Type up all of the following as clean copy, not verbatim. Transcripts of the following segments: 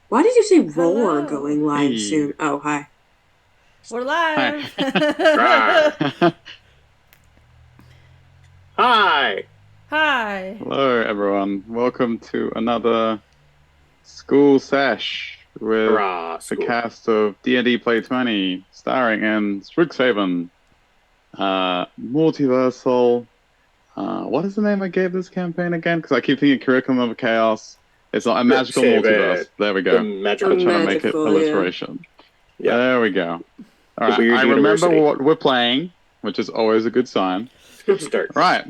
Why did you say roar Hello. going live Hey. soon? Oh, hi. We're Hi. live. Rawr. Hi. Hi. Hello, everyone. Welcome to another school sesh with Hurrah, the school. cast of D&D Play 20, starring in Strixhaven, Multiversal. What is the name I gave this campaign again? Because I keep thinking Curriculum of Chaos. It's not a magical Strixhaven. multiverse. There we The go. A magical I'm trying to make multiverse. it magical, yeah. alliteration. Yeah. There we go. All The right. weird I remember university. what we're playing, which is always a good sign. Good start. Right.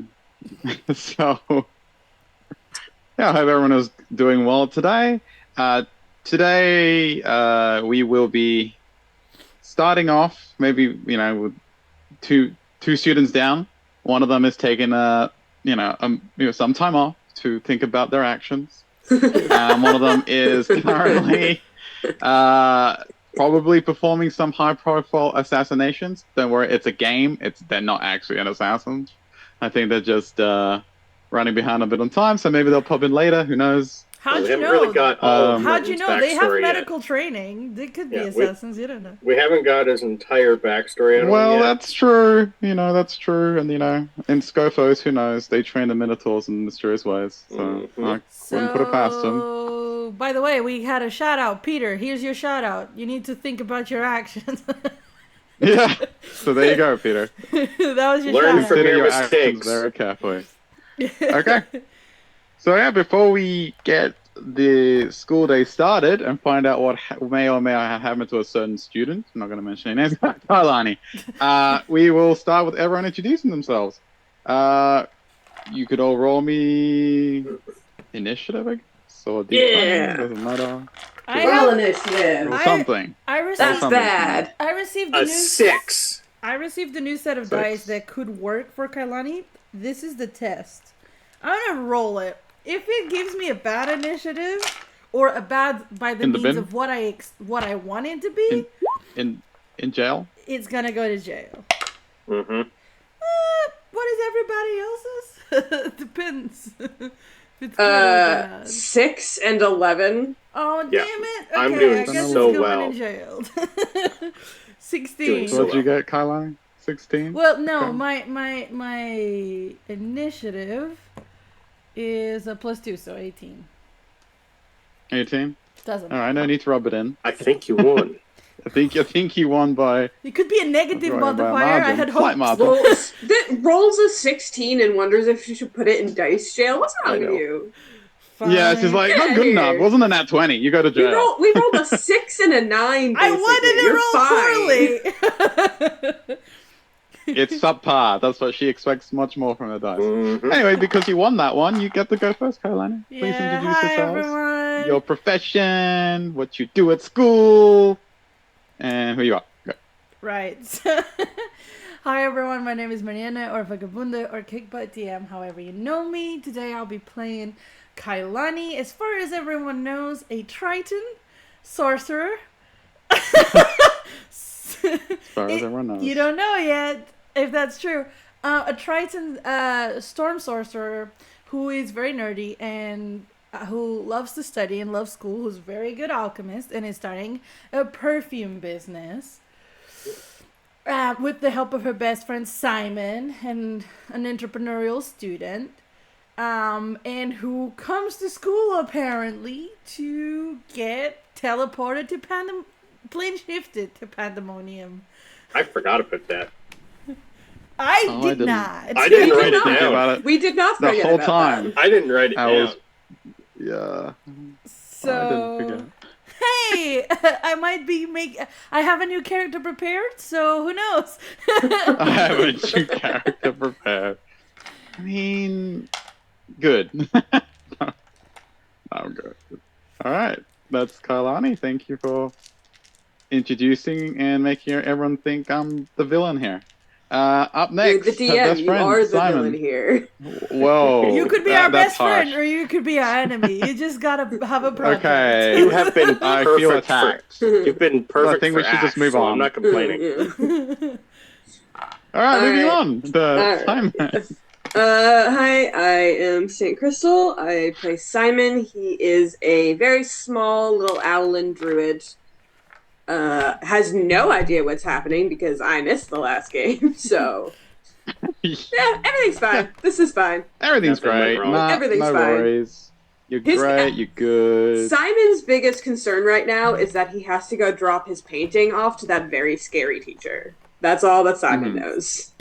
So, yeah, I hope everyone is doing well today. Today, we will be starting off maybe, with two students down. One of them is taking some time off to think about their actions. One of them is currently probably performing some high-profile assassinations. Don't worry, it's a game. They're not actually an assassin. I think they're just running behind a bit on time, so maybe they'll pop in later. Who knows? How'd We you haven't really know? got all of How'd you Merton's know? They have backstory yet. medical training. They could be Yeah, assassins. You don't know. we haven't got his entire backstory on him Well, yet. that's true. That's true. And in Scophos, who knows? They train the Minotaurs in mysterious ways, so Mhm. I wouldn't put it past them. So, by the way, we had a shout out. Peter, here's your shout out. You need to think about your actions. Yeah. So there you go, Peter. That was your Learn shout from Consider your your actions mistakes. very carefully. out. Okay. So yeah, before we get the school day started and find out what may or may not have happened to a certain student, I'm not going to mention any names, Carlani, we will start with everyone introducing themselves. You could all roll me initiative, I guess, or Yeah. doesn't matter. I Roll have, initiative. Roll I- something. I That's received. something. bad. I received the A new. 6. I received a new set of 6. dice that could work for Kailani. This is the test. I'm gonna roll it. If it gives me a bad initiative, or a bad by the In the means bin? of what I want it to be, In jail? it's gonna go to jail. Mm-hmm. What is everybody else's? Depends. If it's good or bad. 6 and 11. Oh Yeah, damn it! Okay, I'm doing I guess so it's going well. in jail. Doing 16. so So what'd you well. get, Carlani? 16? Well, no, Okay. my initiative is a +2, so 18. 18? Doesn't All right, matter. no need to rub it in. I think you won. I think he won by It could be a negative by a modifier. I margin. had Slight hoped. margin. Rolls a 16 and wonders if she should put it in dice jail. What's I wrong with know. you? Yeah, she's Fine. like, Get not outta good enough. here. Wasn't a nat 20. You go to jail. We rolled a 6 and a 9. I Basically. wanted to roll poorly. It's subpar. That's what she expects much more from her dice. Mhm. Anyway, because you won that one, you get to go first, Carolina. Please Yeah, introduce hi yourselves. everyone. Your profession, what you do at school, and who you are. Go. Right. Hi everyone, my name is Mariana or Vagabunda or Kickbutt DM, however you know me. Today I'll be playing Kailani, as far as everyone knows, a Triton sorcerer. As far as everyone knows. You don't know yet if that's true. A Triton storm sorcerer who is very nerdy and who loves to study and loves school, who's a very good alchemist and is starting a perfume business. With the help of her best friend Simon and an entrepreneurial student, and who comes to school apparently to get teleported to plane shifted to Pandemonium. I forgot to put that. I Oh, I did didn't. not. I didn't We write did it not. down. About it. We did not The forget whole about time. that. I didn't write it I down. was, yeah. So, I didn't forget. hey, I might be I have a new character prepared, so who knows? I have a new character prepared. I mean, good. I'm good. All right. That's Kailani. Thank you for introducing and making everyone think I'm the villain here. Up You're next, the her DM. best You friend, are the Simon. villain here. Whoa. You could be our that's best friend, harsh. or you could be our enemy. You just gotta have a project. Okay. You have been I feel perfect attacked. for. You've been perfect. I think we for should just Ash, move so on. I'm not complaining. Yeah. All right, All moving right. on. The All right. Simon. Yes. Hi, I am Saint Crystal. I play Simon. He is a very small little owlin druid. Has no idea what's happening because I missed the last game. So, yeah, everything's fine. This is fine. Everything's Nothing went great. wrong. Nah, Everything's no fine. worries. You're His great. You're good. Simon's biggest concern right now is that he has to go drop his painting off to that very scary teacher. That's all that Simon Mhm. knows.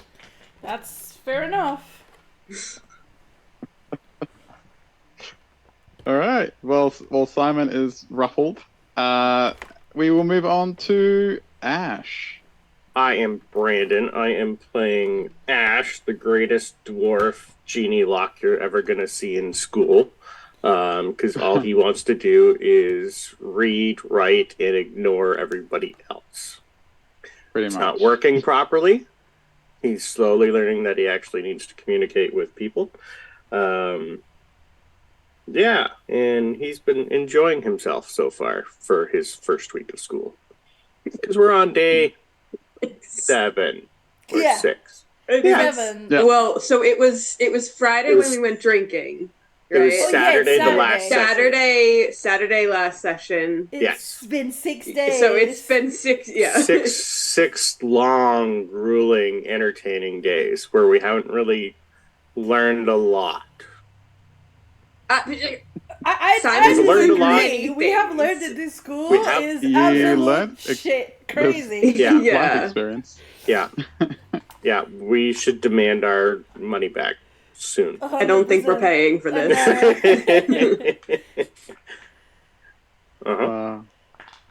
That's fair enough. All right. Well, Simon is ruffled. We will move on to Ash. I am Brandon. I am playing Ash, the greatest dwarf genie lock you're ever going to see in school. Because all he wants to do is read, write, and ignore everybody else. Pretty It's much. not working properly. He's slowly learning that he actually needs to communicate with people. Yeah, and he's been enjoying himself so far for his first week of school. Because we're on day 7 or Yeah. 6. Yes. 7. Yeah. Well, so it was Friday It was- when we went drinking, It was right? Oh, yeah, Saturday, the Saturday. last session. Saturday last session. It's Yes. been 6 days. So it's been 6, yeah. Six long, grueling, entertaining days where we haven't really learned a lot. I Simon's learned a lot. disagree. We have learned that this school We have- is You absolute learned shit crazy. Yeah. Life Yeah. experience. Yeah. Yeah, we should demand our money back soon. I don't think we're 100%. paying for I this. Uh-huh.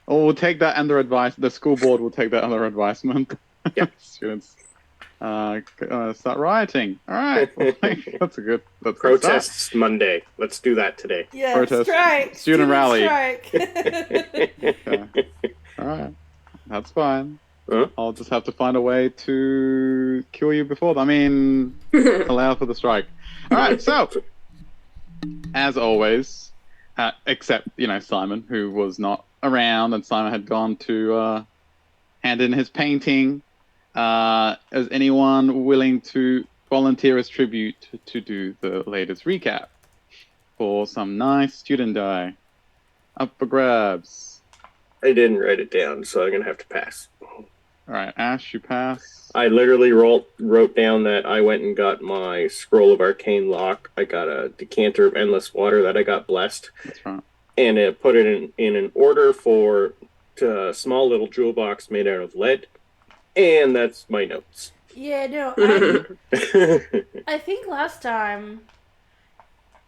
We'll take that under advice. The school board will take that under advisement. Yeah. Students start rioting. All right. That's a good. That's Protests Monday. Let's do that today. Yeah, Protest. strike. Student rally. Strike. Okay. All right. That's fine. Huh? I'll just have to find a way to kill you before. I mean, allow for the strike. All right. So, as always, except Simon, who was not around, and Simon had gone to hand in his painting. Is anyone willing to volunteer as tribute to do the latest recap for some nice student die? Up for grabs. I didn't write it down, so I'm going to have to pass. All right, Ash, you pass. I literally wrote down that I went and got my Scroll of Arcane Lock. I got a decanter of Endless Water that I got blessed. That's right. And put it in an order for a small little jewel box made out of lead. And that's my notes. Yeah, no, I think last time,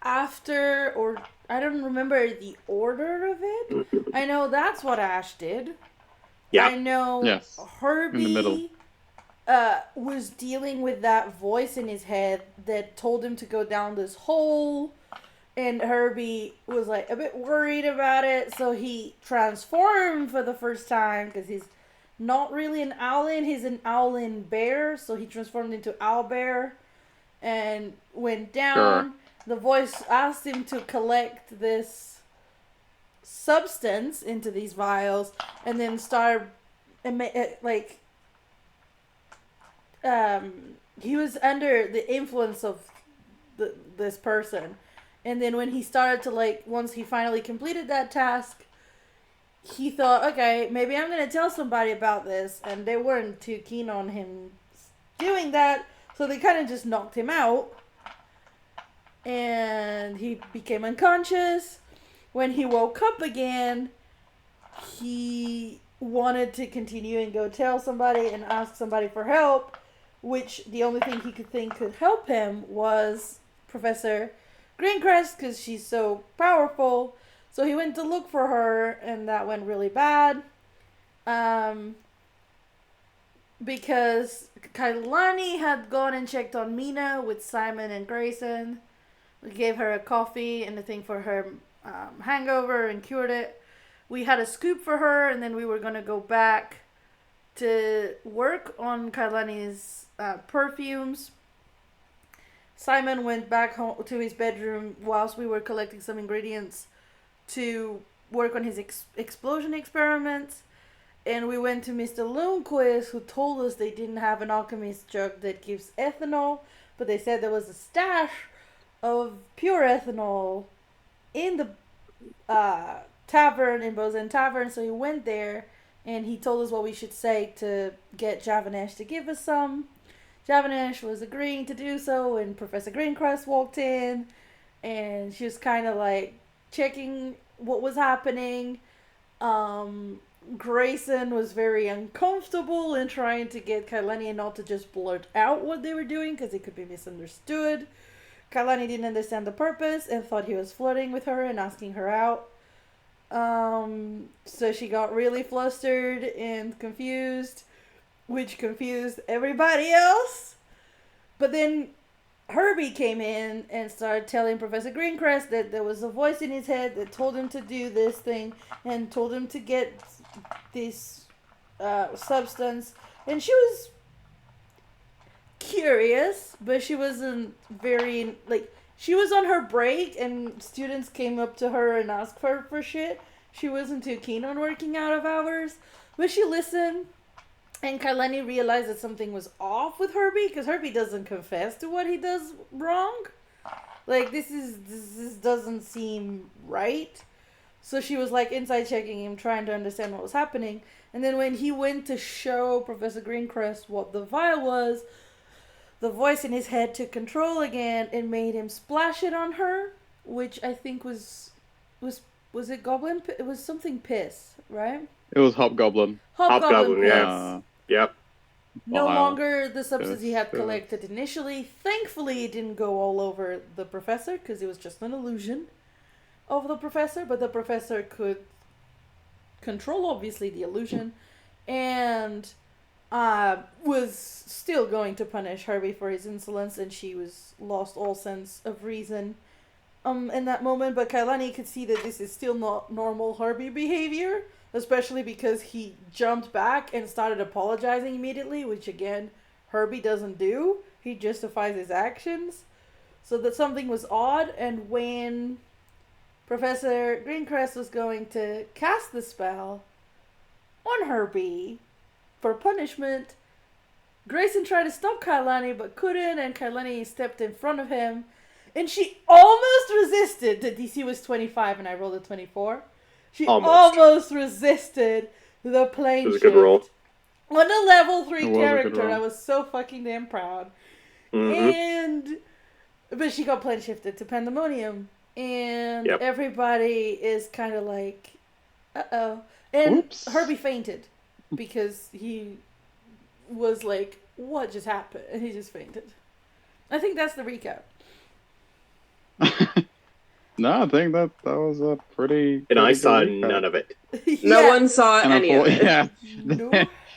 after, or I don't remember the order of it. I know that's what Ash did. Yeah. I know Yes. Herbie In the middle. was dealing with that voice in his head that told him to go down this hole. And Herbie was like a bit worried about it, so he transformed for the first time because he's not really an owlin, he's an owlin bear, so he transformed into owlbear and went down. Sure. The voice asked him to collect this substance into these vials and then start he was under the influence of this person. And then when he started to once he finally completed that task, he thought, okay, maybe I'm going to tell somebody about this. And they weren't too keen on him doing that. So they kind of just knocked him out. And he became unconscious. When he woke up again, he wanted to continue and go tell somebody and ask somebody for help. Which the only thing he could think could help him was Professor Greencrest, because she's so powerful. So he went to look for her, and that went really bad. Because Kailani had gone and checked on Mina with Simon and Grayson. We gave her a coffee and a thing for her hangover and cured it. We had a scoop for her, and then we were going to go back to work on Kailani's perfumes. Simon went back home to his bedroom whilst we were collecting some ingredients to work on his explosion experiments. And we went to Mr. Lundquist, who told us they didn't have an alchemist jug that gives ethanol. but they said there was a stash of pure ethanol in the tavern, in Bozen Tavern. So he went there and he told us what we should say to get Javanesh to give us some. Javanesh was agreeing to do so, and Professor Greencrest walked in, and she was kind of like checking what was happening. Grayson was very uncomfortable in trying to get Kailani not to just blurt out what they were doing because it could be misunderstood. Kailani didn't understand the purpose and thought he was flirting with her and asking her out. So she got really flustered and confused, which confused everybody else. But then Herbie came in and started telling Professor Greencrest that there was a voice in his head that told him to do this thing and told him to get this substance. And she was curious, but she wasn't very, like, she was on her break and students came up to her and asked her for shit. She wasn't too keen on working out of hours, but she listened. And Kailani realized that something was off with Herbie, because Herbie doesn't confess to what he does wrong. Like, this doesn't seem right. So she was like inside checking him, trying to understand what was happening. And then when he went to show Professor Greencrest what the vial was, the voice in his head took control again and made him splash it on her, which I think was it goblin? It was something piss, right? It was Hobgoblin. Hobgoblin, piss. yeah. Yep. No Wow. longer the substance he had Yes. collected initially. Thankfully, it didn't go all over the professor because it was just an illusion of the professor. But the professor could control, obviously, the illusion, and was still going to punish Herbie for his insolence, and she was lost all sense of reason in that moment. But Kailani could see that this is still not normal Herbie behavior. Especially because he jumped back and started apologizing immediately, which again, Herbie doesn't do. He justifies his actions. So that something was odd, and when Professor Greencrest was going to cast the spell on Herbie for punishment, Grayson tried to stop Kailani but couldn't, and Kailani stepped in front of him. And she almost resisted. The DC was 25 and I rolled a 24. She almost resisted the plane shift. It was a good roll. On a level 3 It was a good character, roll. I was so fucking damn proud. Mm-hmm. But she got plane shifted to Pandemonium. And Yep. everybody is kind of like, uh-oh. And Oops. Herbie fainted because he was like, what just happened? And he just fainted. I think that's the recap. No, I think that was a pretty. And I pretty saw good recap. none of it. No one saw And any of it. yeah, No.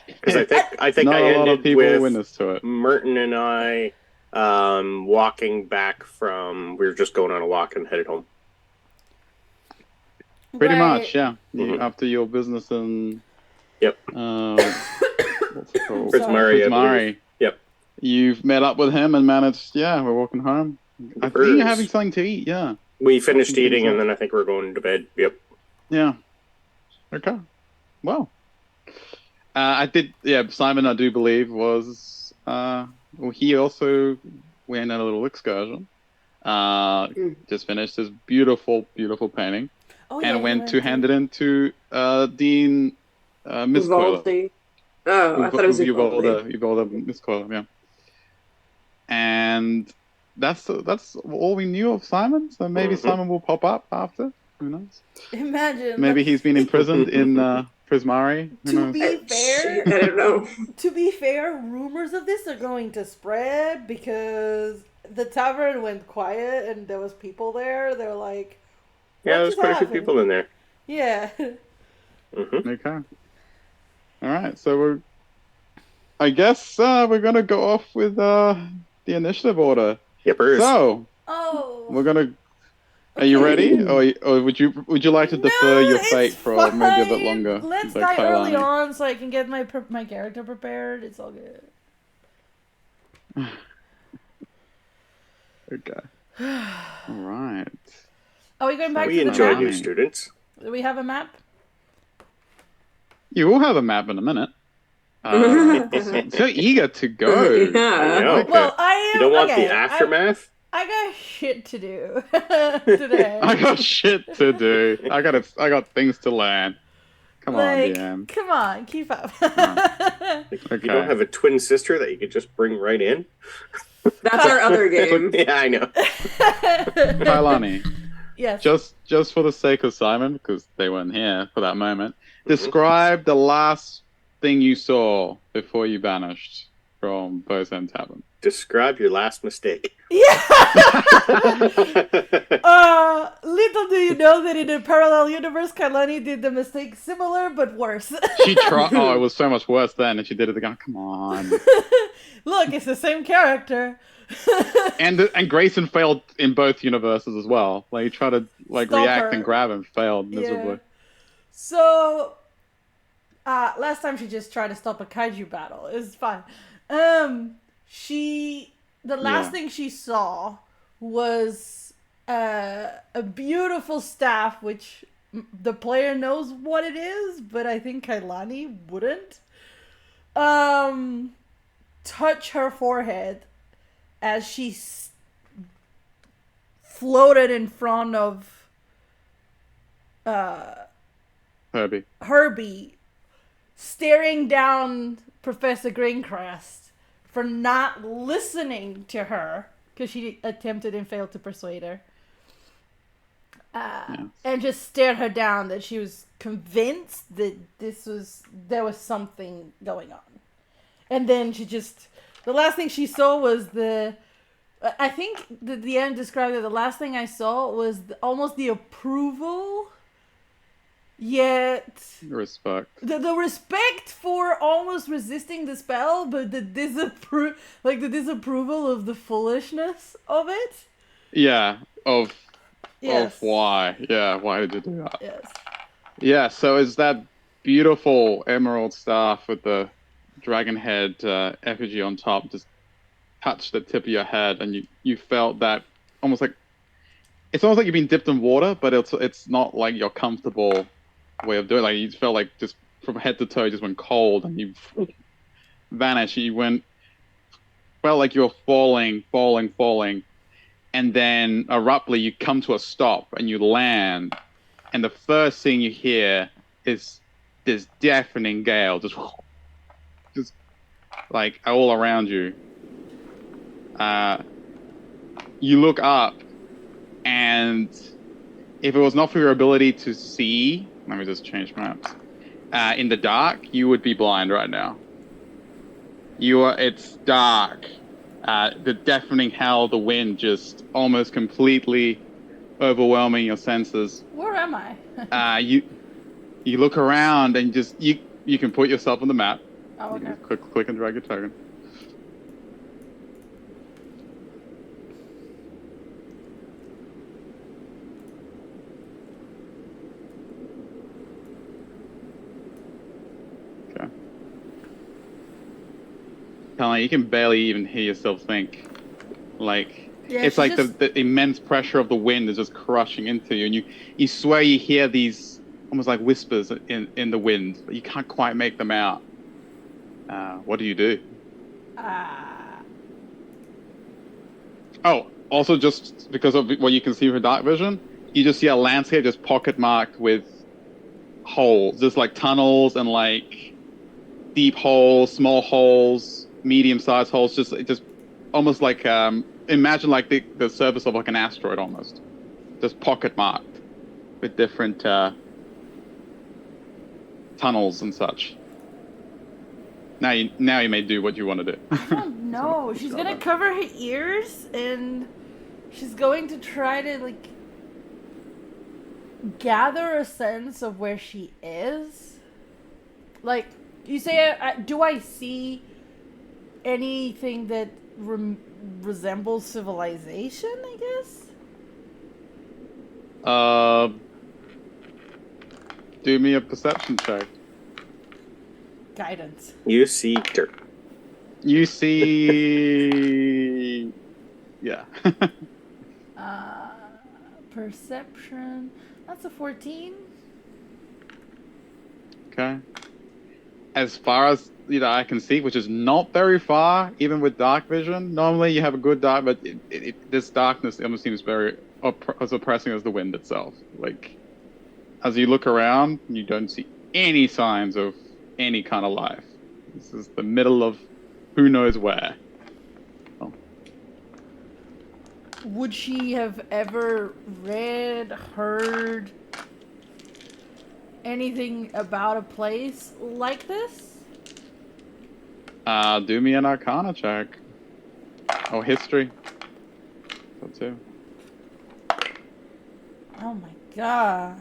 Because I think not I a lot of ended people with witness to it. Merton and I walking back from. We were just going on a walk and headed home. Pretty Right. much, yeah. Mhm. After your business in. Yep. What's it called? Prismari, I believe. Prismari. Yep. You've met up with him and managed. Yeah, we're walking home. I think you're having something to eat. Yeah. We finished Something eating, so. and then I think we're going to bed. Yep. Yeah. Okay. Well. I did. Yeah, Simon, I do believe was. Well, he also went on a little excursion. Just finished his beautiful, beautiful painting. Oh, yeah, And he went to hand it in to Dean Miss Coiler. Uvalde. Oh, I thought it was Uvalde. Uvalde Miss Coiler, yeah. And that's all we knew of Simon. So maybe Simon will pop up after. Who knows? Imagine. Maybe he's been imprisoned in Prismari. Who To knows? be fair, I don't know. to be fair, rumors of this are going to spread because the tavern went quiet and there was people there. They're like, Yeah, there's just quite a few happened? people in there. yeah. Mm-hmm. Okay. All right. So I guess we're gonna go off with the initiative order. Yippers. So Oh. we're gonna. Are you ready, or would you like to defer your it's fate for maybe a bit fine. longer? Let's like die early Kailani? on so I can get my character prepared. It's all good. Okay. All right. Are we going back We to the enjoyed map? you, students. Do we have a map? You will have a map in a minute. So eager to go. I Yeah. know. Okay. Well, I You am don't want okay. the aftermath? I got shit to do today. I got shit to do. I got things to learn. Come on, Like, DM. come on, keep up. Like, you don't Okay. have a twin sister that you could just bring right in? That's our other game. Yeah, I know. Kailani, Yes. just for the sake of Simon, because they weren't here for that moment, Mhm. describe the last thing you saw before you vanished from Bo's End Tavern. Describe your last mistake. Yeah. Little do you know that in a parallel universe, Kailani did the mistake similar but worse. She tried. Oh, it was so much worse then, and she did it again. Come on. Look, it's the same character. And Grayson failed in both universes as well. Like he tried to Stop react her. and grab and failed miserably. Yeah. So, last time she just tried to stop a kaiju battle. It was fine. The last Yeah. thing she saw was a beautiful staff, which the player knows what it is, but I think Kailani wouldn't. Touch her forehead as she floated in front of Herbie, staring down Professor Greencrest for not listening to her because she attempted and failed to persuade her. And just stared her down, that she was convinced that there was something going on. And then the last thing she saw was I think the end described it, the last thing I saw was almost the approval, yet Respect. the respect for almost resisting the spell, but the disapproval of the foolishness of it. Yeah. Yes. Of why? Yeah. Why did you do that? Yes. Yeah. So is that beautiful emerald staff with the dragon head effigy on top just touched the tip of your head, and you felt that almost like it's almost like you've been dipped in water, but it's not like your comfortable way of doing it. Like you felt like just from head to toe just went cold, and you vanished. Felt like you were falling, and then abruptly you come to a stop and you land, and the first thing you hear is this deafening gale, just like all around you. You look up, and if it was not for your ability to see, let me just change maps. In the dark, you would be blind right now. It's dark. The deafening howl of the wind just almost completely overwhelming your senses. Where am I? You look around and just you can put yourself on the map. Oh, okay. Click and drag your token. Okay. You can barely even hear yourself think. Like Yeah, it's like the immense pressure of the wind is just crushing into you, and you swear you hear these almost like whispers in the wind, but you can't quite make them out. What do you do? Oh, also just because of what you can see with dark vision, you just see a landscape just pocket marked with holes, just like tunnels and like deep holes, small holes, medium-sized holes, just almost like imagine like the surface of like an asteroid almost, just pocket marked with different tunnels and such. Now you may do what you want to do. I don't know. She's gonna cover her ears and she's going to try to like gather a sense of where she is. Like you say, do I see anything that resembles civilization? I guess. Do me a perception check. Guidance. You see dirt. You see, yeah. Perception. That's a 14. Okay. as far as I can see, which is not very far, even with dark vision. Normally, you have a good dark, but this darkness almost seems very as oppressing as the wind itself. Like, as you look around, you don't see any signs of any kind of life. This is the middle of who knows where. Oh. Would she have ever read, heard anything about a place like this? Do me an Arcana check. Or history. That too. Oh my god.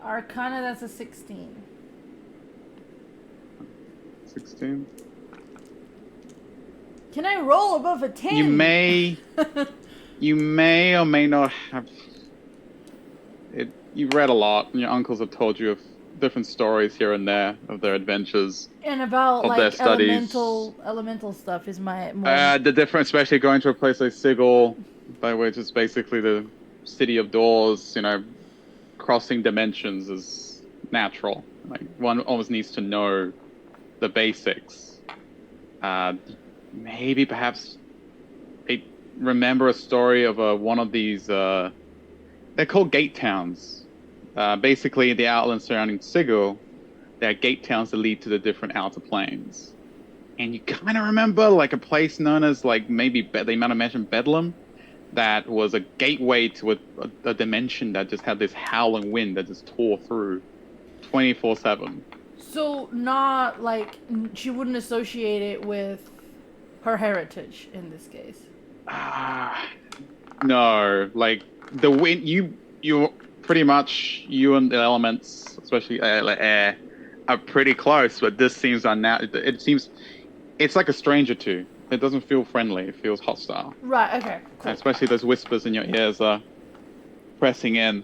Arcana, that's a 16. 16. Can I roll above a 10? You may or may not have it. You read a lot, and your uncles have told you of different stories here and there of their adventures. And about of their like studies. elemental stuff is my more... The difference, especially going to a place like Sigil, by which is basically the city of doors. Crossing dimensions is natural. Like, one almost needs to know the basics. Maybe perhaps remember a story of one of these. They're called gate towns. Basically, the outlands surrounding Sigil, there are gate towns that lead to the different outer planes. And you kind of remember like a place known as like maybe they might have mentioned Bedlam, that was a gateway to a dimension that just had this howling wind that just tore through 24/7. So not like she wouldn't associate it with her heritage in this case. No, like the wind. You pretty much you and the elements, especially air, are pretty close. But this seems unnatural. It seems it's like a stranger to. It doesn't feel friendly. It feels hostile. Right. Okay. Cool. Especially those whispers in your ears are pressing in.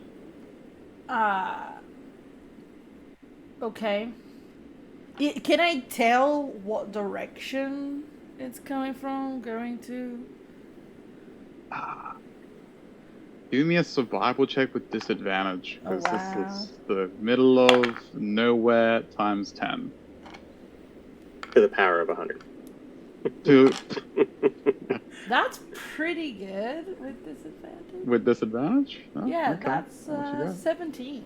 Okay. Can I tell what direction it's coming from? Going to? Do me a survival check with disadvantage, because wow. This is the middle of nowhere times 10. To the power of 100. That's pretty good with disadvantage. With disadvantage? Oh, Yeah, okay. that's 17.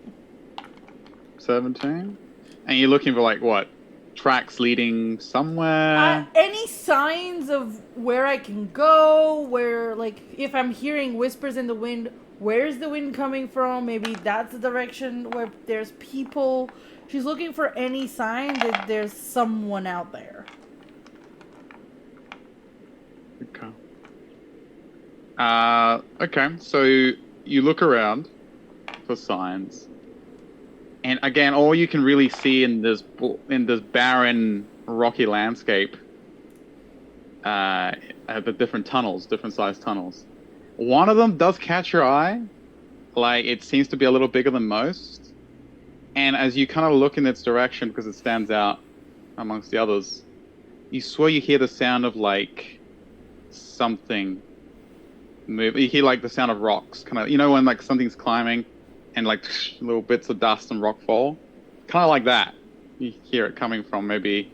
17? And you're looking for like what? Tracks leading somewhere? Any signs of where I can go? Where, like, if I'm hearing whispers in the wind, where's the wind coming from? Maybe that's the direction where there's people. She's looking for any sign that there's someone out there. Okay. Okay, so you look around for signs. And again, all you can really see in this barren, rocky landscape are the different tunnels, different sized tunnels. One of them does catch your eye. Like, it seems to be a little bigger than most. And as you kind of look in its direction, because it stands out amongst the others, you swear you hear the sound of, like, something move. You hear, like, the sound of rocks. Kind of, when, like, something's climbing and, like, little bits of dust and rock fall? Kind of like that. You hear it coming from maybe,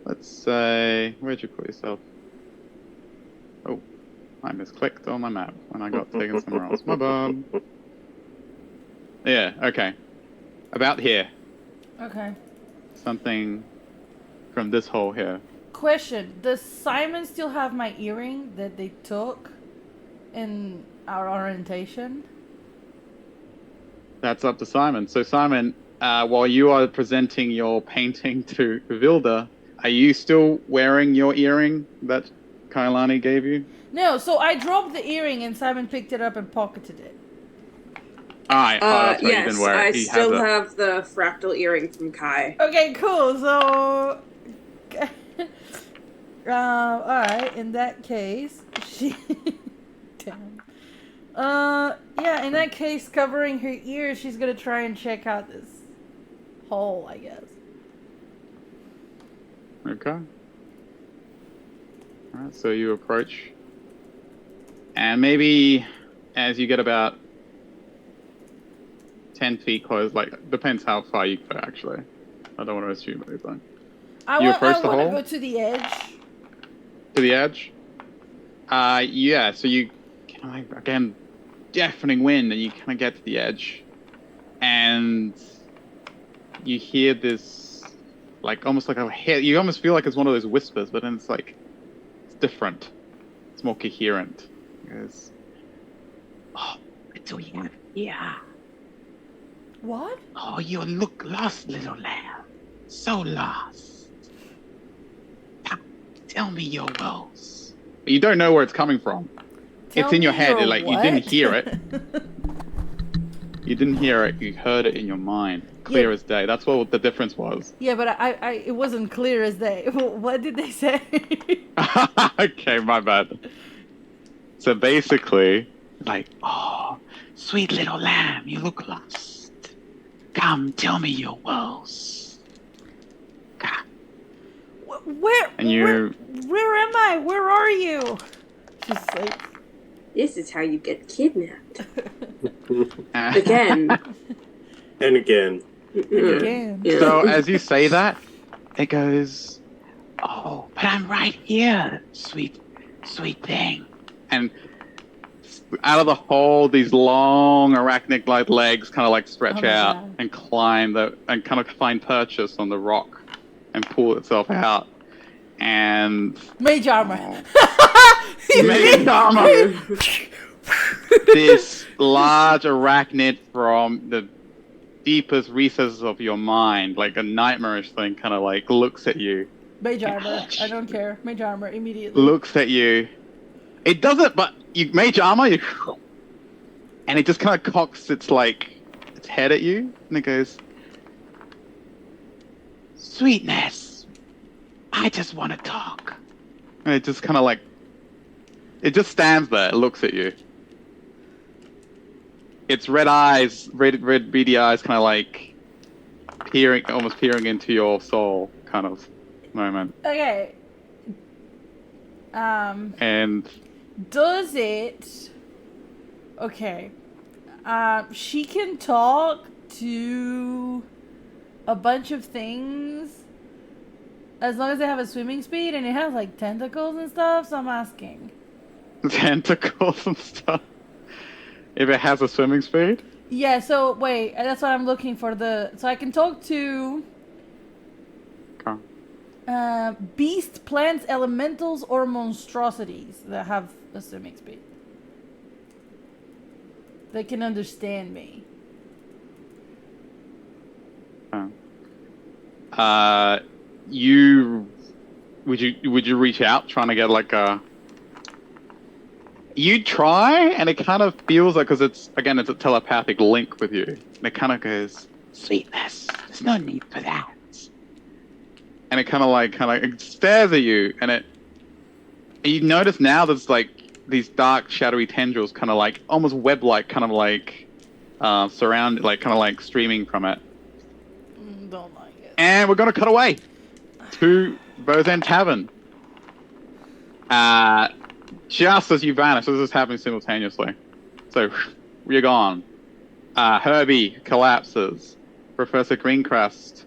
let's say, where'd you put yourself? Oh, I misclicked on my map when I got taken somewhere else. My bad. Yeah, okay. About here. Okay. Something from this hole here. Question: does Simon still have my earring that they took in our orientation? That's up to Simon. So Simon, while you are presenting your painting to Vilda, are you still wearing your earring that Kailani gave you? No, so I dropped the earring and Simon picked it up and pocketed it. Alright, that's right, yes, you didn't wear I it. still have the fractal earring from Kai. Okay, cool. So, alright, in that case, damn. Yeah, in that case, covering her ears, she's gonna try and check out this hole, I guess. Okay. Alright, so you approach. And maybe as you get about 10 feet close. Like, depends how far you go, actually. I don't want to assume anything. I You want approach the to hole? go to the edge. To the edge? Yeah, so you kind of, again, deafening wind, and you kind of get to the edge. And you hear this, like, almost like a hit. You almost feel like it's one of those whispers, but then it's like, it's different. It's more coherent. It goes, oh, what do we have here? What? Oh, you look lost, little lamb. So lost. Now, tell me your woes. You don't know where it's coming from. Tell it's in your me head. your Like, you what? didn't hear it. You didn't hear it. You heard it in your mind. Clear Yeah. as day. That's what the difference was. Yeah, but it wasn't clear as day. What did they say? Okay, my bad. So basically, like, oh, sweet little lamb, you look lost. Come, tell me your woes. Come. Where? And you... Where am I? Where are you? She's like, This is how you get kidnapped. And Again. And again. again. Yeah. so as you say that, it goes, oh, but I'm right here, sweet, sweet thing. And out of the hole, these long arachnid-like legs kind of like stretch Oh my out God. and climb and kind of find purchase on the rock and pull itself out. And Mage armor. mage armor. This large arachnid from the deepest recesses of your mind, like a nightmarish thing, kind of like looks at you. Mage armor. I don't care. Mage armor immediately. Looks at you. It doesn't, but you mage armor, and it just kind of cocks its head at you, and it goes, "Sweetness, I just want to talk." And it just kind of like, it just stands there, looks at you. Its red eyes, red beady eyes, kind of like almost peering into your soul, kind of moment. Okay. And Does it? Okay. She can talk to a bunch of things as long as they have a swimming speed and it has like tentacles and stuff. So I'm asking. tentacles and stuff. If it has a swimming speed? Yeah. So wait, that's what I'm looking for. So I can talk to Okay. beast, plants, elementals, or monstrosities that have a swimming speed. They can understand me. Would you reach out trying to get like a... You try, and it kind of feels like, because it's a telepathic link with you. And it kind of goes, sweetness, there's no need for that. And it kind of it stares at you, and you notice now there's like these dark, shadowy tendrils, kind of like almost web-like, kind of like surrounded, like kind of like streaming from it. Don't like it. And we're gonna cut away to Bozan Tavern. Just as you vanish, this is happening simultaneously. So you're gone. Herbie collapses. Professor Greencrest.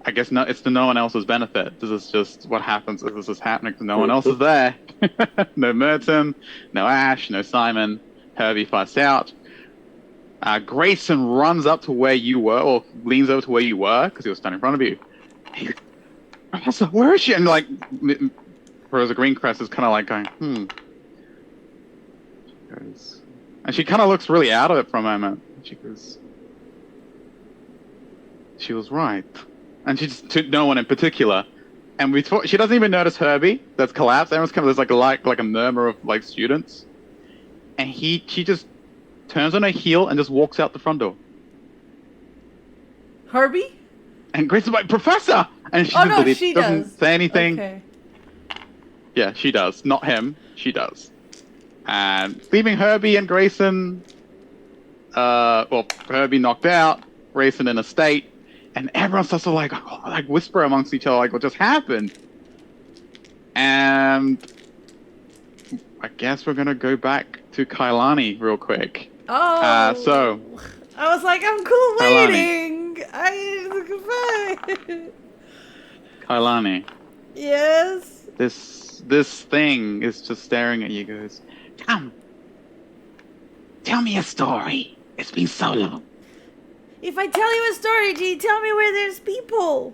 I guess it's to no one else's benefit. This is just what happens as this is happening because no one else is there. No Merton, no Ash, no Simon. Herbie fights out. Grayson runs up to where you were, or leans over to where you were, because he was standing in front of you. Hey, Professor, where is she? And like, Professor Greencrest is kind of like going, and she kind of looks really out of it for a moment. She goes, she was right. And she just to no one in particular. And she doesn't even notice Herbie that's collapsed. Everyone's kind of, there's like a murmur of like students. And she just turns on her heel and just walks out the front door. Herbie? And Grace is like, Professor! And she she doesn't does. say anything. Okay. Yeah, she does. Not him. She does. And leaving Herbie and Grayson, Herbie knocked out, Grayson in a state, and everyone starts to like whisper amongst each other, like, what just happened? And I guess we're gonna go back to Kailani real quick. Oh. So, I was like, I'm cool Kailani, waiting. Goodbye. Kailani, Yes. this thing is just staring at you. Goes, come, tell me a story. It's been so long. If I tell you a story, do you tell me where there's people?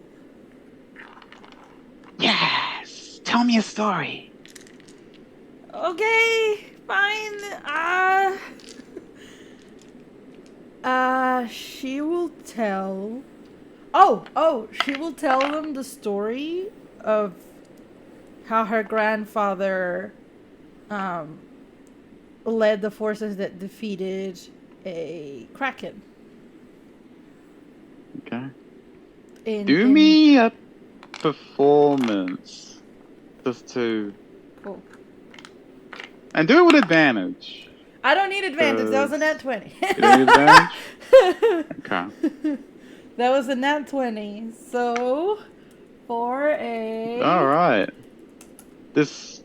Yes, tell me a story. Okay, fine. She will tell. She will tell them the story of how her grandfather, led the forces that defeated a kraken. Okay. In Do me a performance, just to, Cool. and do it with advantage. I don't need advantage. That was a nat 20. You don't need advantage. Okay. That was a nat 20. So, for a All right. This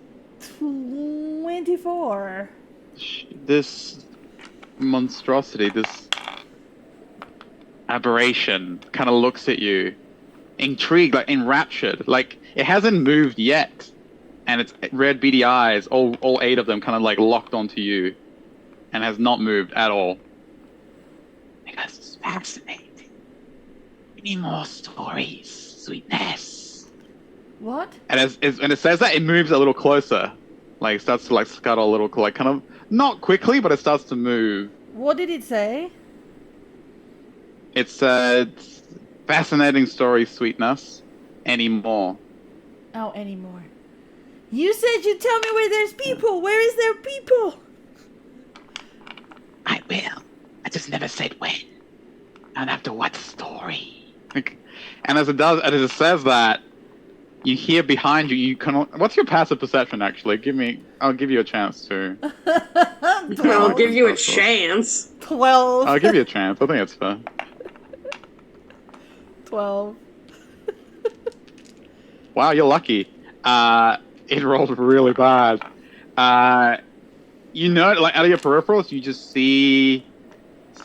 24. this monstrosity, this aberration, kind of looks at you, intrigued, like enraptured, like it hasn't moved yet, and its red beady eyes, all 8 of them, kind of like locked onto you, and has not moved at all. It goes, it's fascinating. We need more stories, sweetness. What? And as and it says that, it moves a little closer, like it starts to like scuttle a little, like kind of not quickly, but it starts to move. What did it say? It said, fascinating story, sweetness. Any more? Oh, anymore. You said you'd tell me where there's people. Where is there people? I will. I just never said when. And after what story? And as it says that, you hear behind you. You can. What's your passive perception? Actually, I'll give you a chance to. I'll give you a Of course. chance. 12. I'll give you a chance. I think it's fair. 12. Wow, you're lucky. It rolled really bad. You know, like out of your peripherals, you just see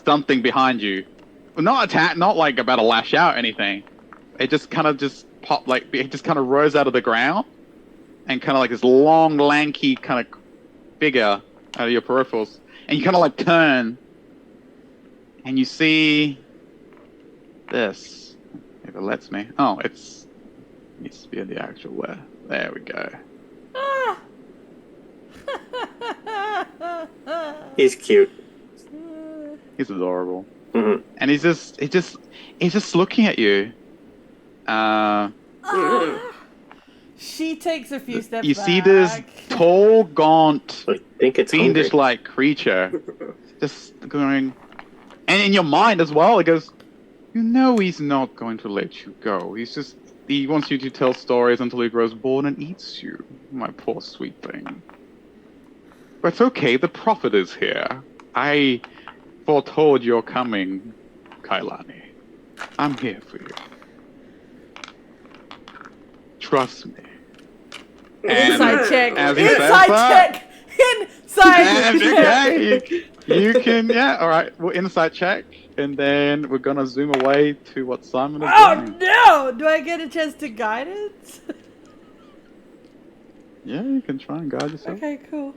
something behind you. Well, not like about to lash out or anything. It just kind of just popped, like it just kind of rose out of the ground, and kind of like this long, lanky kind of figure out of your peripherals, and you kind of like turn, and you see this. If it lets me. Oh, it needs to be in the actual where. There we go. Ah. He's cute. He's adorable. Mm-hmm. And he's just looking at you. She takes a few steps You back. see this tall, gaunt, I think it's hungry. fiendish-like creature just going, and in your mind as well, it goes, you know he's not going to let you go. He wants you to tell stories until he grows bored and eats you, my poor sweet thing. But it's okay, the prophet is here. I foretold your coming, Kailani. I'm here for you. Trust me. Inside check. as he says Inside that- check. Inside check. Okay, you can, yeah, alright, we'll inside check, and then we're gonna zoom away to what Simon is Oh doing. no! Do I get a chance to guide it? Yeah, you can try and guide yourself. Okay, cool.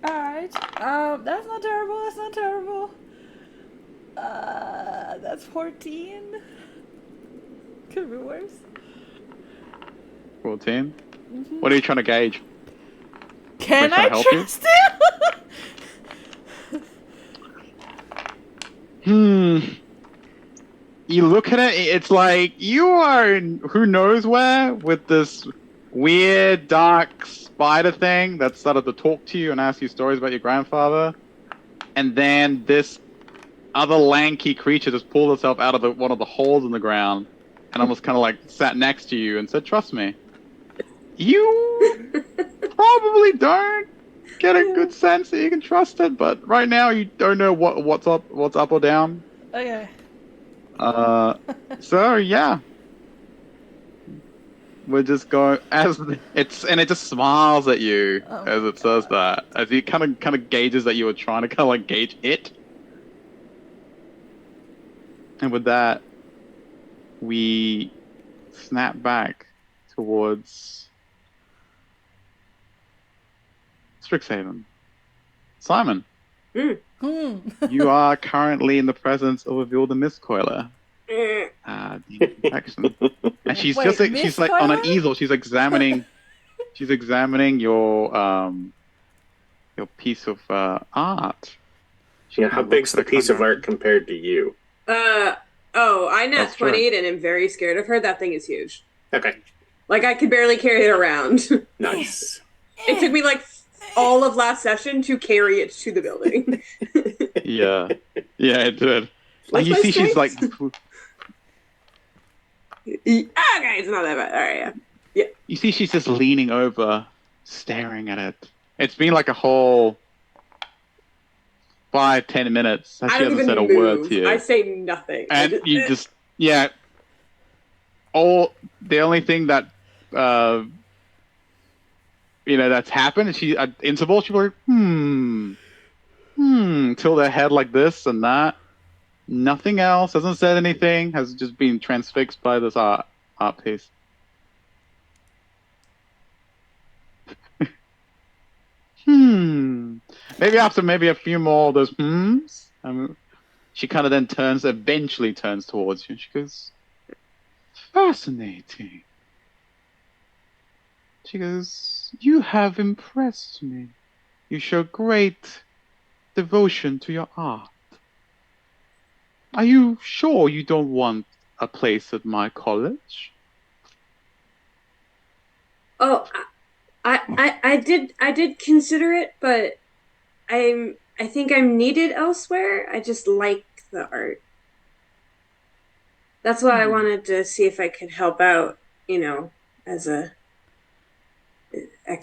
Alright. That's not terrible. That's not terrible. That's 14. Could be worse. 14. What are you trying to gauge? Can Am I I trying to help you? trust him? You look at it, it's like you are in who knows where with this weird, dark spider thing that started to talk to you and ask you stories about your grandfather. And then this other lanky creature just pulled itself out of one of the holes in the ground and almost kind of like sat next to you and said, trust me. You probably don't get a good sense that you can trust it, but right now you don't know what's up or down. Okay. So yeah. we're just going as it just smiles at you Oh as my it says god. that, as he kind of gauges that you were trying to kind of like gauge it, and with that we snap back towards Strixhaven. Simon, Mm. you are currently in the presence of a Vilda Mistcoiler. Mm. The infection. And Wait, she's Miss like on an Coiler? easel. She's examining your piece of art. She Yeah, kind how of looks big's at the it kind piece of of art nervously. compared to you? Uh oh, I nat That's true. 20'd and am very scared of her. That thing is huge. Okay, Like I could barely carry it around. nice. It took me like all of last session to carry it to the building. Yeah, yeah, it did. Like What's you my see, she's like, strength? Okay, it's not that bad. All right, yeah. Yeah. you see, she's just leaning over, staring at it. It's been like a whole 5-10 minutes, and I she don't hasn't said a even word to move. I you. say nothing. I And just you just, yeah, all the only thing that uh that's happened is she at intervals she'll be like till their head like this and that, nothing else, hasn't said anything, has just been transfixed by this art piece. Maybe after maybe a few more of those she kind of then eventually turns towards you and she goes, fascinating. She goes, you have impressed me. You show great devotion to your art. Are you sure you don't want a place at my college? oh, I did consider it, but I think I'm needed elsewhere. I just like the art. That's why I wanted to see if I could help out, as a I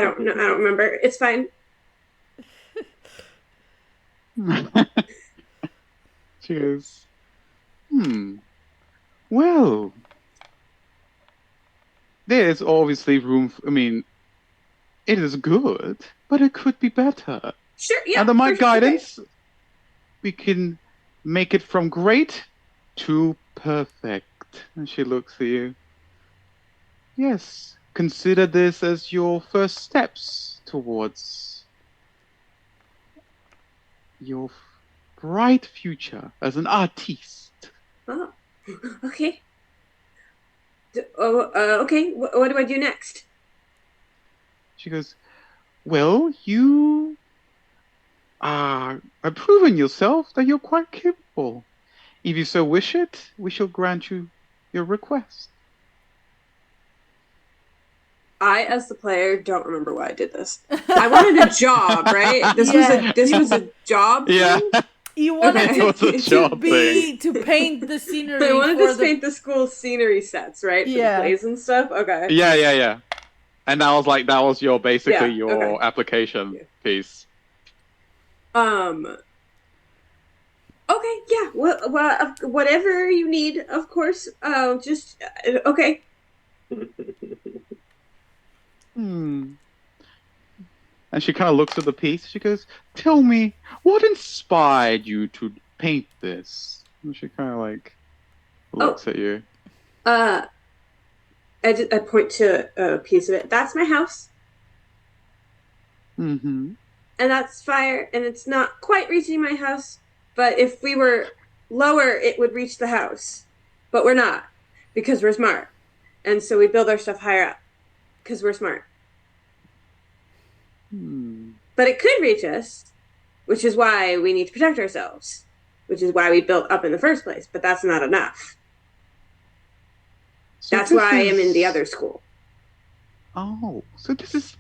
don't know. I don't remember. It's fine. She goes, well, there's obviously room I mean, it is good, but it could be better. Sure. Yeah. Under my Okay. guidance, we can make it from great to perfect. And she looks at you. Yes, consider this as your first steps towards your bright future as an artiste. Oh. Okay. Okay. What do I do next? She goes, well, you have proven yourself that you're quite capable. If you so wish it, we shall grant you your request. I, as the player, don't remember why I did this. I wanted a job, right? This was Yeah, a this was a job Yeah, thing. you wanted it was a Okay. job thing. to paint the I scenery wanted for to the paint the school scenery sets, right, for the yeah. plays and stuff. Okay. Yeah. And that was your basically Yeah. your Okay. application Yeah. piece. Um. Okay. Yeah. Well, whatever you need, of course. Just okay. Hmm. And she kind of looks at the piece. She goes, "Tell me, what inspired you to paint this?" And she kind of like Oh. looks at you. Uh. I point to a piece of it. That's my house, Mm-hmm. and that's fire, and it's not quite reaching my house. But if we were lower, it would reach the house. But we're not because we're smart, and so we build our stuff higher up because we're smart. But it could reach us, which is why we need to protect ourselves, which is why we built up in the first place. But that's not enough. So That's this why I am in the is other school. oh, so this is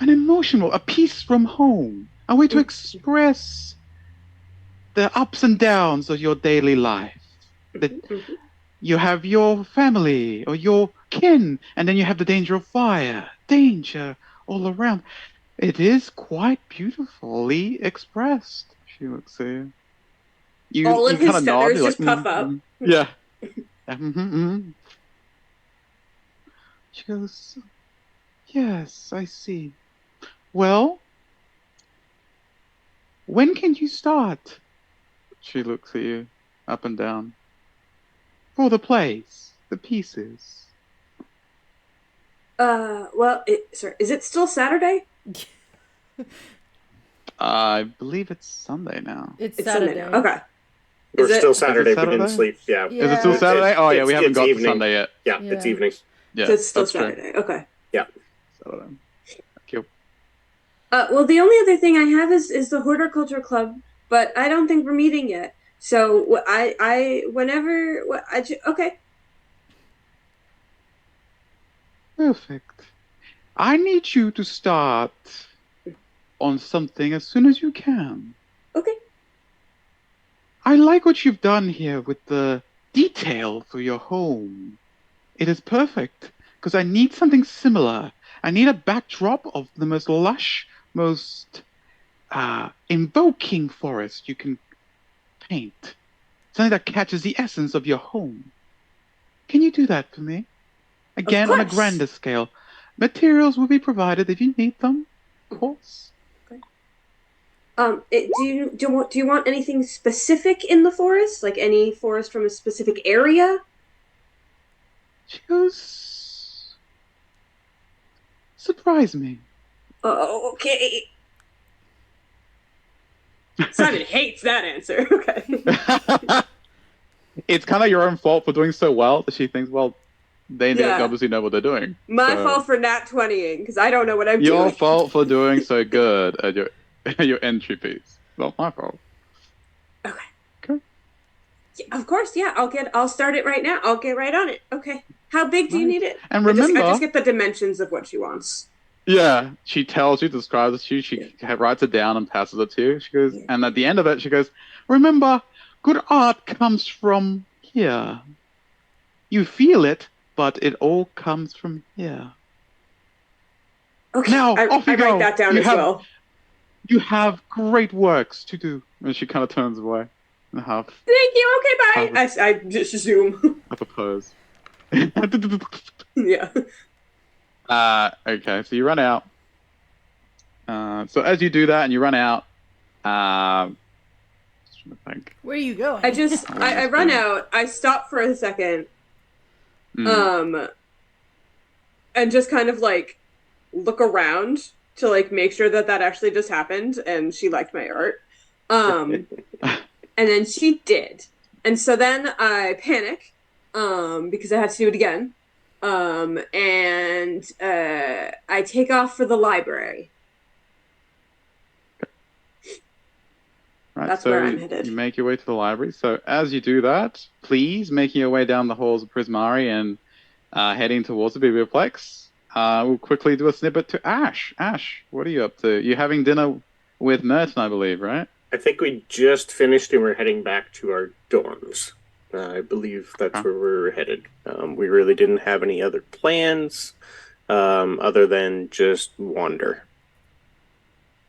a piece from home, a way to express the ups and downs of your daily life. That you have your family or your kin, and then you have the danger of fire, danger all around. It is quite beautifully expressed. She looks at you. All You of kind his of nod. feathers You're like, just puff up. yeah. Yeah, mhm. She goes, yes, I see. Well, when can you start? She looks at you, up and down. For the plays, the pieces. Well, sorry, is it still Saturday? I believe it's Sunday now. It's It's Sunday now. Saturday. Okay. We're Is still it? Saturday. We didn't Saturday? sleep. Yeah. Is it still Yeah. Saturday? Oh yeah, we haven't It's got to evening. Sunday yet. Yeah, it's Yeah. evening. Yeah, So it's still that's true. Saturday. Okay. Yeah. Saturday. Cool. Well, the only other thing I have is the horticulture club, but I don't think we're meeting yet. So whenever, okay. Perfect. I need you to start on something as soon as you can. Okay. I like what you've done here with the detail for your home. It is perfect, because I need something similar. I need a backdrop of the most lush, most invoking forest you can paint. Something that catches the essence of your home. Can you do that for me? Of Again, on a course. grander scale. Materials will be provided if you need them, of course. Okay. Do you want anything specific in the forest? Like any forest from a specific area? She goes, surprise me. Okay. Simon hates that answer. Okay. It's kind of your own fault for doing so well that she thinks, well, they Yeah. obviously know what they're doing. My So, fault for nat 20ing because I don't know what I'm your doing. fault for doing so good at your your entry piece. Not my fault. Okay. Okay. Yeah, of course, yeah. I'll start it right now. I'll get right on it. Okay. How big do you Nice. need it? And I just remember, get the dimensions of what she wants. yeah, she tells you, describes it to you, she writes it down and passes it to you. She goes, Yeah. and at the end of it, she goes, remember, good art comes from here. You feel it, but it all comes from here. Okay. Now, off you I write go. that down as well. You have great works to do. And she kind of turns away and half Thank you. Okay, bye. I just zoom. a pose. Yeah. Okay, so you run out. So as you do that and you run out, just trying to think. Where are you going? I run out. I stop for a second. Mm. And just kind of like look around to like make sure that actually just happened and she liked my art. And then she did. And so then I panic because I had to do it again. And I take off for the library. Right, That's so where I'm headed. you make your way to the library. So as you do that, please making your way down the halls of Prismari and heading towards the Biblioplex. We'll quickly do a snippet to Ash. Ash, what are you up to? You're having dinner with Merton, I believe, right? I think we just finished and we're heading back to our dorms. I believe that's where we're headed. We really didn't have any other plans other than just wander.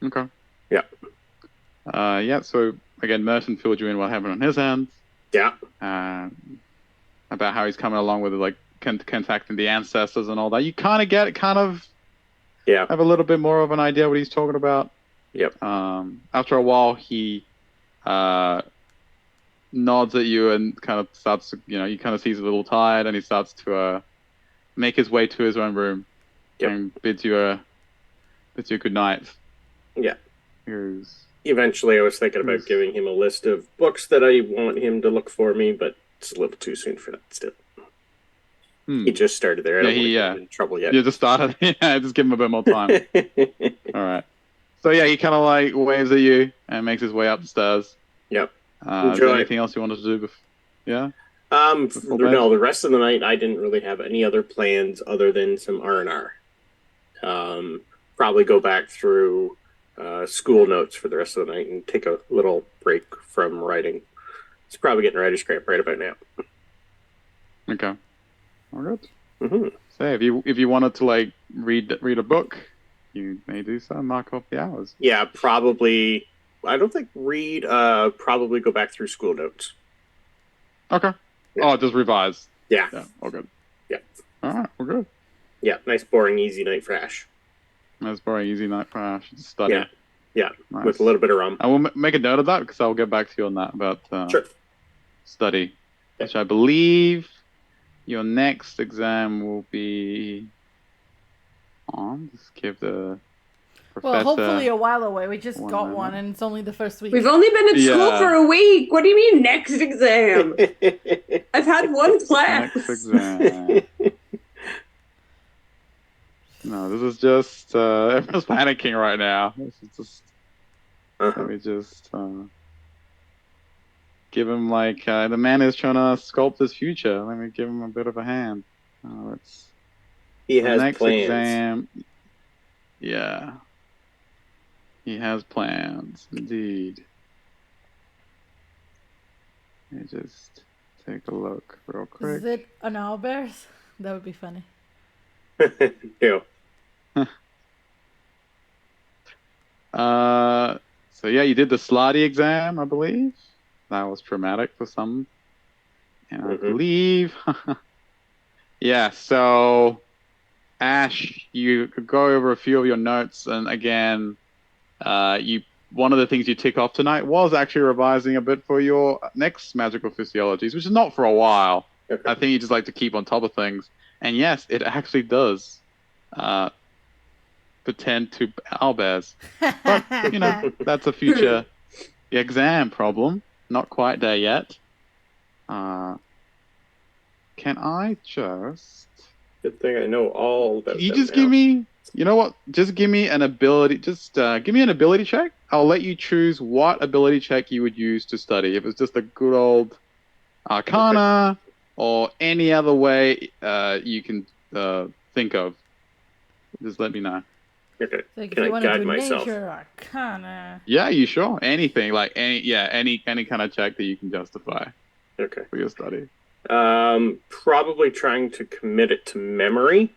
Okay. Yeah. Yeah, so again, Merton filled you in what happened on his end. Yeah. About how he's coming along with like contacting the ancestors and all that. You kind of have a little bit more of an idea what he's talking about. Yep. After a while, he nods at you and kind of starts to, you kind of sees a little tired and he starts to make his way to his own room and bids you a good night. Yeah. Here's... Eventually, I was thinking about giving him a list of books that I want him to look for me, but it's a little too soon for that still. He just started there. I don't want to get him in trouble yet. You just started. Yeah, just give him a bit more time. All right. So yeah, he kind of like waves at you and makes his way up the stairs. Yep. Is there anything else you wanted to do? Yeah. No, the rest of the night I didn't really have any other plans other than some R&R. Probably go back through school notes for the rest of the night and take a little break from writing. It's probably getting writer's cramp right about now. Okay. All good. Mm-hmm. So if you wanted to like read a book, you may do so. Mark off the hours. Yeah, probably. I don't think read. Probably go back through school notes. Okay. Yeah. Oh, just revise. Yeah. Yeah. All good. Yeah. All right. We're good. Yeah, nice, boring, easy night for Ash. That's very easy night for Ash to Yeah, study. yeah, with a Nice. little bit of rum. I will make a note of that because I'll get back to you on that about Sure. study, Okay. which I believe your next exam will be on. Just give the Well, hopefully professor a while away. We just one got one, moment. and it's only the first We've week. only been at school for Yeah, a week. What do you mean next exam? I've had one next class. exam. No, this is just everyone's panicking right now. This is just let Uh-huh. me just give him like the man is trying to sculpt his future. Let me give him a bit of a hand. Let's He the has next plans. exam. Yeah, he has plans indeed. Let me just take a look real Is quick. it an owlbears? That would be funny. Yeah. So yeah, you did the Slotty exam, I believe. That was traumatic for some, and I Hmm. believe, yeah. So Ash, you could go over a few of your notes, and again, you one of the things you tick off tonight was actually revising a bit for your next magical physiologies, which is not for a while. Okay. I think you just like to keep on top of things, and yes, it actually does uh, pertain to owlbears. But you know, that's a future exam problem. Not quite there yet. Uh, can I just? Good thing I know all Can about you them just give now. me? You know what? Just give me an ability. Just give me an ability check. I'll let you choose what ability check you would use to study. If it's just a good old Okay. Arcana or any other way you can think of, just let me know. Okay. Like if Can you I want to guide do myself? nature, arcana. Yeah, you sure? Anything like any kind of check that you can justify Okay. for your study. Probably trying to commit it to memory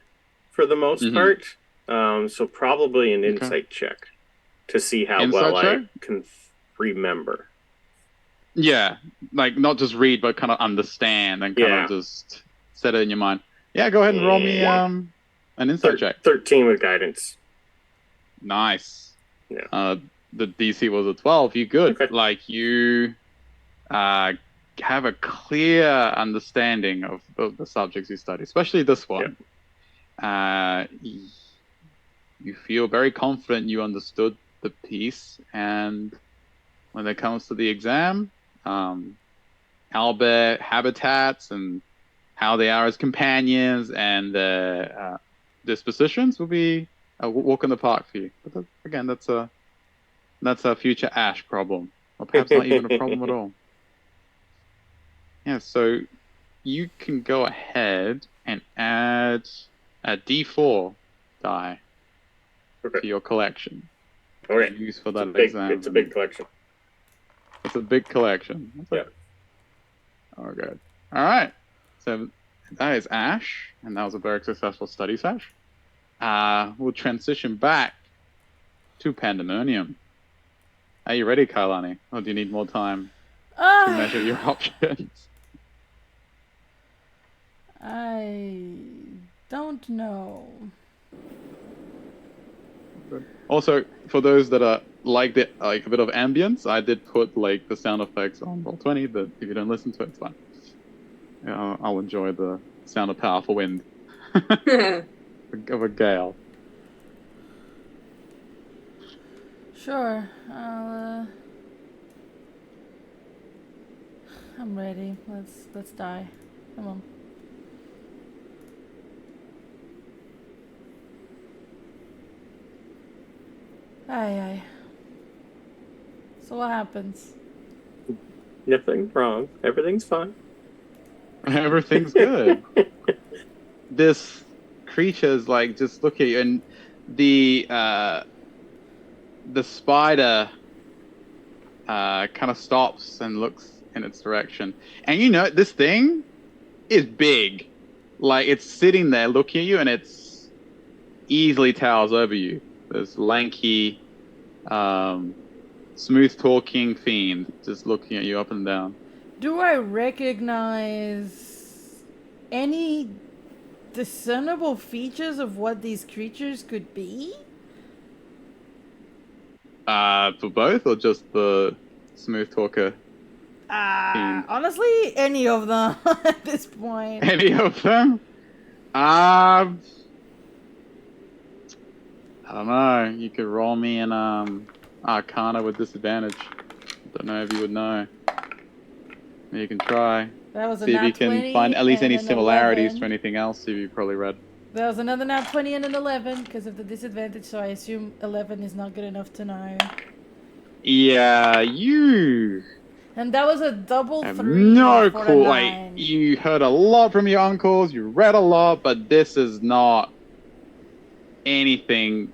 for the most Mm-hmm. part. So probably an Okay. insight check to see how well Insight I check? can remember. Yeah, like not just read, but kind of understand and kind of Yeah. just set it in your mind. Yeah, go ahead and roll me Yeah. an insight check. 13 with guidance. Nice. Yeah. The DC was a 12. You good? Okay. Like you uh have a clear understanding of the subjects you study, especially this Yeah. one. You feel very confident you understood the piece, and when it comes to the exam, owlbear habitats and how they are as companions and their dispositions will be a walk in the park for you. But again, that's a future Ash problem, or perhaps not even a problem at all. Yeah, so you can go ahead and add a D4 die Okay. to your collection to Okay. use for It's a that big exam. it's a big collection. It's a big collection. Yeah. Oh, good. All right. So that is Ash, and that was a very successful study session. We'll transition back to Pandemonium. Are you ready, Kailani? Or do you need more time to Uh, measure your options? I don't know. Also, for those that are like a bit of ambience, I did put like the sound effects on Roll20, but if you don't listen to it, it's fine. Yeah, I'll enjoy the sound of powerful wind of a gale. Sure. I'm ready. Let's die. Come on. Aye aye. So what happens? Nothing wrong. Everything's fine. Everything's good. This creature's like just look at you, and the spider kind of stops and looks in its direction. And you know, this thing is big. Like it's sitting there looking at you, and it's easily towers over you. This lanky, smooth talking fiend just looking at you up and down. Do I recognize anything discernible features of what these creatures could be? For both or just the smooth talker? Honestly, any of them at this point. Any of them? I don't know. You could roll me an Arcana with disadvantage. Don't know if you would know. You can try. That was a See if you nat can 20 find at least and any an similarities 11. to anything else you've probably read. There was another nat 20 and an 11 because of the disadvantage, so I assume 11 is not good enough to know. Yeah, you And that was a double have 3 no for clue. a Like, 9. you heard a lot from your uncles, you read a lot, but this is not anything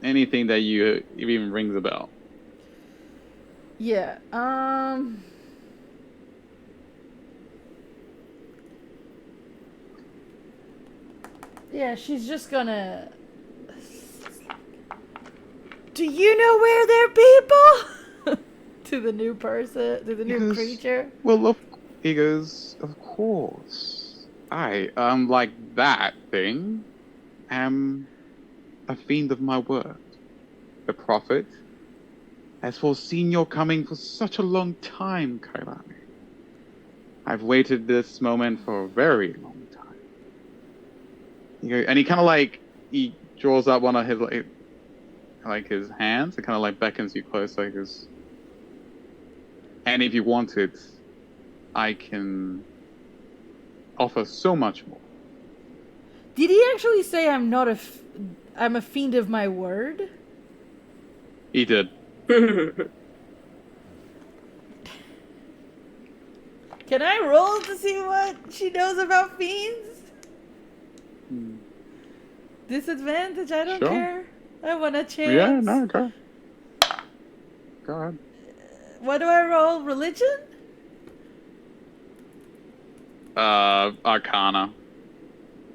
that you even rings a bell. Yeah, yeah, she's just gonna... Do you know where they're people? To the new person, to the new creature. Well, he goes, of course. I, like that thing, am a fiend of my word. The prophet has foreseen your coming for such a long time, Kailani. I've waited this moment for a very long time. And he kind of like, he draws up one of his, like his hands, and kind of like beckons you close, like his... And if you want it, I can offer so much more. Did he actually say I'm a fiend of my word? He did. Can I roll to see what she knows about fiends? Disadvantage, I don't Sure. care. I want a chance. Yeah, no, go. Go ahead. What do I roll? Religion? Arcana.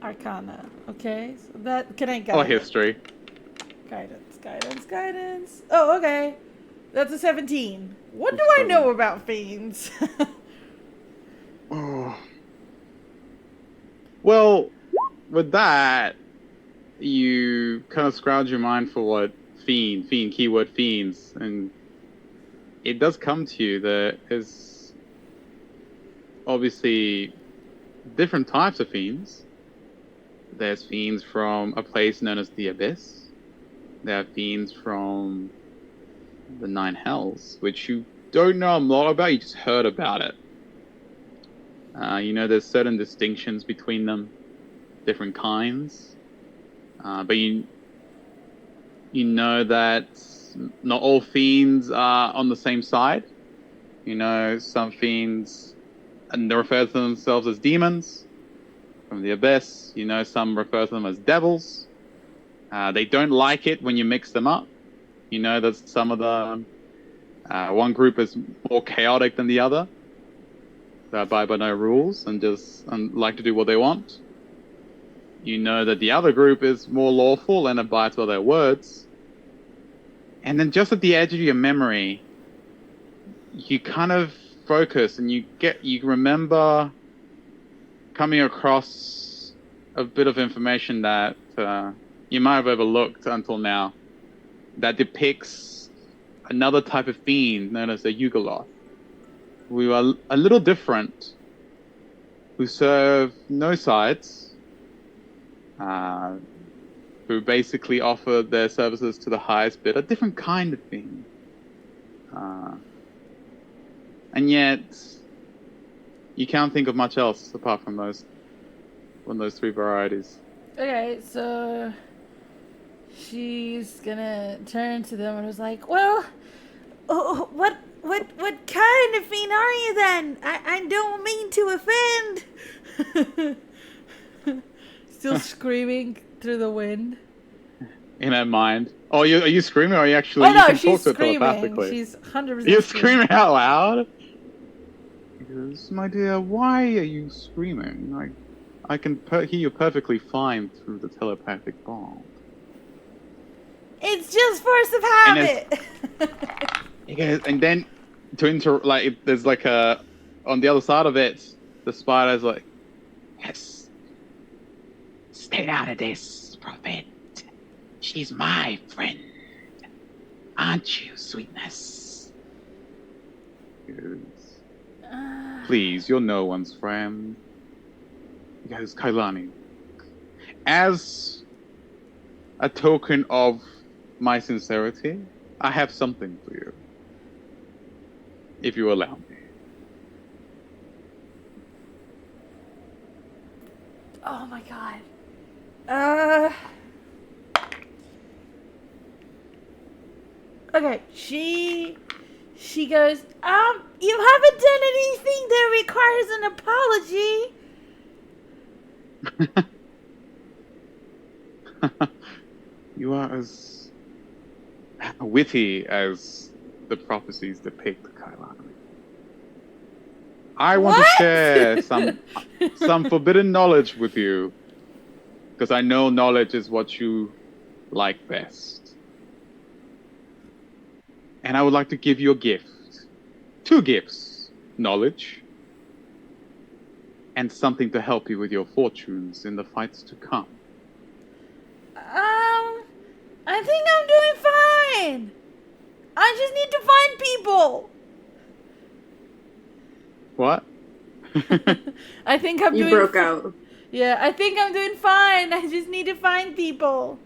Arcana. Okay, so that... Can I guide Or it? history. Guidance. Oh, okay. That's a 17. What do I know about fiends? Oh. Well, with that, you kind of scrounge your mind for what fiend, keyword fiends, and it does come to you that there's obviously different types of fiends. There's fiends from a place known as the Abyss. There are fiends from the Nine Hells, which you don't know a lot about, you just heard about it. You know, there's certain distinctions between them, different kinds. But you know that not all fiends are on the same side. You know, some fiends refer to themselves as demons from the Abyss. You know, some refer to them as devils. They don't like it when you mix them up. You know that some of the one group is more chaotic than the other. They abide by no rules and just like to do what they want. You know that the other group is more lawful and abides by their words. And then just at the edge of your memory, you kind of focus and you remember coming across a bit of information that you might have overlooked until now, that depicts another type of fiend known as the Yugoloth, who are a little different, who serve no sides, who basically offer their services to the highest bid, a different kind of fiend. And yet, you can't think of much else apart from those three varieties. Okay, so she's gonna turn to them and was like, "Well, what kind of fiend are you then? I don't mean to offend." Still screaming through the wind. In her mind. Oh, are you screaming, or are you actually? Oh no, you can she's talk to her screaming. telepathically. She's 100%. You're screaming out loud. He goes, "My dear, why are you screaming? I can hear you perfectly fine through the telepathic bond." It's just force of habit. He goes, and then there's like a on the other side of it, the spider's like, "Yes, Stay out of this, Prophet. She's my friend. Aren't you, sweetness? Please, you're no one's friend. Because Kailani, as a token of my sincerity, I have something for you. If you allow me. Oh my god. Okay, she goes, you haven't done anything that requires an apology. You are as witty as the prophecies depict, Kailani. I want to What? share some forbidden knowledge with you, because I know knowledge is what you like best. And I would like to give you a gift. 2 gifts. Knowledge. And something to help you with your fortunes in the fights to come. I think I'm doing fine. I just need to find people. What? I think I'm You doing broke out. Yeah, I think I'm doing fine. I just need to find people.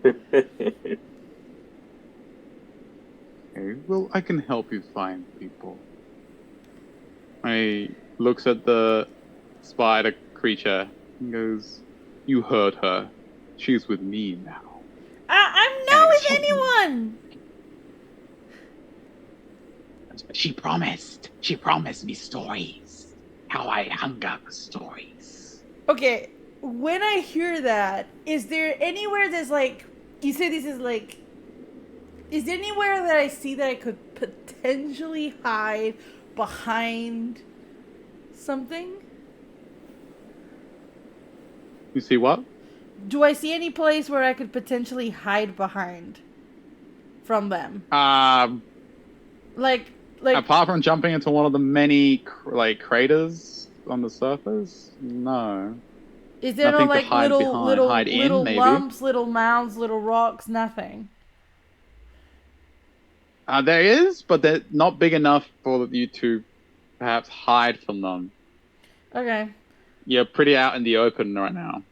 Okay, well, I can help you find people. He looks at the spider creature and goes, you heard her. She's with me now. I'm not And with she- anyone. She promised me stories. How I hunger for stories. Okay, when I hear that, is there anywhere that's like, you say this is like, is there anywhere that I see that I could potentially hide behind something? You see what? Do I see any place where I could potentially hide behind from them? Like, Apart from jumping into one of the many craters on the surface, no. is there no nothing to like hide little behind, little hide in, little maybe. lumps, little mounds, little rocks, nothing? There is, but they're not big enough for you to perhaps hide from them. Okay. You're pretty out in the open right now.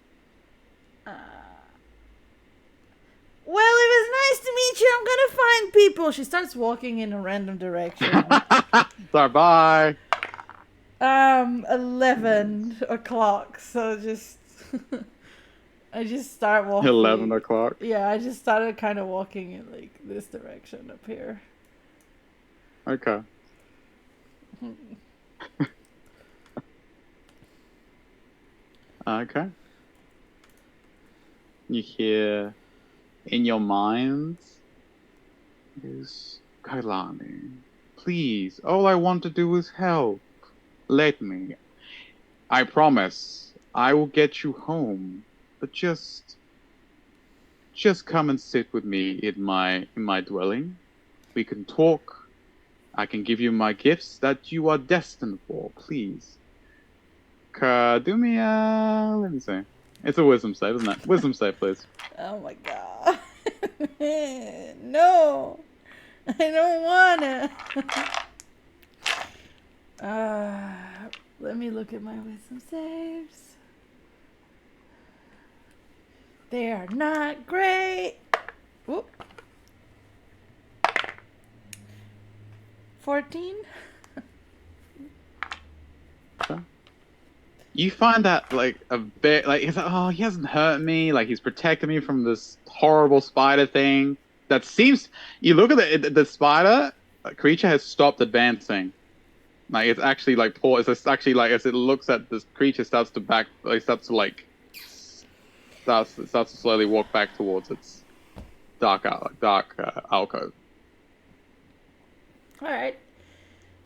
Well, it was nice to meet you. I'm gonna find people. She starts walking in a random direction. Sorry, bye. 11 o'clock. So just, I just start walking. 11 o'clock. Yeah, I just started kind of walking in like this direction up here. Okay. Okay. You hear in your mind is Kailani. Please, all I want to do is help. Let me. I promise I will get you home. But just come and sit with me in my dwelling. We can talk. I can give you my gifts that you are destined for. Please. Do me a... Let me see. It's a wisdom save, isn't it? Wisdom save, please. Oh my god. No. I don't wanna. Let me look at my wisdom saves. They are not great. Whoop. 14? You find that like a bit like he's like, oh, he hasn't hurt me, like he's protected me from this horrible spider thing. That seems, you look at the spider creature has stopped advancing. Like it's actually like it's actually like as it looks at this creature starts to slowly walk back towards its dark alcove. All right.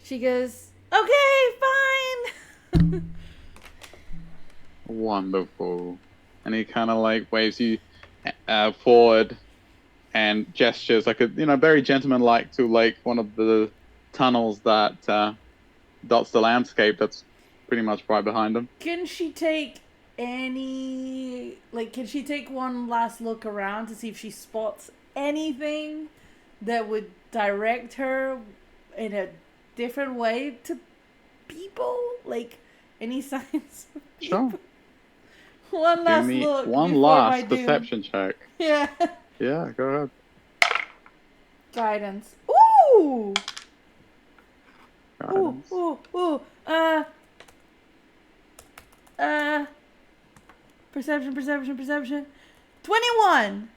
She goes, okay, fine. Wonderful. And he kind of like waves you forward and gestures like a very gentleman-like to like one of the tunnels that dots the landscape that's pretty much right behind him. Can she take any, like, can she take one last look around to see if she spots anything that would direct her in a different way to people? Like, any signs of Sure. people? One Give last me look one before my last doom. perception check. Yeah. Yeah, go ahead. Guidance. Ooh! Ooh, Guidance. ooh, ooh. Perception. 21!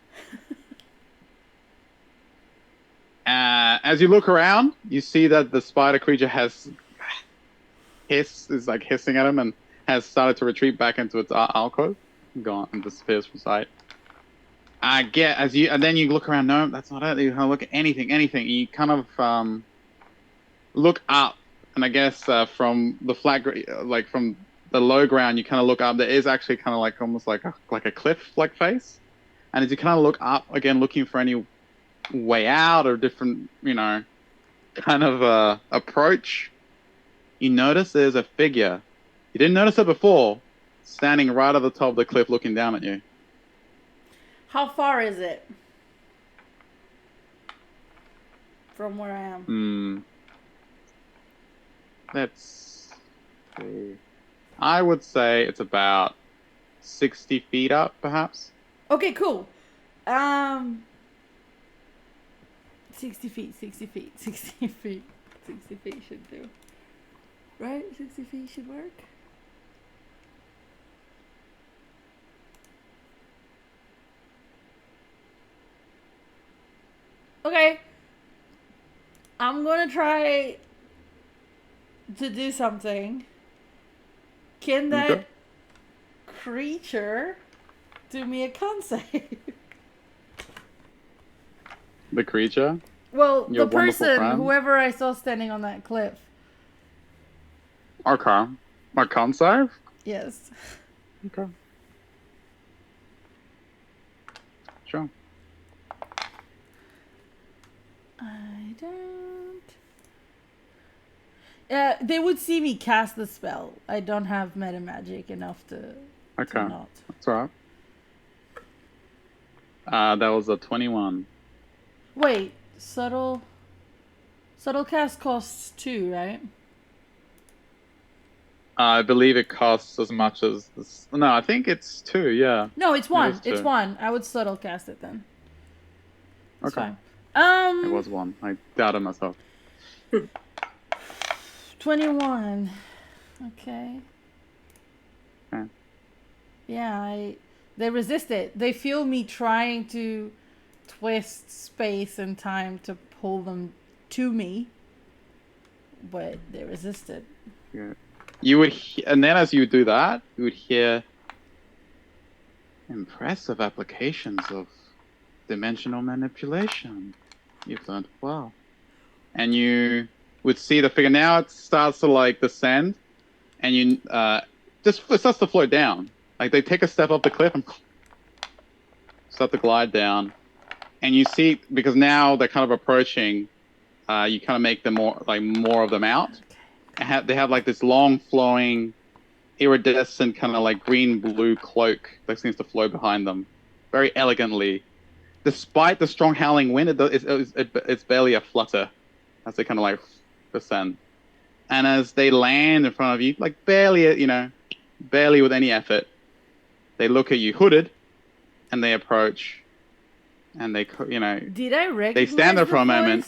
As you look around, you see that the spider creature is like hissing at him and has started to retreat back into its alcove, gone and disappears from sight. And then you look around. No, that's not it. You kind of look at anything. You kind of look up, and I guess from the like from the low ground, you kind of look up. There is actually kind of like almost like a cliff-like face, and as you kind of look up again, looking for any way out or different, kind of approach, you notice there's a figure. You didn't notice it before, standing right at the top of the cliff, looking down at you. How far is it from where I am? Let's see. I would say it's about 60 feet up, perhaps. Okay, cool. 60 feet. 60 feet should do. Right? 60 feet should work. Okay. I'm gonna try to do something. Can that Okay. creature do me a con save? The creature? Well, Your the wonderful person, friend? whoever I saw standing on that cliff. Okay. My con save? Yes. Okay. Sure. I don't. They would see me cast the spell. I don't have meta magic enough to Okay. not. That's all right. That was a 21. Wait, subtle cast costs 2, right? I believe it costs as much as this. No, I think it's 2, yeah. No, it's It 1. is It's 2. 1. I would subtle cast it then. It's Okay. fine. It was 1. I doubted myself. 21. Okay. Okay. Yeah, they resist it. They feel me trying to twist space and time to pull them to me, but they resisted. Yeah. You would, and then as you do that, you would hear impressive applications of dimensional manipulation. You've learned well, and you would see the figure. Now it starts to like descend, and you just it starts to float down. Like they take a step up the cliff and start to glide down, and you see because now they're kind of approaching. You kind of make them more of them out. They have like this long flowing iridescent kind of like green blue cloak that seems to flow behind them very elegantly. Despite the strong howling wind, it's barely a flutter as they kind of like descend. And as they land in front of you, like barely with any effort, they look at you hooded and they approach and Did I recognize they stand there for a moment.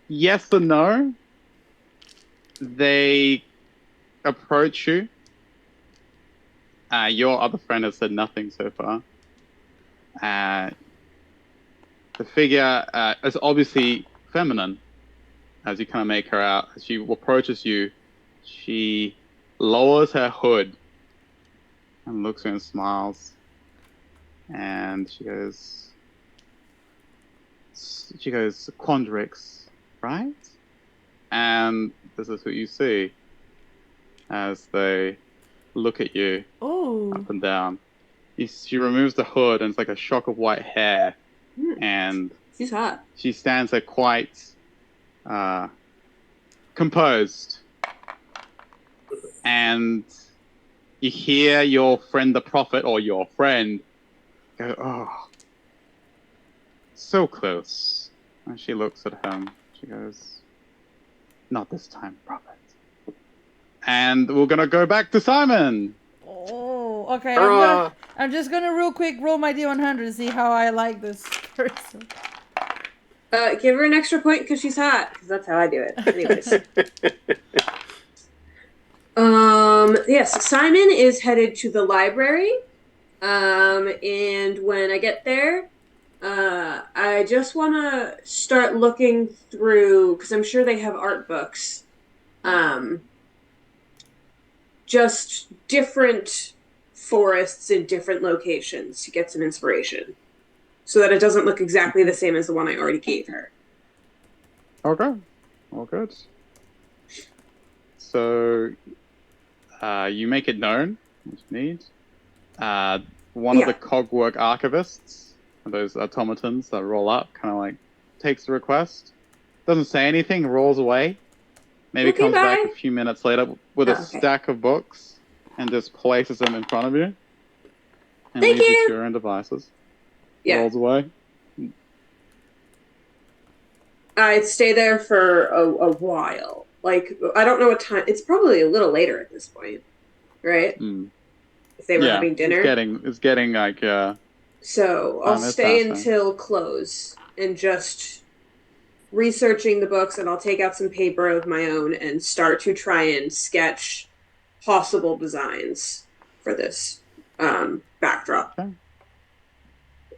Yes and no. They approach you. Your other friend has said nothing so far. The figure is obviously feminine, as you kind of make her out. As she approaches you, she lowers her hood and looks at you and smiles. And she goes, Quandrix, right? And this is what you see as they look at you up and down. She removes the hood and it's like a shock of white hair. And she's hot. She stands there quite composed. and you hear your friend the prophet or your friend go, "Oh, so close." And she looks at him. She goes, "Not this time, prophet." And we're gonna go back to Simon. Oh, okay. Hurrah! I'm just gonna real quick roll my D100 to see how I like this person. Give her an extra point because she's hot. Because that's how I do it. Anyways. Yes, Simon is headed to the library. And when I get there, I just want to start looking through because I'm sure they have art books. Um, just different forests in different locations to get some inspiration, so that it doesn't look exactly the same as the one I already gave her. Okay, all good. So, you make it known what you need. One of the cogwork archivists, those automatons that roll up, kind of like takes the request, doesn't say anything, rolls away. Maybe Okay, comes back bye. a few minutes later with a stack of books and just places them in front of you and Thank leaves you you. to your own devices. Yeah. Rolls away. I'd stay there for a while. Like, I don't know what time. It's probably a little later at this point, right? Mm. If they were having dinner. It's getting like So I'll stay until close and just researching the books, and I'll take out some paper of my own and start to try and sketch possible designs for this backdrop. Okay.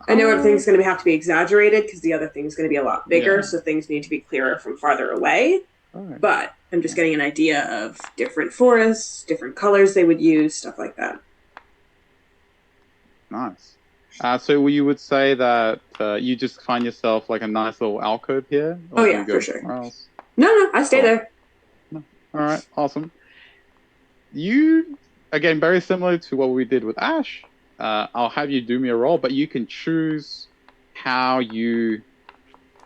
I know everything's going to have to be exaggerated because the other thing's going to be a lot bigger, so things need to be clearer from farther away. Right. But I'm just getting an idea of different forests, different colors they would use, stuff like that. Nice. So you would say that you just find yourself like a nice little alcove here? Or yeah, for sure. Else? No, I stay there. No. All right, awesome. You, again, very similar to what we did with Ash. I'll have you do me a roll, but you can choose how you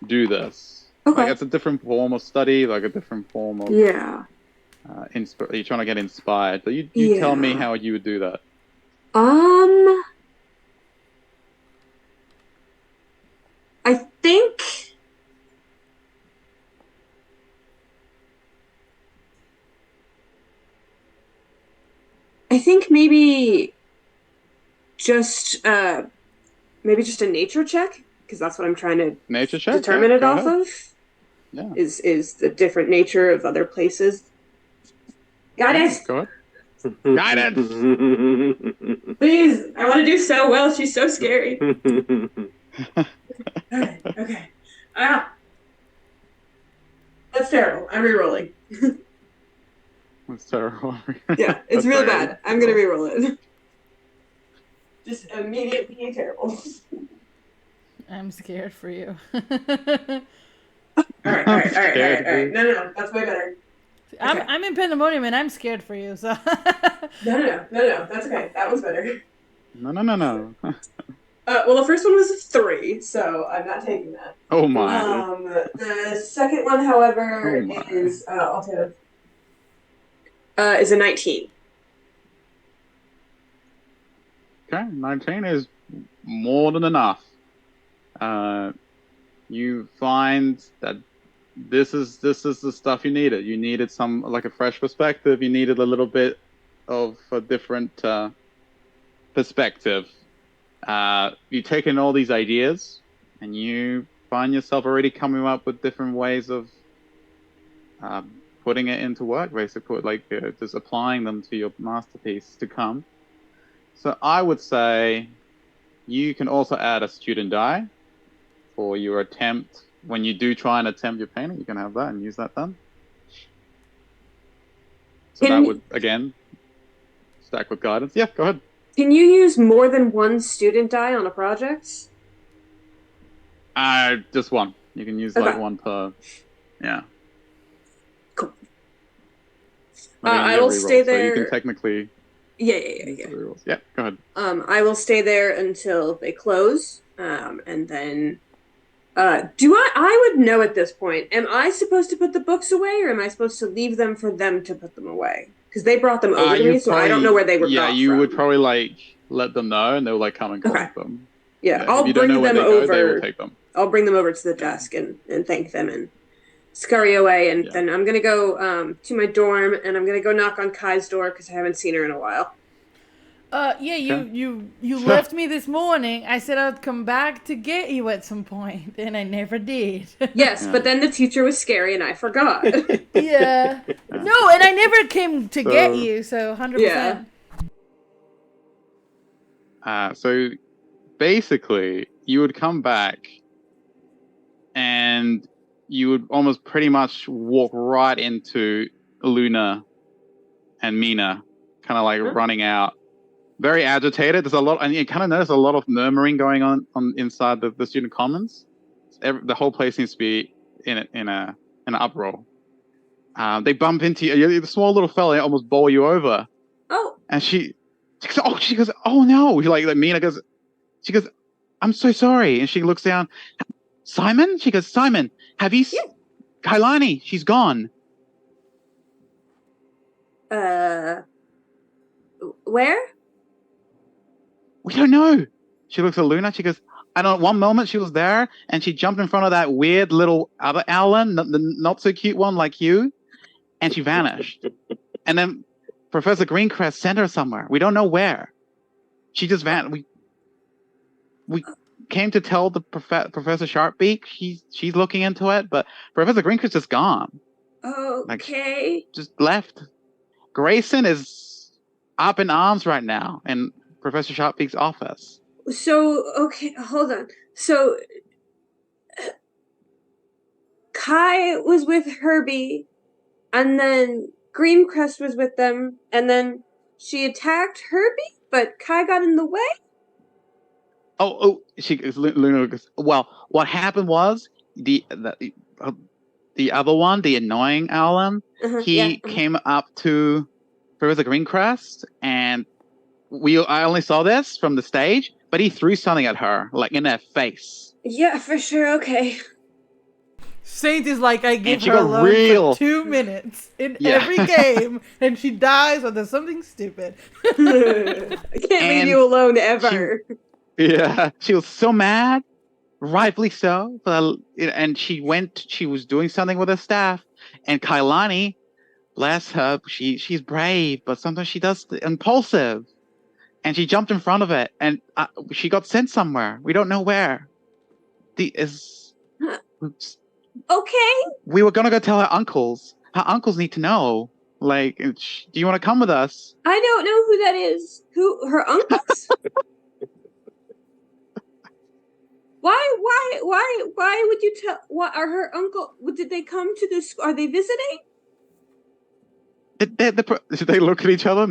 do this. Okay. Like it's a different form of study, like a different form of yeah. You're trying to get inspired. So you tell me how you would do that. I think maybe just maybe just a nature check because that's what I'm trying to determine it off of. Yeah. Is the different nature of other places. Guidance. Go ahead. Guidance. Please, I want to do so well. She's so scary. Okay. That's terrible. I'm re-rolling. That's terrible. Yeah, it's really bad. I'm gonna re-roll it. Just immediately terrible. I'm scared for you. All right. No. That's way better. Okay. I'm in pandemonium and I'm scared for you. So. No. That's okay. That was better. No. Well, the first one was a 3, so I'm not taking that. Oh my. The second one, however, is is a 19. Okay, 19 is more than enough. You find that this is the stuff you needed. You needed some like a fresh perspective. You needed a little bit of a different perspective. You take in all these ideas, and you find yourself already coming up with different ways of putting it into work. Basically, like just applying them to your masterpiece to come. So I would say you can also add a student die for your attempt. When you do try and attempt your painting, you can have that and use that then. So that would, again, stack with guidance. Yeah, go ahead. Can you use more than one student die on a project? Just one. You can use like one per. Yeah. Cool. I will stay there. So you can technically. Yeah. Yeah, go ahead. I will stay there until they close, and then. I would know at this point. Am I supposed to put the books away, or am I supposed to leave them for them to put them away? Because they brought them over to me, so I don't know where they were got you would from. probably like let them know, and they will like come and Okay. collect them. Yeah, Yeah, if I'll you don't know bring where them they go, they will over. take them. I'll bring them over to the Yeah, desk and thank them and scurry away. And yeah. then I'm gonna go to my dorm and I'm gonna go knock on Kai's door because I haven't seen her in a while. Yeah, Okay. you left me this morning. I said I'd come back to get you at some point, and I never did. Yes, Yeah. but then the teacher was scary and I forgot. Yeah. Yeah. No, and I never came to get So, you, so Yeah. 100%. so basically, you would come back, and you would almost pretty much walk right into Luna and Mina, kind of like Huh? running out, very agitated. There's a lot, and you kind of notice a lot of murmuring going on inside the student commons. The whole place seems to be in an uproar. They bump into you. The small little fella almost bowl you over, Oh, and she goes, oh no. Like Mina goes, she goes, I'm so sorry. And she looks down. Simon? She goes, Simon, have you yeah. Kailani, she's gone. Uh, where? We don't know. She looks at Luna. She goes, I don't know. One moment she was there and she jumped in front of that weird little other Alan, the not so cute one like you, and she vanished. And then Professor Greencrest sent her somewhere. We don't know where. She just vanished. We came to tell the Professor Sharpbeak. She's looking into it, but Professor Greencrest is gone. Like, Okay. just left. Grayson is up in arms right now in Professor Sharpbeak's office. So, okay, hold on. So, Kai was with Herbie, and then Greencrest was with them, and then she attacked Herbie, but Kai got in the way? Luna goes, well, what happened was the other one, the annoying Alan, Yeah. he came up to Professor Greencrest, and I only saw this from the stage, but he threw something at her, like in her face. Yeah, for sure, okay. Saint is like, I give And she her got alone real. for 2 minutes in Yeah. every game, and she dies or there's something stupid. I can't leave you alone ever. She was so mad, rightfully so. And she was doing something with her staff, and Kailani, bless her, she's brave, but sometimes she does impulsive. And she jumped in front of it, and she got sent somewhere. We don't know where. Okay. We were gonna go tell her uncles. Her uncles need to know. Like, do you want to come with us? I don't know who that is. Who? Her uncles? Why would you tell? What are her uncle? Did they come to this? Are they visiting? They look at each other.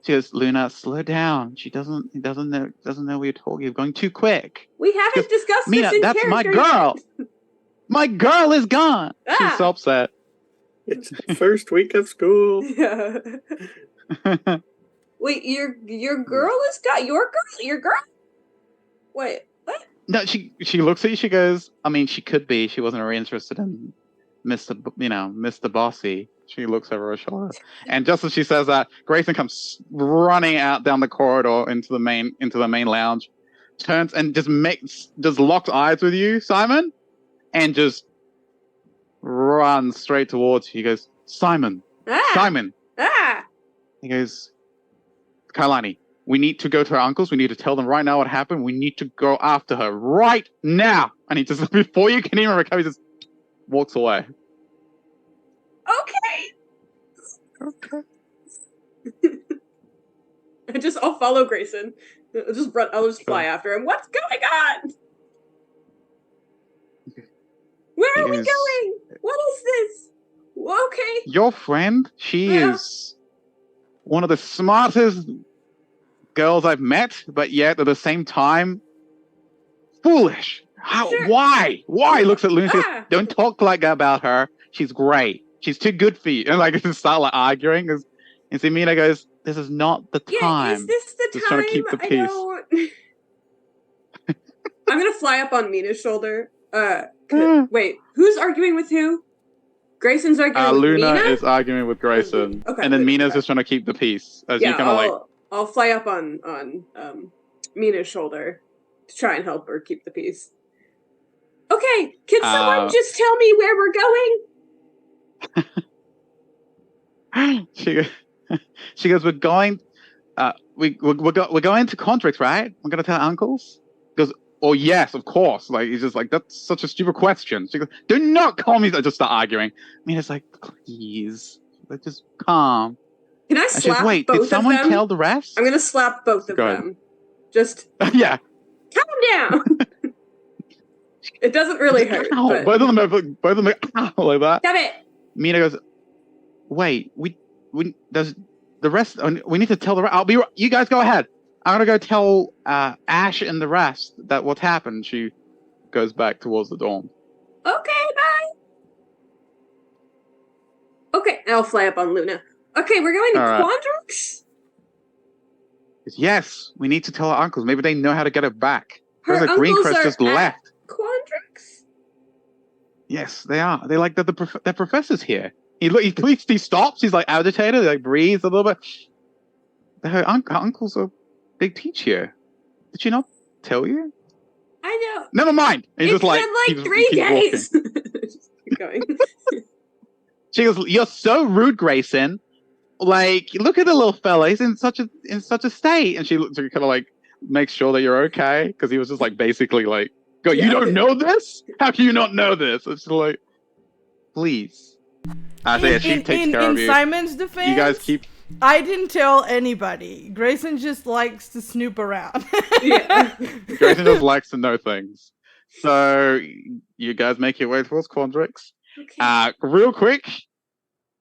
She goes, Luna, slow down. She doesn't know what you're talking. You're going too quick. We haven't discussed Mina, this in that's character. my girl. My girl is gone. She's so upset. It's the first week of school. Yeah. Wait, your girl is got your girl? Wait, what? No, she looks at you. She goes, I mean, she could be. She wasn't really interested in Mr. Bossy. She looks over her shoulder, and just as she says that, Grayson comes running out down the corridor into the main lounge, turns and just locks eyes with you, Simon, and just runs straight towards you. He goes, Simon. Simon. He goes, Kailani, we need to go to our uncles. We need to tell them right now what happened. We need to go after her right now. And he just, before you can even recover, he just walks away. Okay. I'll follow Grayson. I'll just fly after him. What's going on? Where are we going? What is this? Okay. Your friend, she is one of the smartest girls I've met, but yet at the same time, foolish. Why? Looks at Luna. Goes, don't talk like that about her. She's great. She's too good for you. And like, it's start like arguing. And Mina goes, this is not the time. Is this the just time? Trying to keep the peace. I'm gonna fly up on Mina's shoulder. Wait, who's arguing with who? Grayson's arguing with Luna Mina? is arguing with Grayson, Okay, and then Luna, Mina's okay. just trying to keep the peace as Yeah, you kind of like. I'll fly up on Mina's shoulder to try and help her keep the peace. Okay, can someone just tell me where we're going? She goes, we're going. We're going to Contrix, right? We're gonna tell uncles. He goes, oh yes, of course. Like he's just like, that's such a stupid question. She goes, do not call me. I just start arguing. I mean, it's like, please, like just calm. Can I And she goes, slap wait, both did of someone them? tell the rest? I'm gonna slap both of Go ahead. them. Just Yeah. calm down. It doesn't really hurt. Ow. But... Both of them are ow, like that. Stop it. Mina goes, wait, we does the rest? We need to tell the rest. I'll be. You guys go ahead. I'm gonna go tell Ash and the rest that what's happened. She goes back towards the dorm. Okay, bye. Okay, I'll fly up on Luna. Okay, we're going to Quandrix? Yes, we need to tell our uncles. Maybe they know how to get it back. Her the Green uncles Crest are just at left. Quandrix? Yes, they are. They like that the professor's here. He stops. He's like agitated. He like breathes a little bit. Her uncle's a big teacher. Did she not tell you? I know. Never mind. He's It's just like been like keeps 3 days. Just keep going. She goes, "You're so rude, Grayson. Like, look at the little fella. He's in such a state." And she kind of like makes sure that you're okay because he was just like basically like, "Go, Yeah. You don't know this? How can you not know this?" It's like, please. She takes care of you. In Simon's defense, You guys keep. I didn't tell anybody. Grayson just likes to snoop around. Yeah. Grayson just likes to know things. So you guys make your way towards Quandrix. Okay. Real quick,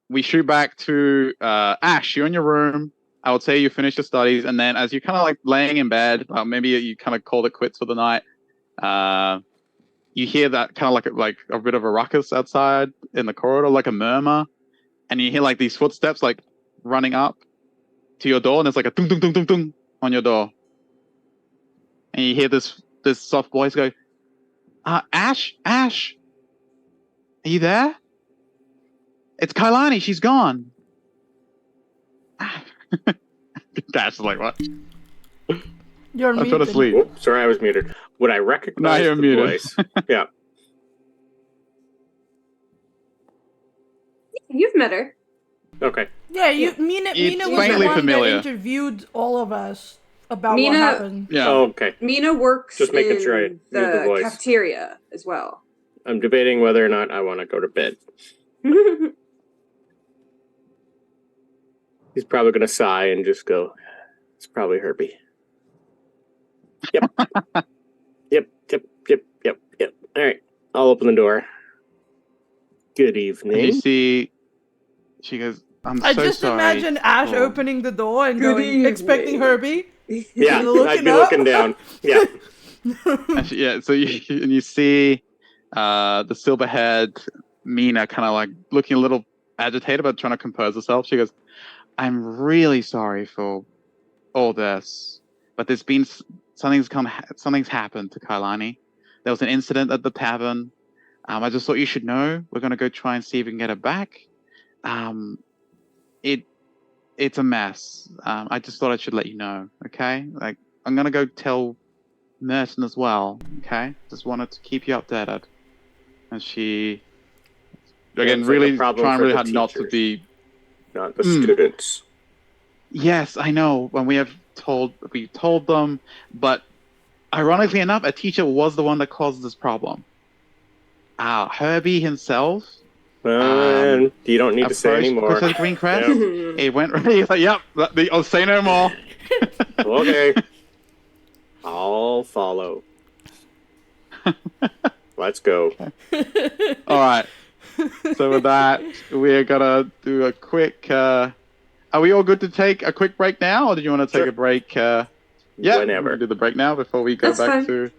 we shoot back to Ash. You're in your room. I would say you finish your studies, and then as you're kind of like laying in bed, maybe you kind of called it quits for the night. You hear that kind of like a bit of a ruckus outside in the corridor, like a murmur, and you hear like these footsteps like running up to your door, and there's like a ding ding ding ding ding on your door, and you hear this soft voice go, Ash, are you there? It's Kailani. She's gone. Ash is like, what? You're I'm trying to muted. sleep. Oh, sorry, I was muted. Would I recognize you're the muted. voice? Yeah. You've met her. Okay. Yeah, Mina It's was the faintly one familiar. that interviewed all of us about Mina- what happened. Yeah. Oh, okay. Mina works Just making in sure I knew the voice. cafeteria as well. I'm debating whether or not I want to go to bed. He's probably going to sigh and just go, it's probably Herbie. Yep. Yep. All right. I'll open the door. Good And you evening. see, she goes, I'm I so just sorry. imagine Ash Oh. opening the door and Good going, expecting evening. Herbie. Yeah, Looking I'd be up. looking down. Yeah. And so you see the silver-haired Mina kind of like looking a little agitated but trying to compose herself. She goes, I'm really sorry for all this, but there's been something's happened to Kailani. There was an incident at the tavern. I just thought you should know. We're going to go try and see if we can get it back. It's a mess. I just thought I should let you know, okay? Like, I'm going to go tell Merton as well, okay? Just wanted to keep you updated. And she, again, Sounds like a really problem trying for really the hard not to teachers. be... Not the students. Yes, I know. When we told them, but ironically enough, a teacher was the one that caused this problem. Herbie himself. You don't need to say approached anymore. Professor Greencrest. Yep. He went. He's like, "Yep, I'll say no more." Okay. I'll follow. Let's go. All right. So with that, we're gonna do a quick. Are we all good to take a quick break now, or did you want to take Sure. a break? Yeah, Whenever. we can do the break now before we go That's back fine. to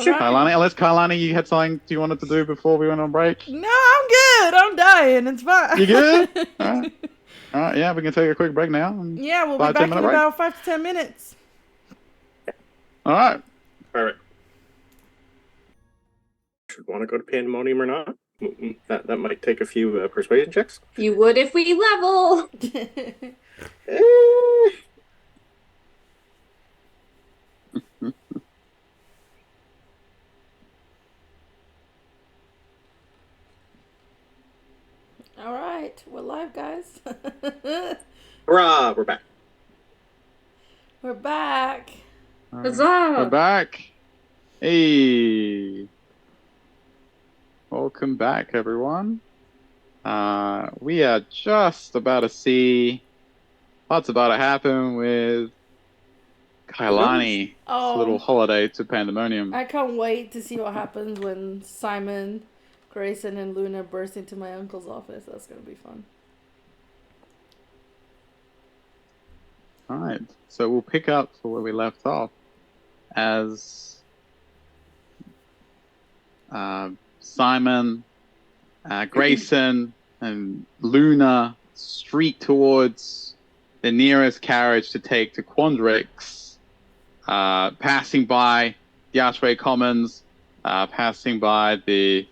Sure. Kailani. Unless Kailani, you had something you wanted to do before we went on break. No, I'm good. I'm dying. It's fine. You good? All right. Yeah, we can take a quick break now. Yeah, we'll be 5-10 back in minute break. about 5 to 10 minutes. All right. All right. Should want to go to Pandemonium or not? That might take a few persuasion checks. You would if we level. Eh, All right, we're live, guys. Hurrah! We're back. We're back. We're Huzzah! back. Hey. Welcome back, everyone. We are just about to see what's about to happen with Kailani's little Oh, holiday to Pandemonium. I can't wait to see what happens when Simon, Grayson, and Luna burst into my uncle's office. That's gonna be fun. All right, so we'll pick up for where we left off as Simon, Grayson, and Luna streak towards the nearest carriage to take to Quandrix, passing by the Archway Commons, passing by the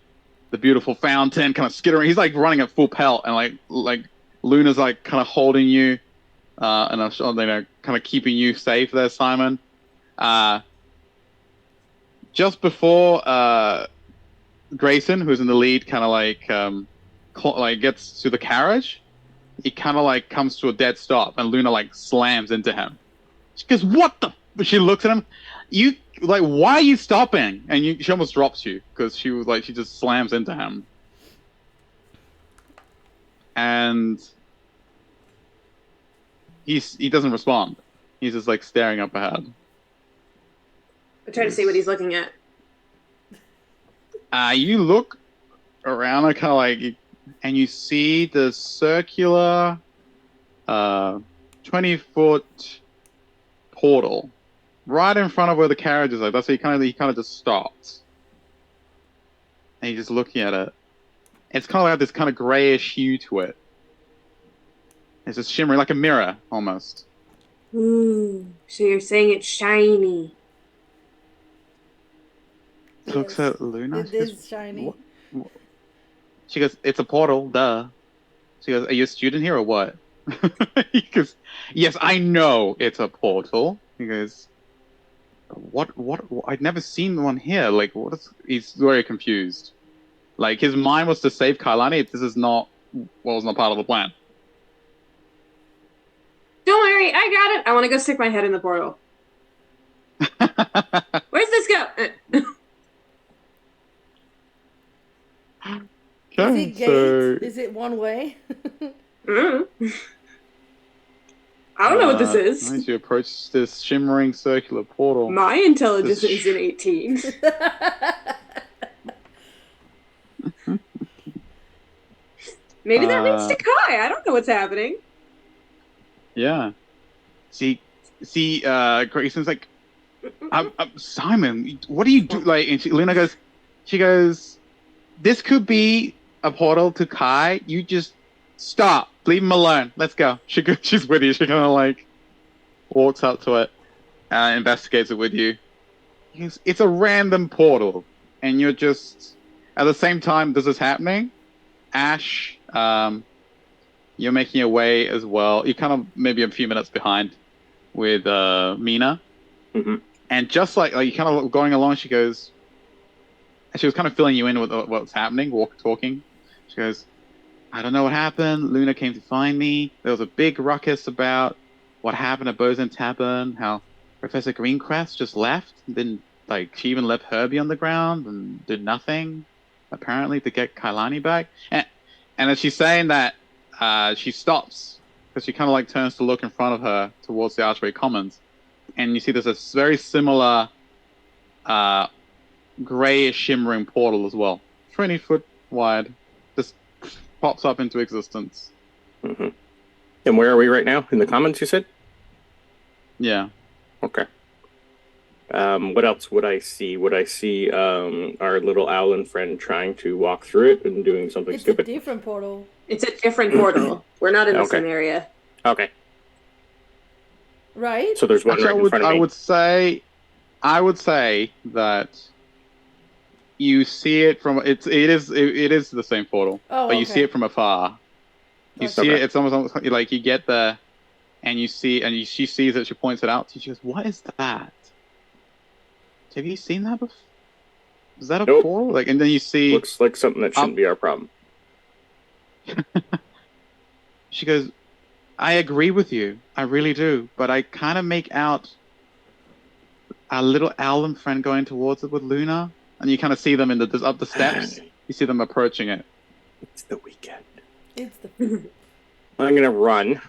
beautiful fountain, kind of skittering. He's like running at full pelt, and like Luna's like kind of holding you, and I'm sure, kind of keeping you safe there, Simon. Just before Grayson, who's in the lead, kind of like gets to the carriage, he kind of like comes to a dead stop, and Luna like slams into him. She goes, "What the?" She looks at him. You like, why are you stopping? And she almost drops you because she was like, she just slams into him, and he doesn't respond. He's just like staring up ahead. I try to see what he's looking at. You look around, kind of like, and you see the circular 20-foot portal right in front of where the carriage is. Like, that's where he kind of just stops, and he's just looking at it. It's kind of like this kind of grayish hue to it. It's just shimmering like a mirror almost. Ooh, so you're saying it's shiny. Looks Yes, at Luna. it is shiny. What? She goes, "It's a portal, duh." She goes, "Are you a student here or what?" He goes, "Yes, I know it's a portal." He goes, What? I'd never seen one here. Like, what is?" He's very confused. Like, his mind was to save Kailani. This is not, was not part of the plan. Don't worry, I got it. I want to go stick my head in the portal. Where's this go? Is Okay, it gate? so Is it one way? Mm. I don't know what this is. as you approach this shimmering circular portal, My intelligence This- is an 18. Maybe that leads to Kai. I don't know what's happening. yeah. See, Grayson's like, I'm Simon, what do you do? Like, and Luna goes, she goes, "This could be a portal to Kai. You just stop, leave him alone. Let's go." She's with you. She kind of like walks up to it, investigates it with you. He goes, "It's a random portal, and you're just at the same time this is happening. Ash, you're making your way as well. You're kind of maybe a few minutes behind with Mina." Mm-hmm. And just like you kind of going along, she goes, and she was kind of filling you in with what's happening, talking. She goes, "I don't know what happened. Luna came to find me. There was a big ruckus about what happened at Bosun Tavern, how Professor Greencrest just left. Then, like, she even left Herbie on the ground and did nothing, apparently, to get Kailani back." And as she's saying that, she stops, because she kind of like turns to look in front of her towards the Archway Commons. And you see there's a very similar grayish shimmering portal as well. 20-foot wide. Just pops up into existence. Mm-hmm. And where are we right now? In the comments, you said? Yeah. Okay. What else would I see? Would I see our little Owlin friend trying to walk through it and doing something It's stupid? a different portal. It's a different portal. We're not in the Okay. same area. Okay. Right? So there's one Actually, right in front of me. I would say that you see it from it is the same portal, Oh, but you see okay. it from afar. You Gotcha. see Okay. it. It's almost like you get there, and you see, and she sees it. She points it out to you. She goes, "What is that? Have you seen that before? Is that a Nope. portal?" Like, and then you see Looks like something that shouldn't up. be our problem. She goes, "I agree with you. I really do. But I kind of make out our little Owlin friend going towards it with Luna, and you kind of see them up the steps. You see them approaching it." It's the weekend. It's the I'm gonna run.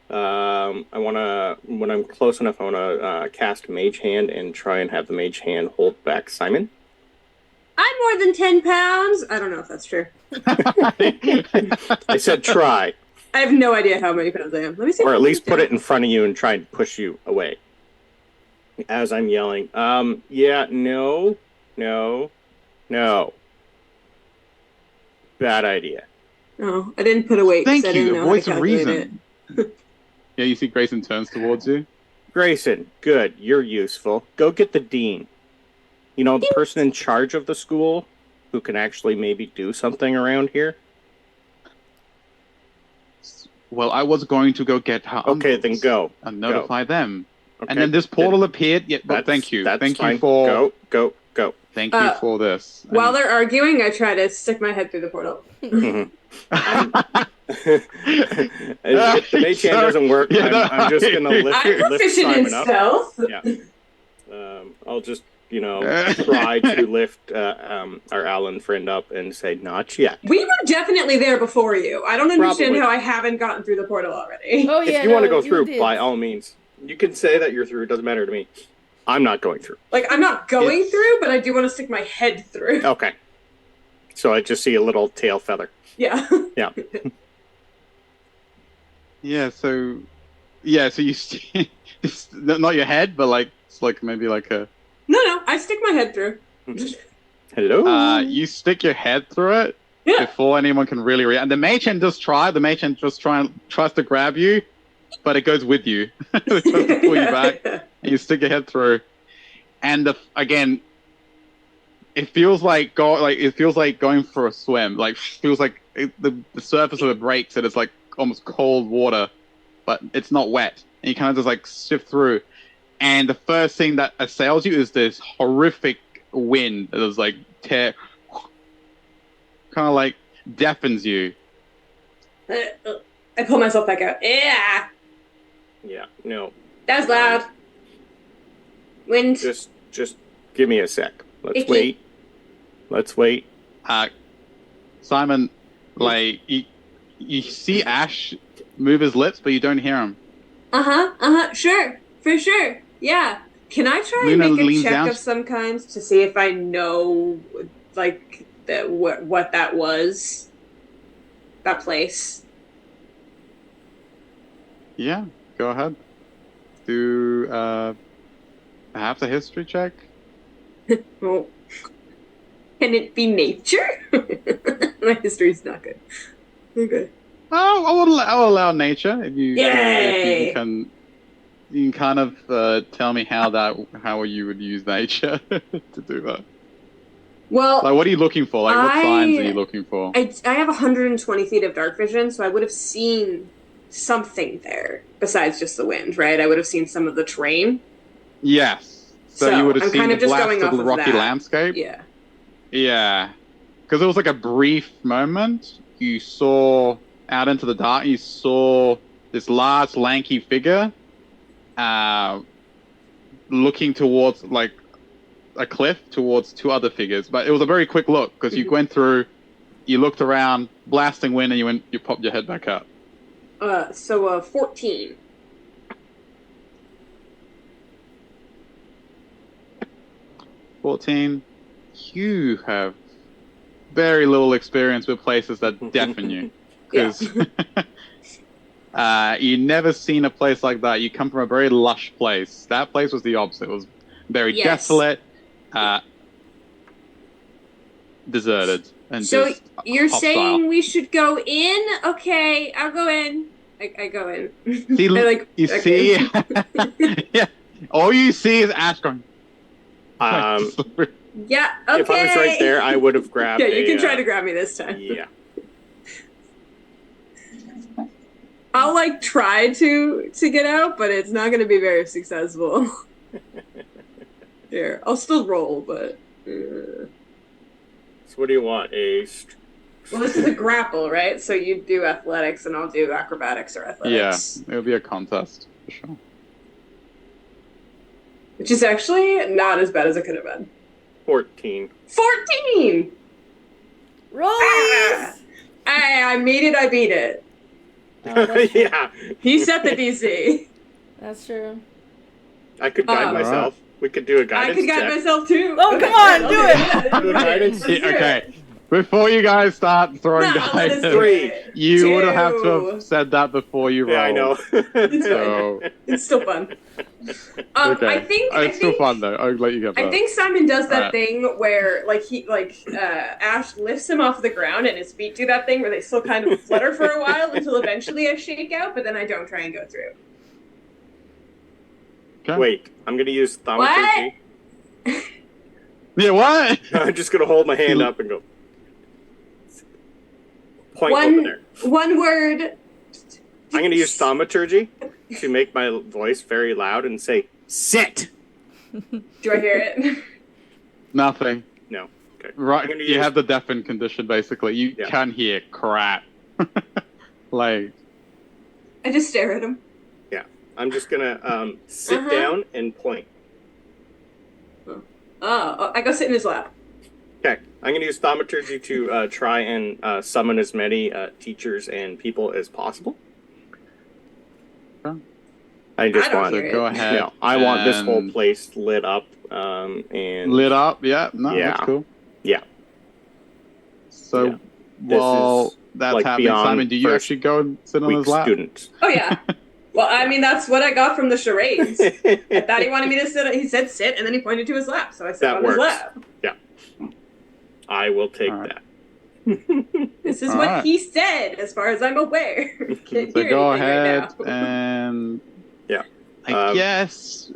I wanna, when I'm close enough, I wanna cast Mage Hand and try and have the Mage Hand hold back Simon. I'm more than 10 pounds. I don't know if that's true. I said try, I have no idea how many pounds I am. Let me see. or if I at can least write put it down. in front of you and try and push you away. As I'm yelling, yeah, no, no, no. Bad idea. Oh, I didn't put a weight because I Thank you, didn't a know how to voice of calculate it. reason. Yeah, you see Grayson turns towards you. Grayson, good, you're useful. Go get the dean. You know, the person in charge of the school who can actually maybe do something around here. Well, I was going to go get her Okay, then uncles go. and notify them. Okay. And then this portal appeared. Yeah, but thank you. That's Thank fine. you for Go. thank you for this. While they're arguing, I try to stick my head through the portal. Mhm. If the mage hand doesn't work, Yeah, I'm just gonna lift I'm proficient in Simon up. stealth. Yeah. I'll just, try to lift our Alan friend up and say, not yet. We were definitely there before you. I don't understand Probably. how I haven't gotten through the portal already. Oh yeah. If you want to no, go through, did. by all means, you can say that you're through. It doesn't matter to me. I'm not going through. Like, I'm not going through, but I do want to stick my head through. Okay. So I just see a little tail feather. Yeah. Yeah. So you see, it's not your head, but like it's like maybe like a. No, I stick my head through. Hello. You stick your head through it Yeah. before anyone can really react. And the mage hand does try. The mage hand just tries to grab you, but it goes with you. It tries to pull you back, and you stick your head through. And again, it feels like going for a swim. Like feels like the surface of it breaks, and it's like almost cold water, but it's not wet. And you kind of just like sift through. And the first thing that assails you is this horrific wind that is like kind of like deafens you. I pull myself back out. Yeah. Yeah. No. That was loud. Wind. Just give me a sec. Let's Icky. wait. Let's wait. Simon, like you see Ash move his lips, but you don't hear him. Sure. For sure. Yeah. Can I try Luna and make a leans check down. of some kind to see if I know, like, what that was? That place. Yeah, go ahead. Do perhaps a history check. Well, can it be nature? My history's not good. Okay. Oh, I'll allow nature if you Yay! you can kind of tell me how you would use nature to do that. Well, Like, what are you looking for? Like, what signs are you looking for? I have 120 feet of dark vision, so I would have seen something there besides just the wind, right? I would have seen some of the terrain. Yes. So you would have I'm seen kind the of just going blasted off of rocky that. landscape. Yeah. Yeah. Because it was like a brief moment. You saw out into the dark. You saw this large, lanky figure looking towards like a cliff towards two other figures. But it was a very quick look because you went through, you looked around, blasting wind, and you popped your head back up. So 14. 14. You have very little experience with places that deafen you. Because you never seen a place like that. You come from a very lush place. That place was the opposite. It was very desolate, deserted, and so just you're hostile. saying we should go in? Okay, I'll go in. I go in. See, you see, yeah. All you see is Ash going. Yeah, okay. If I was right there, I would have grabbed. Yeah, you can try to grab me this time. Yeah. I'll like try to get out, but it's not going to be very successful. Here, I'll still roll, but. So what do you want? Well, this is a grapple, right? So you do athletics, and I'll do acrobatics or Yeah, athletics. it'll be a contest for sure. Which is actually not as bad as it could have been. 14. 14! Rollies! I made it, I beat it. Oh, that's, Yeah. He set the DC. that's true. I could guide myself. We could do a I guidance could guide check. myself too. Oh, come on, do it! Do a guidance. Let's do Okay, it. before you guys start throwing No, let us guidance, do 3. it. you would have to Two. have said that before you rolled. Yeah, I know. It's So, It's still fun. okay. I think It's still fun though. I'll let you get that. I think Simon does that Right. thing where Ash lifts him off the ground and his feet do that thing where they still kind of flutter for a while until eventually I shake out, but then I don't try and go through. Okay. Wait, I'm going to use thaumaturgy. Yeah, what? I'm just going to hold my hand up and go. Point over there. One word. I'm going to use thaumaturgy to make my voice very loud and say, sit! Do I hear it? No. Nothing. Okay. Right, I'm gonna you use- have the deafened condition basically. You Yeah. can hear crap. Like, I just stare at him. I'm just going to sit Uh-huh. down and point. Oh, I go sit in his lap. Okay. I'm going to use thaumaturgy to try and summon as many teachers and people as possible. Okay. I just I don't want hear it. go ahead. No, I want this whole and place lit up and lit up. Yeah, no, Yeah. that's cool. Yeah. So Yeah. This while is, that's like, happening, beyond Simon, do you first actually go and sit on week his lap? student. Oh yeah. Well, I mean that's what I got from the charades. I thought he wanted me to sit. He said sit, and then he pointed to his lap, so I sat That on his works. lap. I will take All right. that. This is All what right. he said, as far as I'm aware. Can't So hear go anything ahead right now. and Yeah. I guess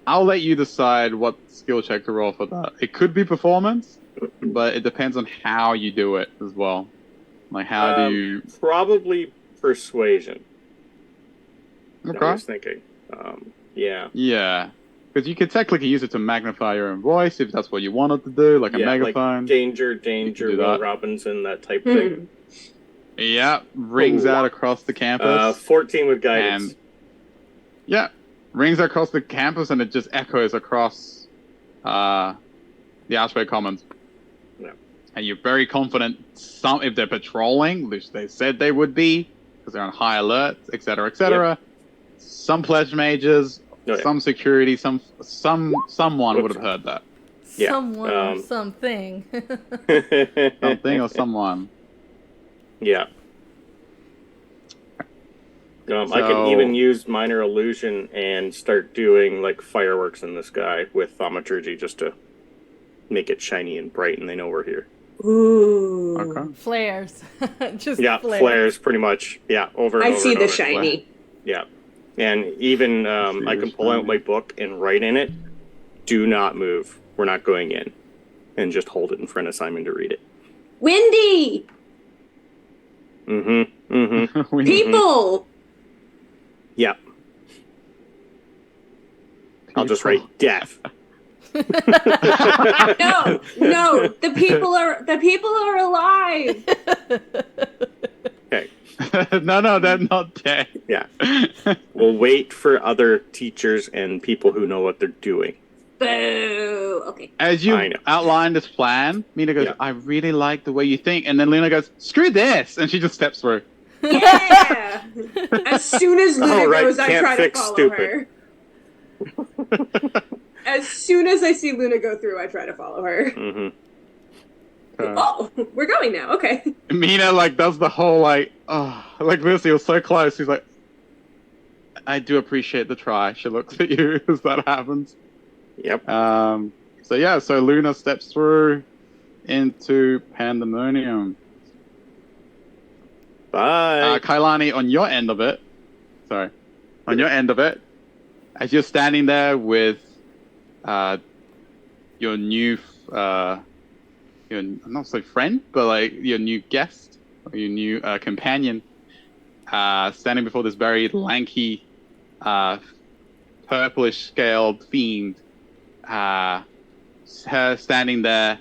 I'll let you decide what skill check to roll for that. It could be performance, but it depends on how you do it as well. Like how do you? Probably persuasion. I Okay. was thinking. Yeah. Yeah, because you could technically use it to magnify your own voice if that's what you wanted to do, like a Yeah, megaphone. like danger, do Will that. Robinson, that type thing. Yeah, rings out across the campus. 14 with guidance. And yeah, rings across the campus, and it just echoes across the Ashway Commons. Yeah. And you're very confident. If they're patrolling, which they said they would be, because they're on high alert, etc., etc. Some pledge majors, Oh, yeah. some security, someone would have heard that. Yeah, Someone or um, something. Something or someone. Yeah. I can So- even use minor illusion and start doing like fireworks in the sky with thaumaturgy just to make it shiny and bright, and they know we're here. Ooh. Okay. Flares. Just Yeah, flares pretty much. Yeah, over and I over see and the over. shiny. Yeah, and even See I the can pull out shiny. my book and write in it, "Do not move. We're not going in," and just hold it in front of Simon to read it. Windy! Mm-hmm. Mm-hmm. People! Yeah. I'll just write death. No, the people are alive. Okay. no, they're not dead. Yeah. We'll wait for other teachers and people who know what they're doing. Boo. Okay. As you I know. outline this plan, Mina goes, Yeah. I really like the way you think. And then Luna goes, screw this. And she just steps through. Yeah. As soon as Luna Oh, right, goes, I can't try to fix follow stupid. her. As soon as I see Luna go through, I try to follow her. Mm-hmm. Oh, we're going now. Okay. Mina, does the whole, Lucy was so close. She's like, I do appreciate the try. She looks at you as that happens. Yep. So Luna steps through into Pandemonium. Bye. Kailani, on your end of it, as you're standing there with your new your not so friend, but like your new guest, or your new companion, standing before this very lanky, purplish scaled fiend. Her standing there,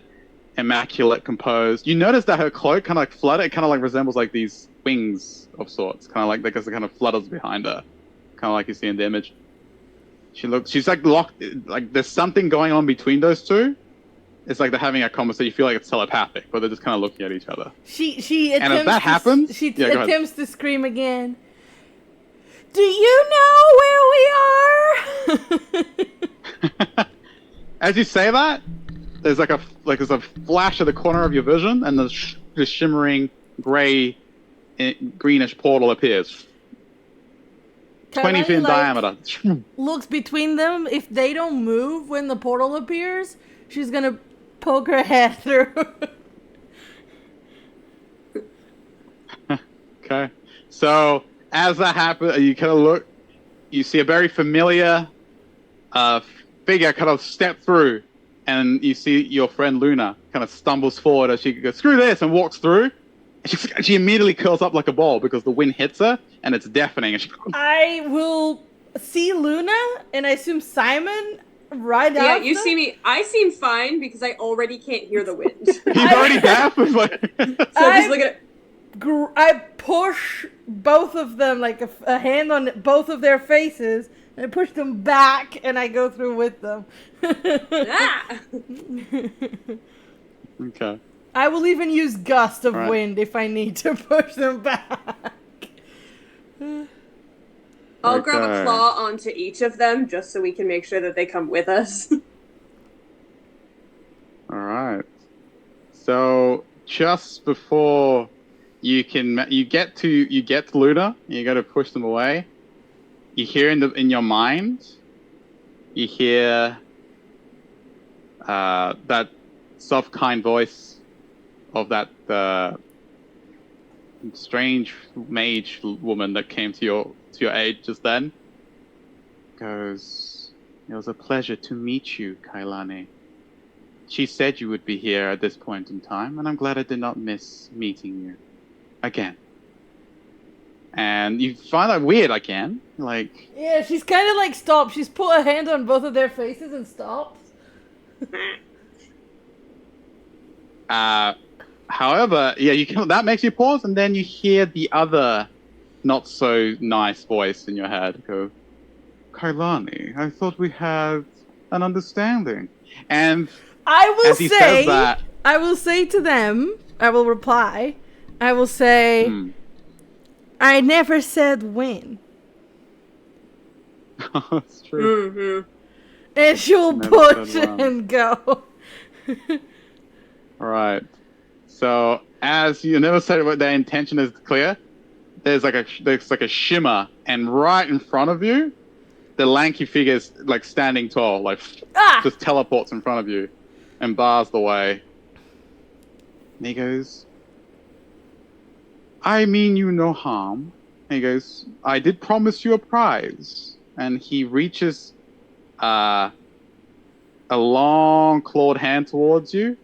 immaculate, composed. You notice that her cloak kind of like flutter. It kind of like resembles like these wings of sorts, kind of like because it kind of flutters behind her, kind of like you see in the image. She's like locked. Like there's something going on between those two. It's like they're having a conversation. You feel like it's telepathic, but they're just kind of looking at each other. She And if attempts that happens, she yeah, go ahead. attempts to scream again. Do you know where we are? As you say that, there's there's a flash at the corner of your vision, and this shimmering gray, greenish portal appears. 20 feet in diameter. Looks between them. If they don't move when the portal appears, she's gonna poke her head through. Okay. So as that happens, you kind of look. You see a very familiar figure kind of step through, and you see your friend Luna kind of stumbles forward as she goes, "Screw this," and walks through. And she immediately curls up like a ball because the wind hits her and it's deafening. And I will see Luna, and I assume Simon right Yeah, after. you see me. I seem fine because I already can't hear the wind. So he's already deaf. just look at it. I push both of them, like a hand on both of their faces, and I push them back, and I go through with them. Ah! Okay. I will even use gust of Right. wind if I need to push them back. I'll grab a Okay. claw onto each of them just so we can make sure that they come with us. All right. So just before you get to Luna, you got to push them away. You hear in your mind, you hear that soft, kind voice of that strange mage woman that came to your aid just then. Goes, "It was a pleasure to meet you, Kailani. She said you would be here at this point in time, and I'm glad I did not miss meeting you again." And you find that weird again, like. Yeah, she's kind of like stopped. She's put a hand on both of their faces and stops. However, yeah, that makes you pause, and then you hear the other, not so nice voice in your head go, "Kailani, I thought we had an understanding." And I will as he says that, I will say to them, I will reply, I will say, I never said when. That's true. Mm-hmm. And she'll Never push said when. and go. All right. So as you never said what their intention is clear, there's like a shimmer, and right in front of you, the lanky figure is like standing tall, like just teleports in front of you, and bars the way. And he goes, "I mean you no harm." And he goes, "I did promise you a prize." And he reaches a long clawed hand towards you,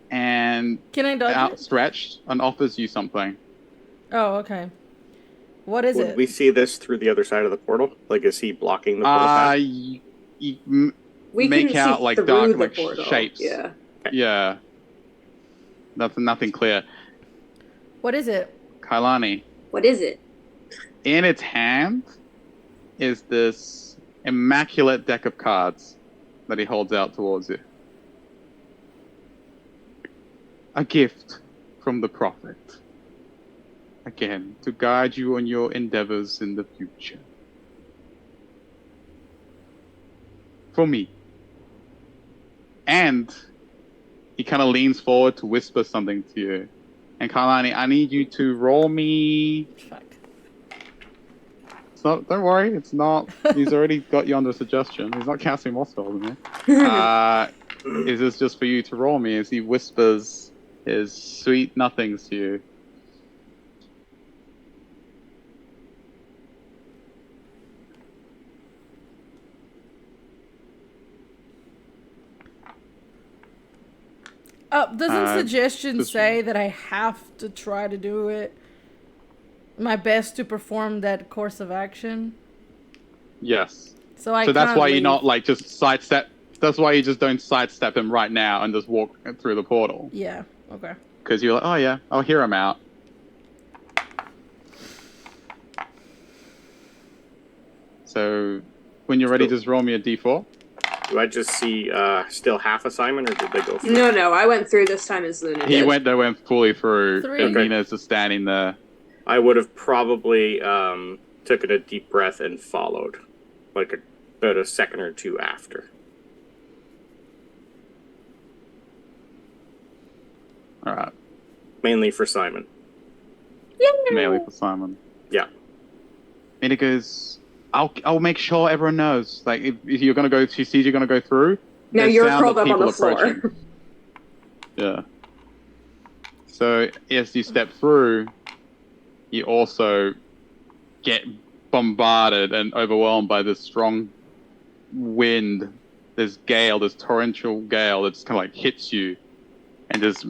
and Can I dodge it? outstretched, and offers you something. Oh, okay. What is Would it? we see this through the other side of the portal? Like, is he blocking the portal path? You We make couldn't out see like through dark the like portal. shapes. Yeah. Yeah. Nothing clear. What is it? Kailani, What is it? in its hand is this immaculate deck of cards that he holds out towards you. A gift from the prophet. Again, to guide you on your endeavors in the future. For me. And he kind of leans forward to whisper something to you. And Kailani, I need you to roll me. Fuck. It's not. Don't worry. It's not. He's already got you under suggestion. He's not casting more spells on you. Is this just for you to roll me as he whispers his sweet nothings to you? Doesn't suggestion just- say that I have to try to do it? My best to perform that course of action. Yes. So I So that's can't why you're leave. not like just sidestep. That's why you just don't sidestep him right now and just walk through the portal. Yeah. Okay. Because you're like, oh yeah, I'll hear him out. So when you're ready, just roll me a d4. Do I just see still half a Simon, or did they go through? No, I went through this time as Luna did. They went fully through, 3. and Okay. Nina's just standing there. I would have probably taken a deep breath and followed, like about a second or two after. All right, Mainly for Simon. mainly for Simon. Yeah. Nina goes, I'll make sure everyone knows. Like if you're gonna go, she sees you're gonna go through. Now there's you're sound curled of up on the people floor. approaching. Yeah. So as you step through, you also get bombarded and overwhelmed by this strong wind, this gale, this torrential gale that's kind of like hits you and just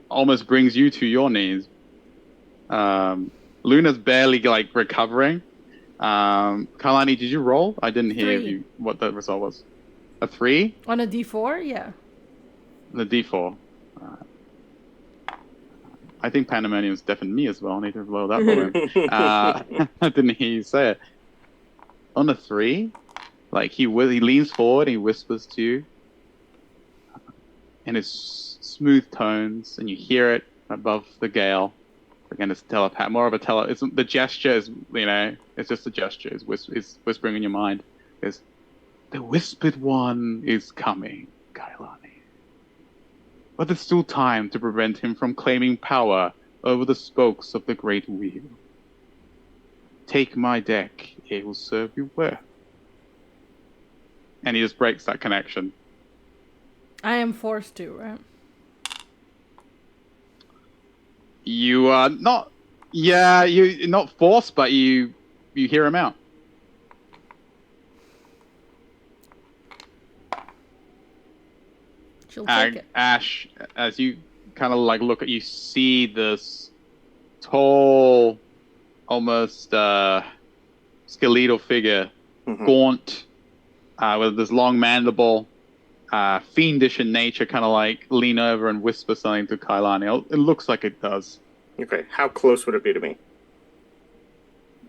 almost brings you to your knees. Luna's barely like recovering. Kalani, did you roll? I didn't hear 3. you what the result was. A 3? On a D4, yeah. The D4. I think Pandemonium's deafened me as well. I need to blow that volume. I didn't hear you say it. On a 3, like he leans forward, he whispers to you, in his smooth tones, and you hear it above the gale. Again, it's more of a It's the gesture is, it's just a gesture. It's whispering in your mind. It's the whispered one is coming, Kailani. But there's still time to prevent him from claiming power over the spokes of the great wheel. Take my deck, it will serve you well. And he just breaks that connection. I am forced to, right? You are not, you're not forced, but you hear him out. She'll take it. Ash, as you kind of like look at, you see this tall, almost skeletal figure, gaunt, with this long mandible, fiendish in nature, kind of like lean over and whisper something to Kailani. It looks like it does. Okay, how close would it be to me?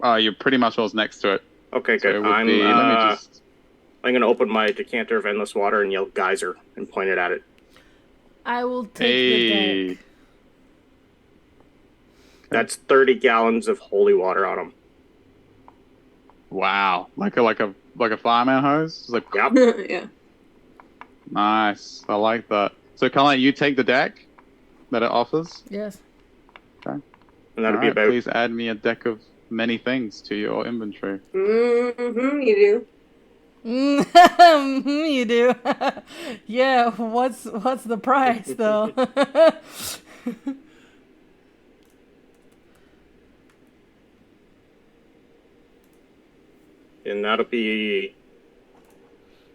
You're pretty much almost next to it. Okay, So good. it would be, let me just... I'm going to open my decanter of endless water and yell geyser and point it at it. I will take the deck. That's 30 gallons of holy water on them. Wow, like a fireman hose. It's like, Yep. Yeah. nice. I like that. So, Colin, you take the deck that it offers. Yes. Okay. And that'll All be right, about... Please add me a deck of many things to your inventory. Mm-hmm, you do. You do. Yeah. What's the price though? And that'll be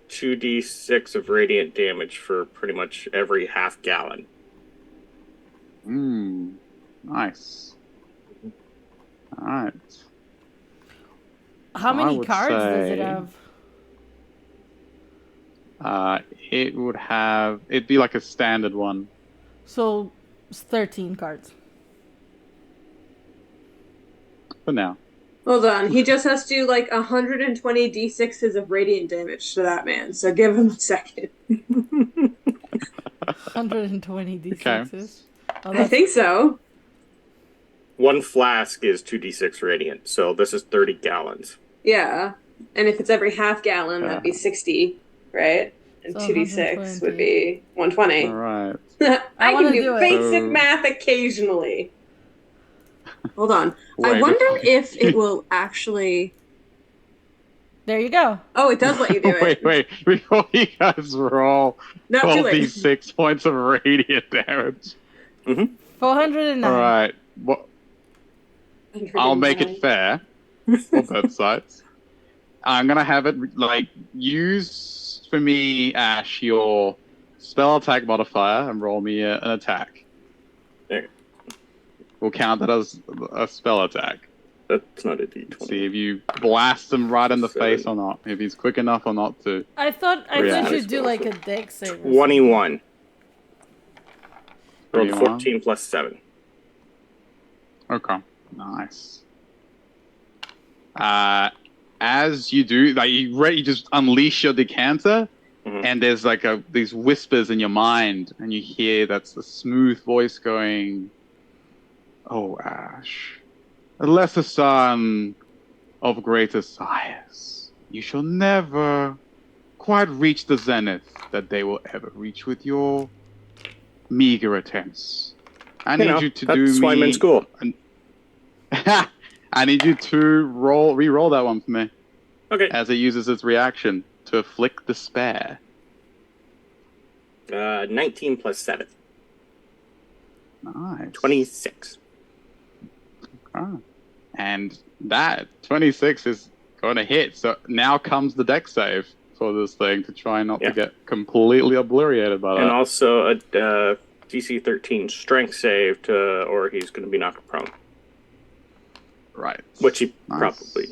2d6 of radiant damage for pretty much every half gallon. Nice. All right. How I many would cards does it say- have? It'd be like a standard one. So it's 13 cards. For now. Hold on. He just has to do like 120 d6s of radiant damage to that man. So give him a second. 120 d6s. Oh, I think so. One flask is 2d6 radiant, so this is 30 gallons. Yeah. And if it's every half gallon, that'd be 60, right? And So 2d6 would 120. be 120. All right. I can wanna do do it. basic So- math occasionally. Hold on. I Wait, wonder before- if it will actually... There you go. Oh, it does let you do it. wait. Before you guys roll No, too late. 6 points of radiant damage. 409. All right. Well, I'll make it fair for both sides. I'm gonna have it like use for me, Ash, your spell attack modifier and roll me an attack. There. We'll count that as a spell attack. That's not a D20. See if you blast him right in the 7. face or not. If he's quick enough or not to. I thought Yeah. you'd do like a dex save. or 21. Rolled 21. 14 plus 7. Okay. Nice. As you do, like you just unleash your decanter, and there's like these whispers in your mind, and you hear that's a smooth voice going, "Oh, Ash, a lesser son of greater sires, you shall never quite reach the zenith that they will ever reach with your meager attempts. I need you to do that's why I'm in school. I need you to re-roll that one for me. Okay. As it uses its reaction to afflict despair. 19 plus 7. Nice. 26. Okay. And that 26 is going to hit. So now comes the deck save for this thing to try not to get completely obliterated by that. And also a DC 13 strength save or he's going to be knocked prone. Right. Which he probably,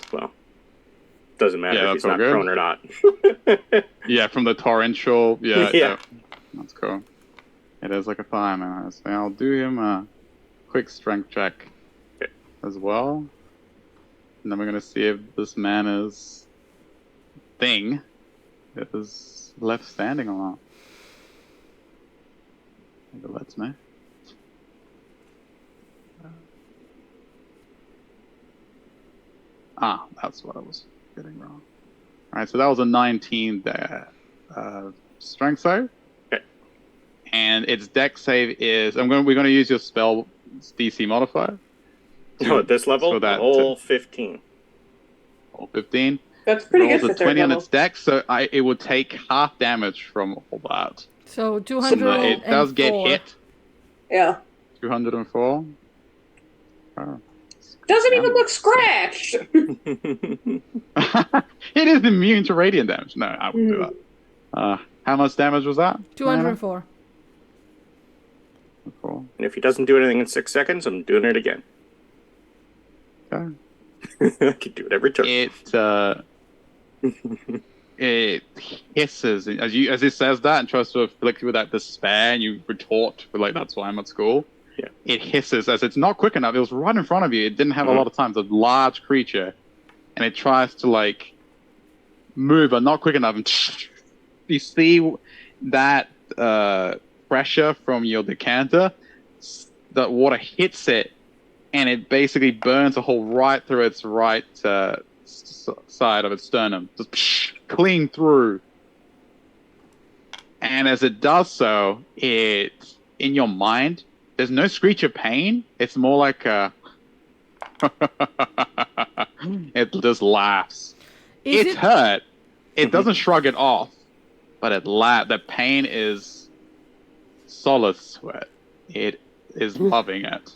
doesn't matter if he's not prone or not. Yeah, from the torrential. Yeah. Yeah. That's cool. It is like a fireman. So I'll do him a quick strength check as well. And then we're going to see if this man is left standing or not. If it lets me. That's what I was getting wrong. Alright, so that was a 19 there. Strength save. Okay. And its deck save is we're going to use your spell DC modifier. At this level? All 15. All 15. That's pretty Rolls good for a third 20 on level. its deck, so it would take half damage from all that. So 204. It does get hit. Yeah. 204. Oh. Doesn't even look scratched. It is immune to radiant damage. No, I wouldn't do that. How much damage was that? 204. Cool. And if he doesn't do anything in 6 seconds, I'm doing it again. Okay. I can do it every turn. It hisses as it says that and tries to afflict you with that despair, and you retort with like, "That's why I'm at school." Yeah. It hisses as it's not quick enough. It was right in front of you. It didn't have a lot of time. It's a large creature, and it tries to like move, but not quick enough. And you see that pressure from your decanter. The water hits it, and it basically burns a hole right through its right side of its sternum, just clean through. And as it does so, in your mind, there's no screech of pain. It's more like it just laughs. It's hurt. It doesn't shrug it off, but it laughs. The pain is solace to it. It is loving it.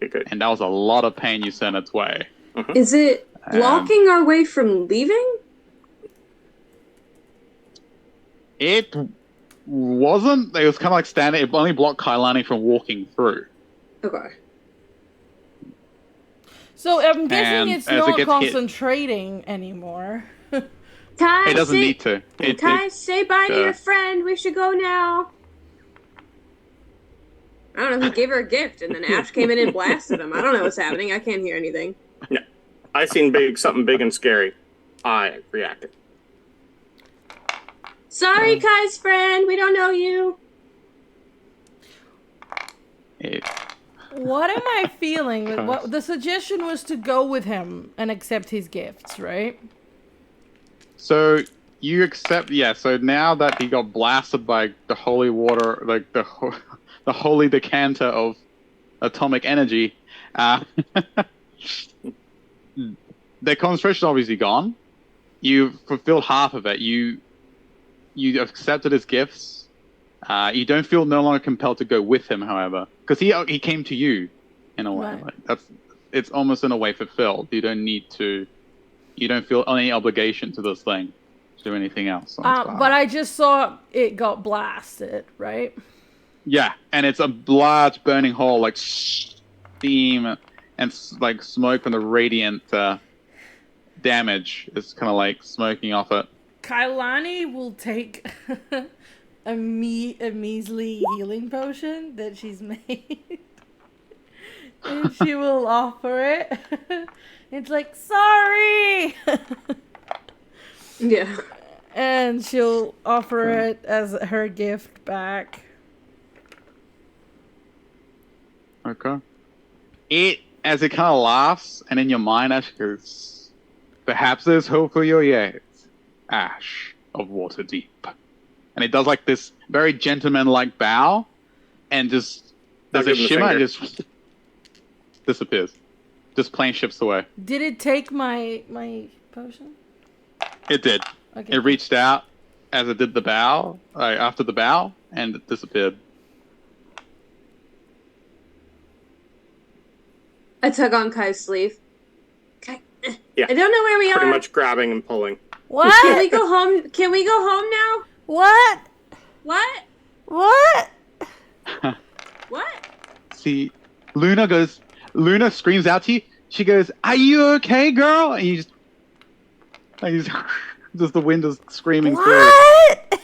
Okay. And that was a lot of pain you sent its way. Is it blocking our way from leaving? It wasn't. It was kind of like standing. It only blocked Kailani from walking through. Okay. So I'm guessing And it's as it not gets concentrating anymore. Kai, It doesn't need to. Kai, say bye to your friend. We should go now. I don't know. He gave her a gift, and then Ash came in and blasted him. I don't know what's happening. I can't hear anything. Yeah. I seen something big and scary. I reacted. Sorry, Kai's friend. We don't know you. What am I feeling? What the suggestion was to go with him and accept his gifts, right? So you accept, So now that he got blasted by the holy water, like the holy decanter of atomic energy, the concentration obviously gone. You fulfilled half of it. You accepted his gifts. You don't feel no longer compelled to go with him, however, because he came to you in a way. Right. Like it's almost in a way fulfilled. You don't need to. You don't feel any obligation to this thing. do anything else on its But behalf. I just saw it got blasted, right? Yeah, and it's a large burning hole, like steam and like smoke from the radiant damage is kind of like smoking off it. Kailani will take a measly healing potion that she's made. And she will offer it. It's like, sorry! Yeah. And she'll offer it as her gift back. Okay. As it kind of laughs, and in your mind, Ash goes, "Perhaps there's hope for your yet, Ash of Waterdeep." And it does like this very gentleman-like bow, and just there's I'll a give him the shimmer and finger. just disappears. Just plane shifts away. Did it take my potion? It did. Okay. It reached out as it did the bow, after the bow, and it disappeared. I tug on Kai's sleeve. Kai, Yeah. I don't know where we Pretty are. much grabbing and pulling. Can What? we go home? Can we go home now? What? What? What? What? See, Luna screams out to you. She goes, "Are you okay, girl?" And you just the wind is screaming through. What?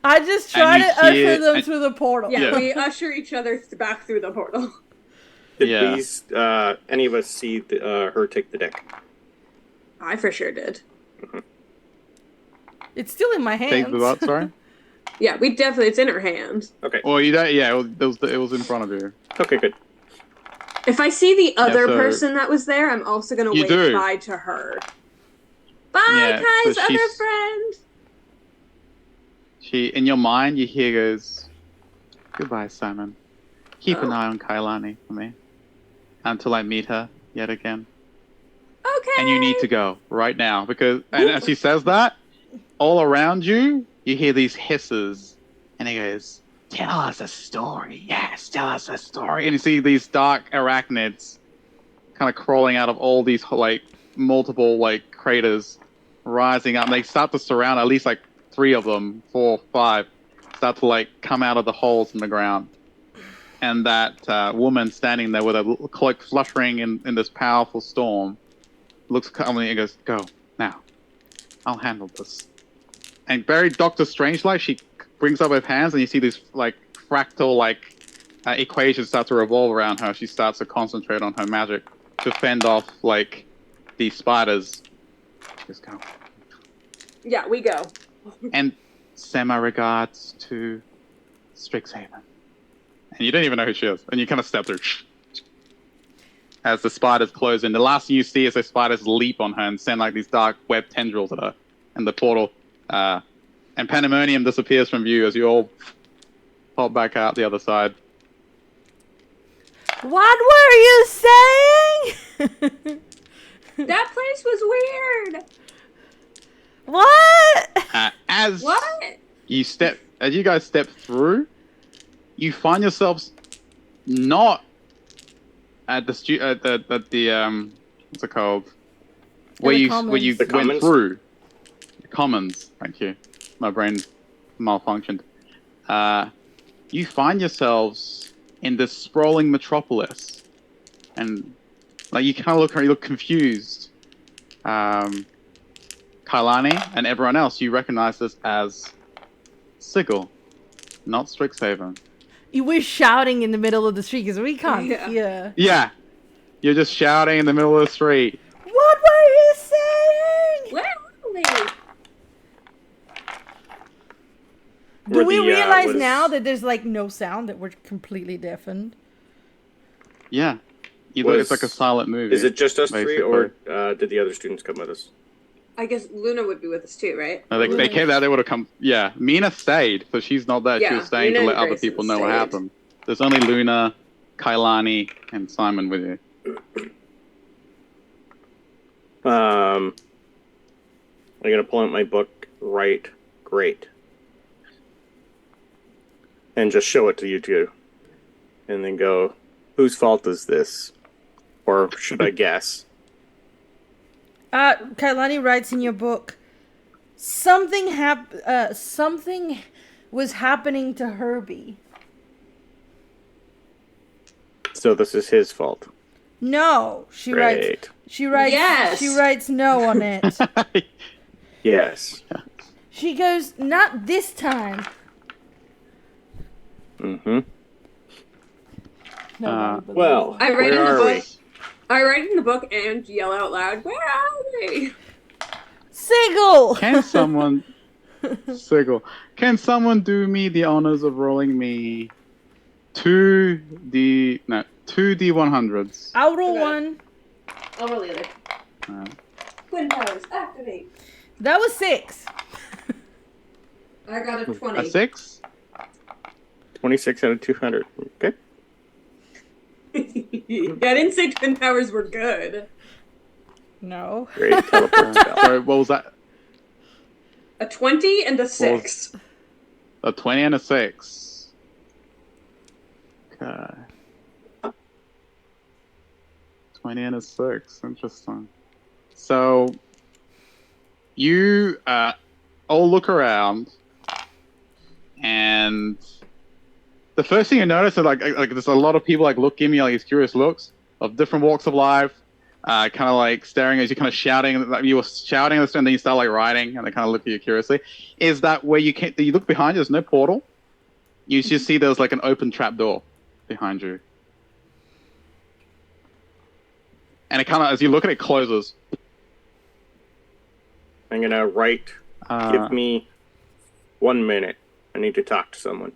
I just try And to you usher hear- them and- through the portal. Yeah, Yeah. we usher each other back through the portal. Did Yeah. we, any of us see her take the deck? I for sure did. It's still in my hands. Take the what? Sorry. Yeah, we definitely. It's in her hand. Okay. Well, you don't. Yeah, it was in front of you. Okay, good. If I see the other so- person that was there, I'm also gonna You wave do. bye to her. Bye, Yeah, Kai's so other she's- friend. She, in your mind, you hear goes, "Goodbye, Simon. Keep an Oh. eye on Kailani for me until I meet her yet again. Okay. And you need to go right now because." And as she says that, all around you, you hear these hisses, and he goes, "Tell us a story. Yes, tell us a story." And you see these dark arachnids kind of crawling out of all these like multiple like craters, rising up. And they start to surround at least like 3 of them, 4, 5, start to like come out of the holes in the ground. And that woman standing there with a cloak fluttering in this powerful storm looks calmly and goes, "Go now. I'll handle this." And very Doctor Strange-like, she brings up her hands, and you see these like fractal like equations start to revolve around her. She starts to concentrate on her magic to fend off like these spiders. Just go. Yeah, we go. And send my regards to Strixhaven. And you don't even know who she is, and you kind of step through as the spiders close in. The last thing you see is the spiders leap on her and send like these dark web tendrils at her, and the portal. And Pandemonium disappears from view as you all pop back out the other side. What were you saying? That place was weird. What? As What? as you guys step through, you find yourselves not at the what's it called? Where you commons. The went commons? through. The commons. Thank you. My brain malfunctioned. You find yourselves in this sprawling metropolis, and like you kind of look confused. Kailani and everyone else, you recognize this as Sigil, not Strixhaven. You were shouting in the middle of the street because we can't Yeah. hear. Yeah, you're just shouting in the middle of the street. What were you saying? Where are we? Do Where we the, realize was- now that there's like no sound, that we're completely deafened? Yeah, it's like a Was- silent movie. Is it just us 3, basically. or did the other students come with us? I guess Luna would be with us too, right? No, they came out. They would have come. Yeah, Mina stayed, so she's not there. She Yeah, was staying Mina to and let other Grayson people know what stayed. happened. There's only Luna, Kailani, and Simon with you. I'm gonna pull out my book. Right, great, and just show it to you two, and then go. Whose fault is this, or should I guess? Kailani writes in your book, something was happening to Herbie. So this is his fault. No, she writes. Great. She writes. Yes. She writes no on it. Yes. She goes, not this time. Mm-hmm. Nobody believes Well, I write where in the are book. we? I write in the book and yell out loud, "Where are they?" Sigil. Can someone Sigil? Can someone do me the honors of rolling me two D100s? I'll roll Okay. one. I'll roll the other. Twin powers activate. That was 6. I got a A 20. 6? 26 out of 200. Okay. Yeah, I didn't say twin powers were good. No. Great teleport spell. Sorry, what was that? A 20 and a 6. A 20 and a 6. Okay. 20 and a 6. Interesting. So, you all look around, and the first thing you notice is like there's a lot of people like giving me like these curious looks of different walks of life, kind of like staring as you're kind of shouting. Like you were shouting and then you start like writing, and they kind of look at you curiously. Is that where you look behind you? There's no portal. You just see there's like an open trap door behind you, and it kind of as you look at it closes. I'm going to write. Give me 1 minute. I need to talk to someone.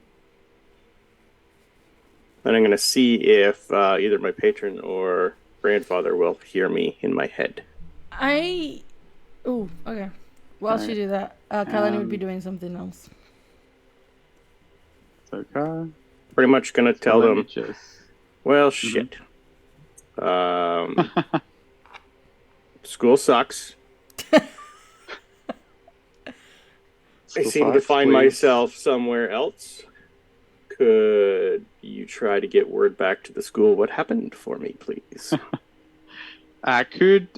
Then I'm going to see if either my patron or grandfather will hear me in my head. Oh, okay. While she do that, Kailani would be doing something else. It's okay. Pretty much going to tell Let me them, just- well, shit. School sucks. I seem to find please. myself somewhere else. Could you try to get word back to the school what happened for me, please? Could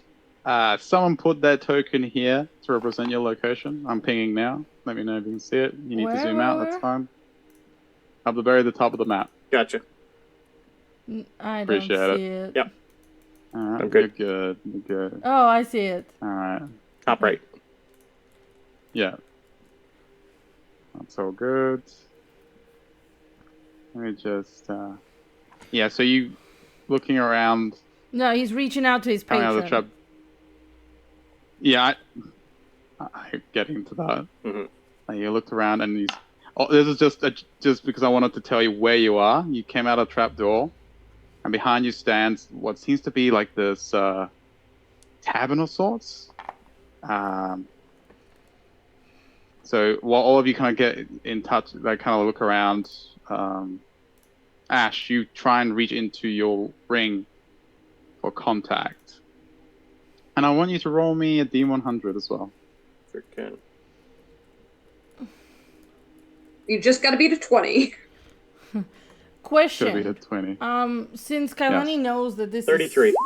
someone put that token here to represent your location? I'm pinging now. Let me know if you can see it. You need to zoom out. That's fine. Up the very top of the map. Gotcha. I don't Appreciate see it. Yep. All right, I'm good. You're good. Oh, I see it. All right. Top right. Yeah. That's all good. Let me just. Yeah. So you looking around. No, he's reaching out to his Coming out of the patron. trap. Yeah. I'm getting to that. Mm-hmm. You looked around and you. Oh, this is just because I wanted to tell you where you are. You came out of the trap door, and behind you stands what seems to be like this tavern of sorts. So while all of you kind of get in touch, like kind of look around, Ash, you try and reach into your ring for contact, and I want you to roll me a D100 as well. Sure can. You just gotta beat a 20. Should be Question. a 20. Since Kailani Yes. knows that this 33. is...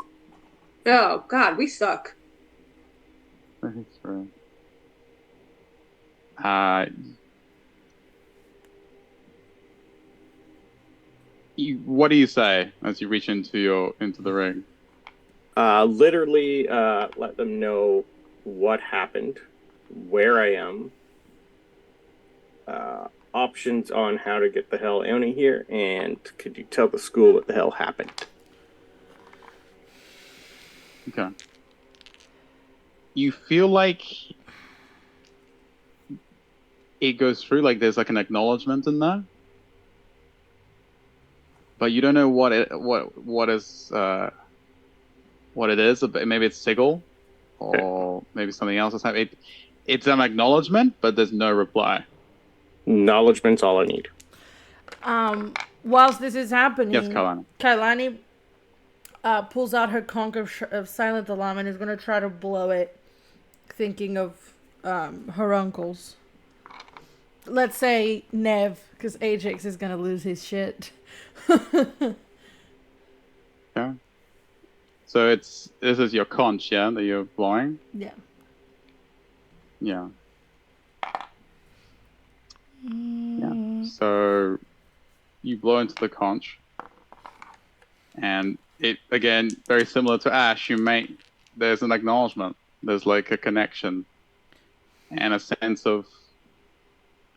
Oh, God, we suck. 33. What do you say as you reach into the ring? Literally let them know what happened, where I am, options on how to get the hell out of here, and could you tell the school what the hell happened? Okay. You feel like it goes through, like there's like an acknowledgement in there, but you don't know what it is. Maybe it's Sigil, or maybe something else is happening. It's an acknowledgement, but there's no reply. Acknowledgement's all I need. Whilst this is happening, Yes, Kailani. Kailani pulls out her conch of silent alarm and is going to try to blow it, thinking of her uncles. Let's say Nev, because Ajax is going to lose his shit. Okay. So this is your conch, yeah, that you're blowing? Yeah. Yeah. Yeah. So you blow into the conch, and it again very similar to Ash. There's an acknowledgement. There's like a connection and a sense of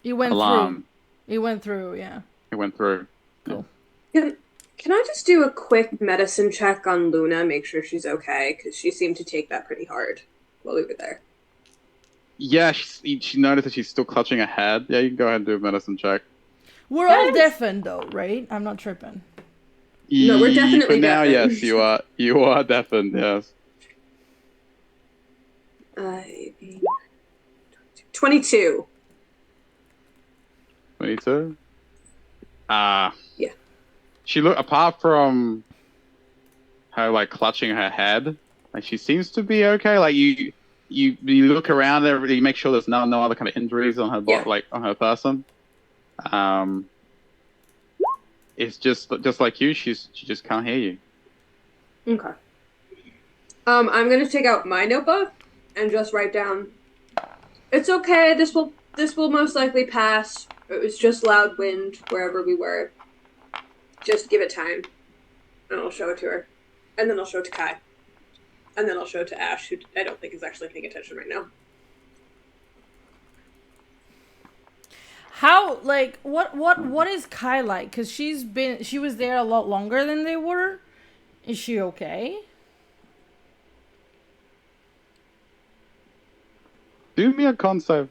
It went through. alarm. It went through, yeah. It went through. Cool. Can I just do a quick medicine check on Luna, make sure she's okay? Because she seemed to take that pretty hard while we were there. Yeah, she noticed that she's still clutching her head. Yeah, you can go ahead and do a medicine check. We're all deafened though, right? I'm not tripping. No, we're definitely For now, deafened. yes, you are. You are deafened. Yes. 22. 22. Yeah. She apart from her like clutching her head, like she seems to be okay. Like you look around there, you make sure there's no other kind of injuries on her body, like on her person. It's just like you. She just can't hear you. Okay. I'm gonna take out my notebook and just write down. It's okay. This will most likely pass. It was just loud wind wherever we were. Just give it time, and I'll show it to her, and then I'll show it to Kai, and then I'll show it to Ash, who I don't think is actually paying attention right now. How what is Kai like? Because she was there a lot longer than they were. Is she okay? Do me a con save.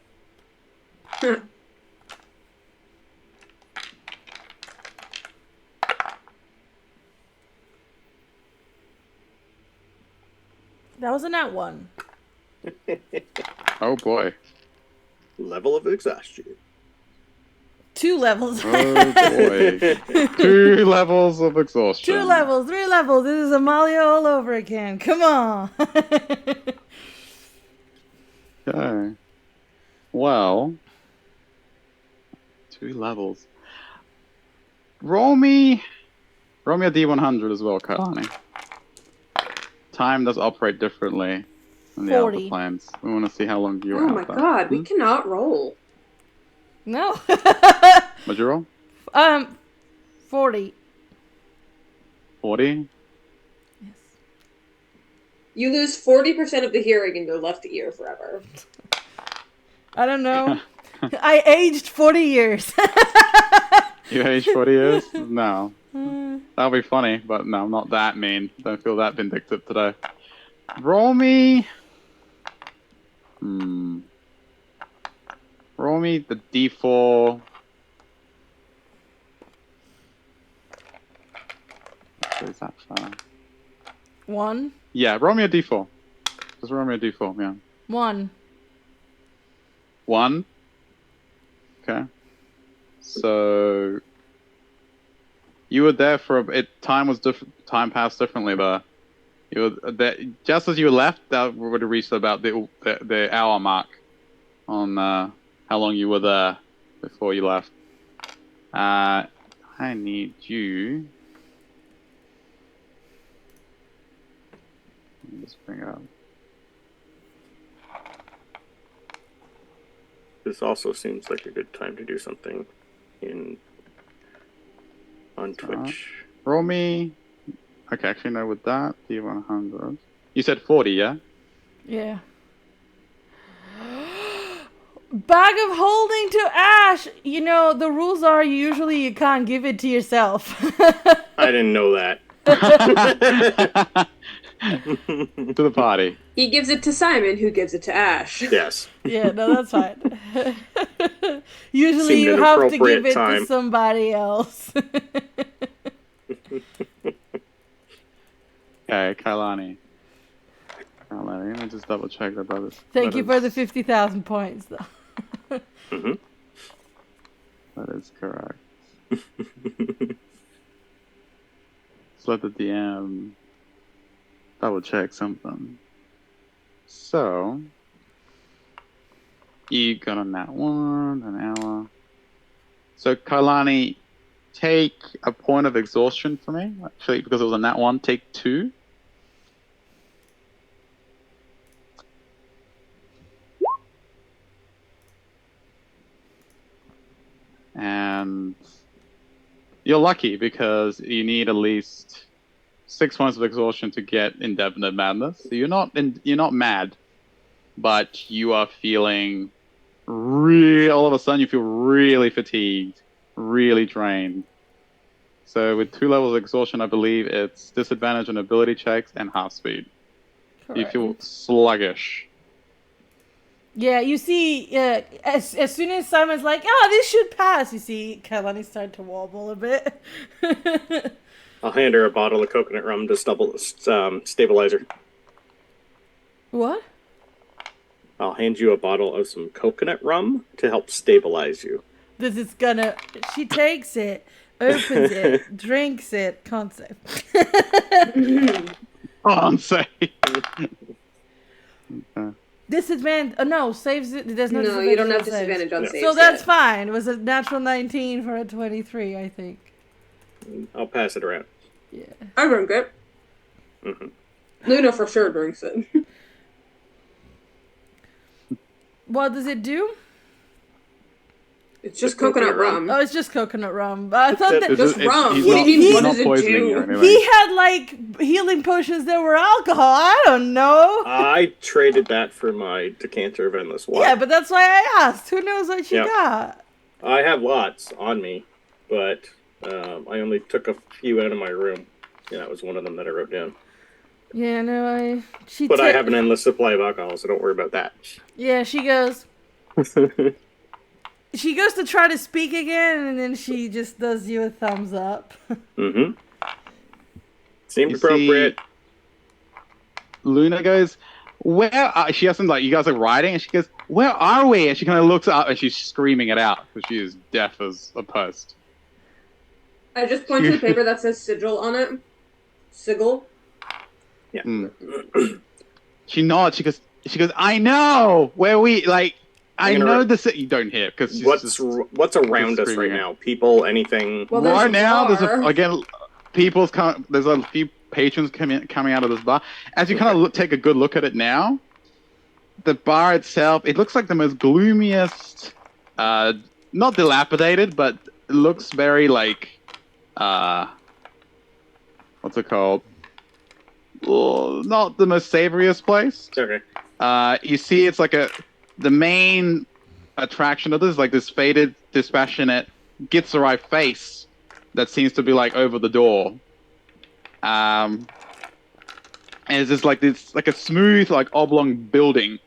That was a nat 1. Oh boy. Level of exhaustion. 2 levels. Oh boy. 2 levels of exhaustion. 2 levels, 3 levels. This is Amalia all over again. Come on. Okay. Well, 2 levels. Roll me a D100 as well, Kalani. Time does operate differently in the 40. Alpha planes. We want to see how long you Oh are my out there. god, we cannot roll. No. What'd you roll? 40. 40? Yes. You lose 40% of the hearing in your left ear forever. I don't know. I aged 40 years. You aged 40 years? No. That'll be funny, but no, I'm not that mean. Don't feel that vindictive today. Roll me... Roll me the D4... What is that for? 1. Yeah, roll me a D4. Just roll me a D4, yeah. 1. 1? Okay. So... You were there for time was different. Time passed differently there. You were there, just as you left. That would have reached about the hour mark on how long you were there before you left. I need you. Let me just bring it up. This also seems like a good time to do something on Twitch. Roll me. Okay, actually no. With that, D100. You said 40, yeah? Yeah. Bag of holding to Ash. You know, the rules are usually you can't give it to yourself. I didn't know that. To the party. He gives it to Simon, who gives it to Ash. Yes. Yeah, no, that's fine. Usually Seemed you an have to appropriate give it time. to somebody else. Okay, Kailani. Let me just double check that that is. Thank that you for is- the 50,000 points, though. Mm-hmm. That is correct. Let's let the DM double check something. So, you got on that one, an hour. So, Kailani, take a point of exhaustion for me. Actually, because it was on that one, take 2. and you're lucky because you need at least 6 months of exhaustion to get indefinite madness. So you're not mad, but you are feeling all of a sudden you feel really fatigued, really drained. So with 2 levels of exhaustion, I believe it's disadvantage on ability checks and half speed. You Correct. feel sluggish. Yeah, you see, as soon as Simon's like, "Oh, this should pass," you see Kailani start to wobble a bit. I'll hand her a bottle of coconut rum to stabilize her. What? I'll hand you a bottle of some coconut rum to help stabilize you. This is gonna. She takes it, opens it, drinks it. Can't say. Can't say. Disadvantage. Oh, no, saves it. There's no. No, you don't have on saves. disadvantage on saves. So that's yet. fine. It was a natural 19 for a 23, I think. I'll pass it around. Yeah. I drink it. Mm-hmm. Luna for sure drinks it. What does it do? It's just coconut rum. Oh, it's just coconut rum. I thought that Just rum. He's What not, do you mean? he's What not does it poisoning do? you anyway. he had like healing potions that were alcohol. I don't know. I traded that for my decanter of endless water. Yeah, but that's why I asked. Who knows what she Yep. got? I have lots on me, but I only took a few out of my room. Yeah, that was one of them that I wrote down. Yeah, no, But I have an endless supply of alcohol, so don't worry about that. Yeah, she goes. She goes to try to speak again, and then she just does you a thumbs up. Mm-hmm. Seemed You appropriate. see, Luna goes, "Where are..." She hasn't, like, you guys are riding, and she goes, "Where are we?" And she kind of looks up, and she's screaming it out, because she is deaf as a post. I just point to the paper that says sigil on it. Sigil. Yeah. She nods, she goes, "I know! Where we, like, I gonna know write- the city." You don't hear, because she's What's around us right screaming it. now? People, anything? Well, there's right a now, there's bar. there's a few patrons coming out of this bar. As you kind of take a good look at it now, the bar itself, it looks like the most gloomiest, not dilapidated, but it looks very like, what's it called? Oh, not the most savoriest place. Okay. You see, it's like the main attraction of this is like this faded, dispassionate, Gitzerai face that seems to be like over the door. And it's just like this, like a smooth, like oblong building.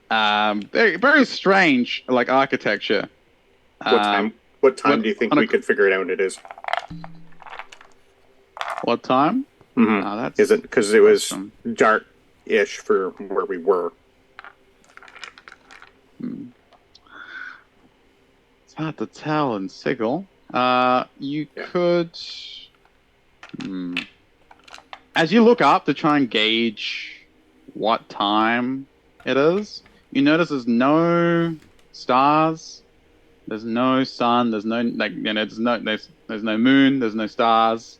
Very, very strange, like architecture. What time? What time do you think we could figure it out? It is. What time? Mm-hmm. Oh, that's, is it because it was awesome. dark-ish for where we were? It's hard to tell in Sigil. You could... As you look up to try and gauge what time it is, you notice there's no stars, there's no sun, there's no, like, you know, there's no moon, there's no stars,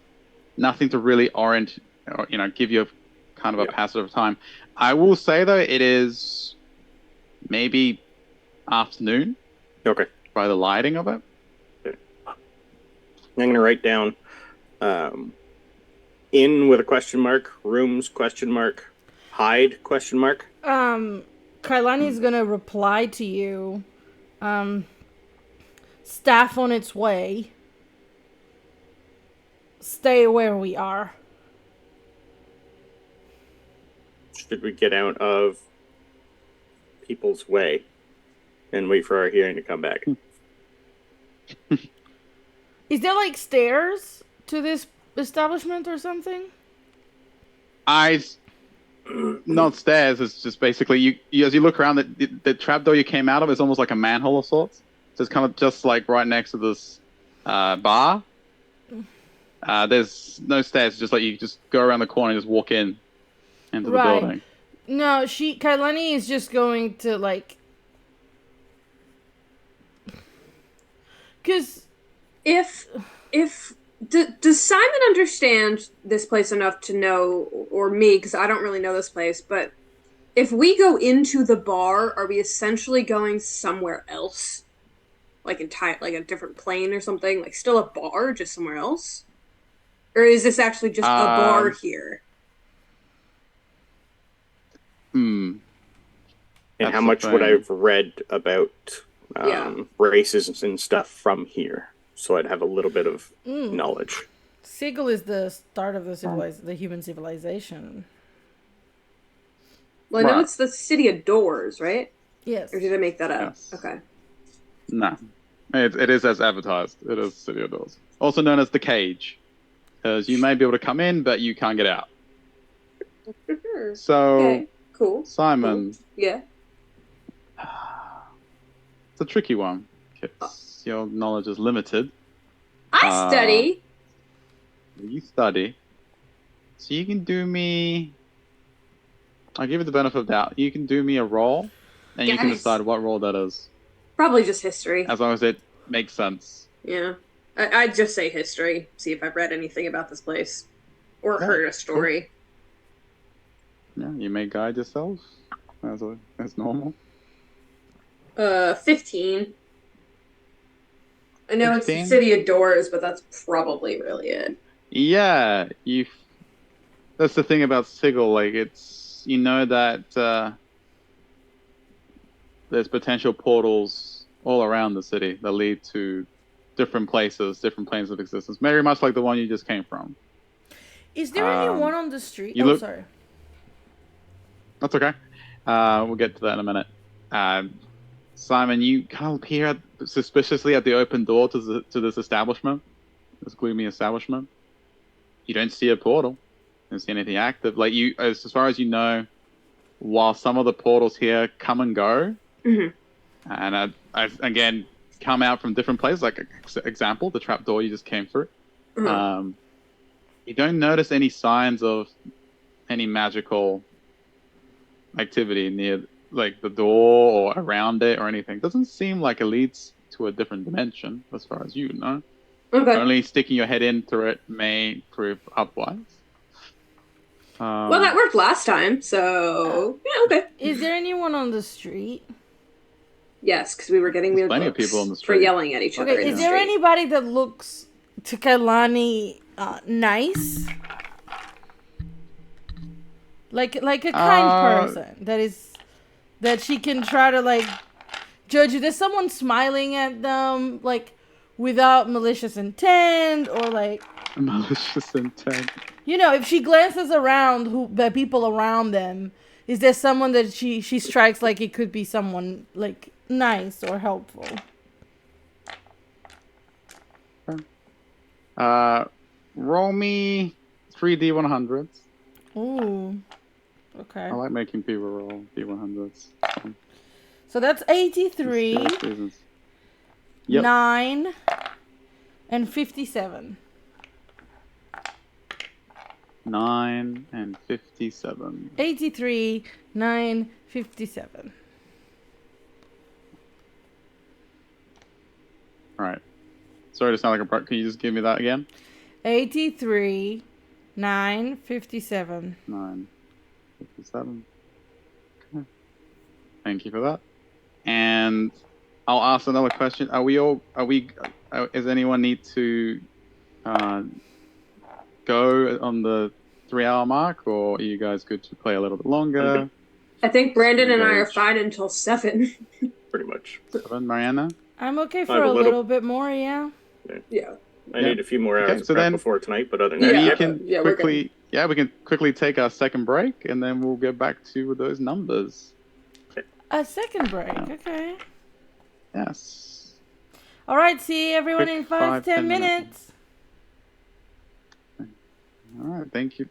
nothing to really orient, or, you know, give you a kind of a passage of time. I will say though, it is maybe afternoon. Okay. By the lighting of it. I'm going to write down in with a question mark, rooms question mark, hide question mark. Kailani's gonna reply to you. Staff on its way. Stay where we are. Should we get out of people's way and wait for our hearing to come back? Is there like stairs to this establishment or something? Not stairs. It's just basically you as you look around, the trapdoor you came out of is almost like a manhole of sorts. So it's kind of just like right next to this bar. There's no stairs. Just like you just go around the corner and just walk into the building. No, Kailani is just going to like, because does Simon understand this place enough to know, or me, because I don't really know this place, but if we go into the bar, are we essentially going somewhere else? like like a different plane or something? Like still a bar, just somewhere else? Or is this actually just a bar Um, here? hmm, And how that's the much would thing. I've read about Yeah. races and stuff from here? So I'd have a little bit of Mm. knowledge. Sigil is the start of the human civilization. Well, I know Right. it's the city of doors, right? Or Yes. did I make that up? Yes. Okay. No. It is as advertised. It is City of Doors. Also known as the Cage. Because you may be able to come in, but you can't get out. So, Okay. Cool. Cool. Simon, Yeah. it's a tricky one. Uh, Because your knowledge is limited. I Uh, study. you study. So you can do me. I'll give you the benefit of doubt. You can do me a roll, and you can Guys. decide what roll that is. Probably just history. As long as it makes sense. Yeah. I'd just say history. See if I've read anything about this place. Or Yeah, heard a cool. story. Yeah, you may guide yourself as normal. 15. I know it's the 15? city of doors, but that's probably really it. Yeah, you. That's the thing about Sigil. Like, it's you know that there's potential portals all around the city that lead to different places, different planes of existence. Very much like the one you just came from. Is there anyone on the street? You Oh, look. sorry. That's okay. We'll get to that in a minute. Simon, you come here suspiciously at the open door to this establishment, this gloomy establishment. You don't see a portal. You don't see anything active. Like you, as far as you know, while some of the portals here come and go, Mhm. and I again come out from different places. Like example, the trap door you just came through. Uh-huh. You don't notice any signs of any magical activity near like the door or around it or anything. Doesn't seem like it leads to a different dimension as far as you know. Okay. Only sticking your head in through it may prove otherwise. Well, that worked last time, so yeah, okay. Is there anyone on the street? Yes, because we were getting There's weird plenty of people on looks the for street. yelling at each other Okay, in is the there street. anybody that looks to Kailani nice? Like a kind person that she can try to like judge you. There's someone smiling at them like without malicious intent or like Malicious intent. you know, if she glances around the people around them, is there someone that she strikes like it could be someone like nice or helpful? Roll me 3D100s. Ooh. Okay. I like making people roll D100s. So that's 83, Yep. 9, and 57. 9 and 57. 83, 9, 57. All right. Sorry to sound like a pro. Can you just give me that again? 83, 9, 57. 9, 57. Okay. Thank you for that. And I'll ask another question. Does anyone need to go on the 3-hour mark, or are you guys good to play a little bit longer? I think Brandon and I are Engage. fine until 7. Pretty much. 7, Mariana? I'm okay I for have a a little little- bit more, yeah. Yeah. I need a few more hours Okay, of so prep then- before tonight, but other than Then that, you Yeah, can yeah, we're quickly, we can quickly take our second break, and then we'll get back to those numbers. A second break, Yeah. okay. Yes. All right, see everyone Quick in 5, 10 minutes. All right. Thank you.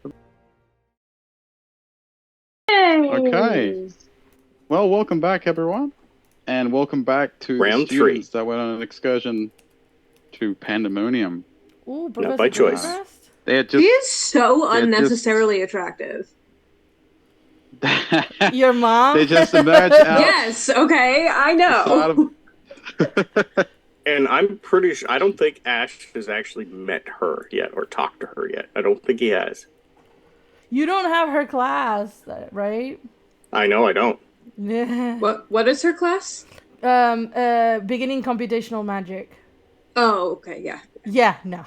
Yay! Okay. Well, welcome back, everyone, and welcome back to Round the students that went on an excursion to Pandemonium. Ooh, Not by Professor choice. Pendergast? They're He just is so they're unnecessarily attractive. Your mom? they just emerged out. Yes, okay, I Side know. of- and I'm pretty sure I don't think Ash has actually met her yet or talked to her yet. I don't think he has. You don't have her class, right? I know I don't. Yeah. What is her class? Beginning computational magic. Oh, okay, yeah. Yeah, no.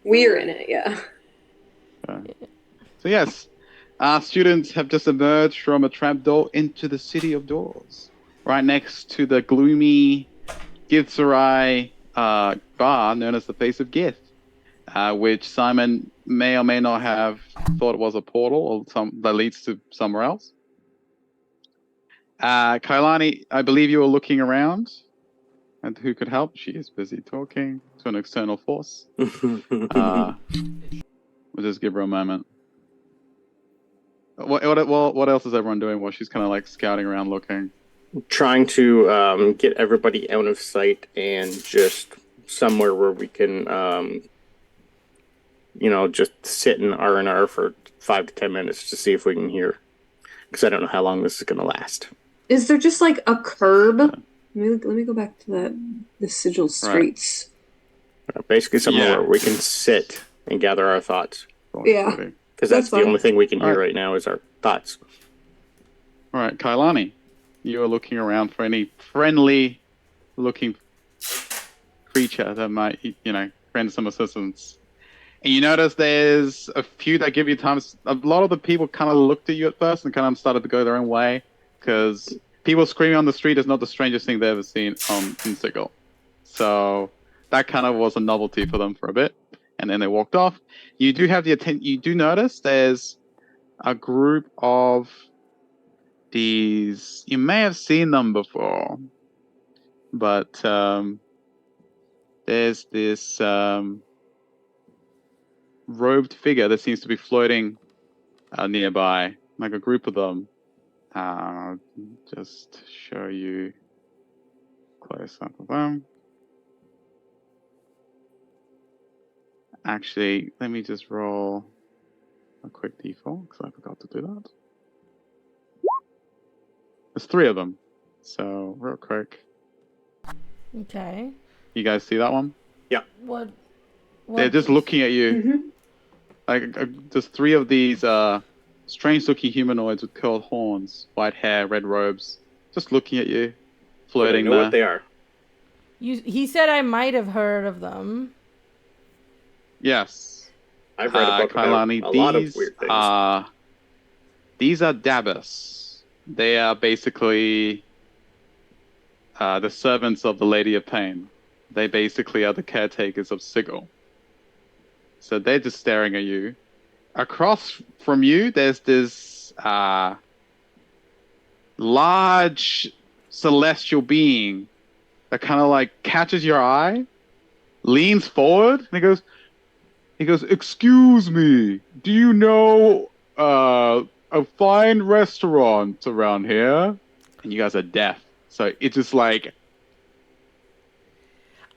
We're in it, yeah. So yes, students have just emerged from a trapdoor into the city of doors, right next to the gloomy Githzerai bar known as the Face of Gith, which Simon may or may not have thought was a portal or some that leads to somewhere else. Kailani, I believe you were looking around, and who could help? She is busy talking to an external force. We'll just give her a moment. What else is everyone doing while she's kind of like scouting around looking? Trying to get everybody out of sight and just somewhere where we can, just sit in R&R for 5 to 10 minutes to see if we can hear. Because I don't know how long this is going to last. Is there just like a curb? Let me go back to the sigil streets. Basically somewhere where we can sit and gather our thoughts. Yeah. Because that's the only thing we can hear right now is our thoughts. All right, Kailani, you are looking around for any friendly-looking creature that might, render some assistance. And you notice there's a few that give you time. A lot of the people kind of looked at you at first and kind of started to go their own way because people screaming on the street is not the strangest thing they've ever seen in Sigil. So that kind of was a novelty for them for a bit. And then they walked off. You do have you do notice there's a group of these. You may have seen them before, but there's this robed figure that seems to be floating nearby, like a group of them. I'll just show you close up of them. Actually, let me just roll a quick default because I forgot to do that. There's 3 of them. So, real quick. Okay. You guys see that one? Yeah. What They're just looking at you. Mm-hmm. Like, there's 3 of these strange-looking humanoids with curled horns, white hair, red robes, just looking at you, floating I know what they are. He said I might have heard of them. Yes. I've read a book Kailani, about a lot of weird things. These are Dabus. They are basically the servants of the Lady of Pain. They basically are the caretakers of Sigil. So they're just staring at you. Across from you, there's this large celestial being that kind of like catches your eye, leans forward, and he goes, "Excuse me, do you know a fine restaurant around here?" And you guys are deaf, so it's just like,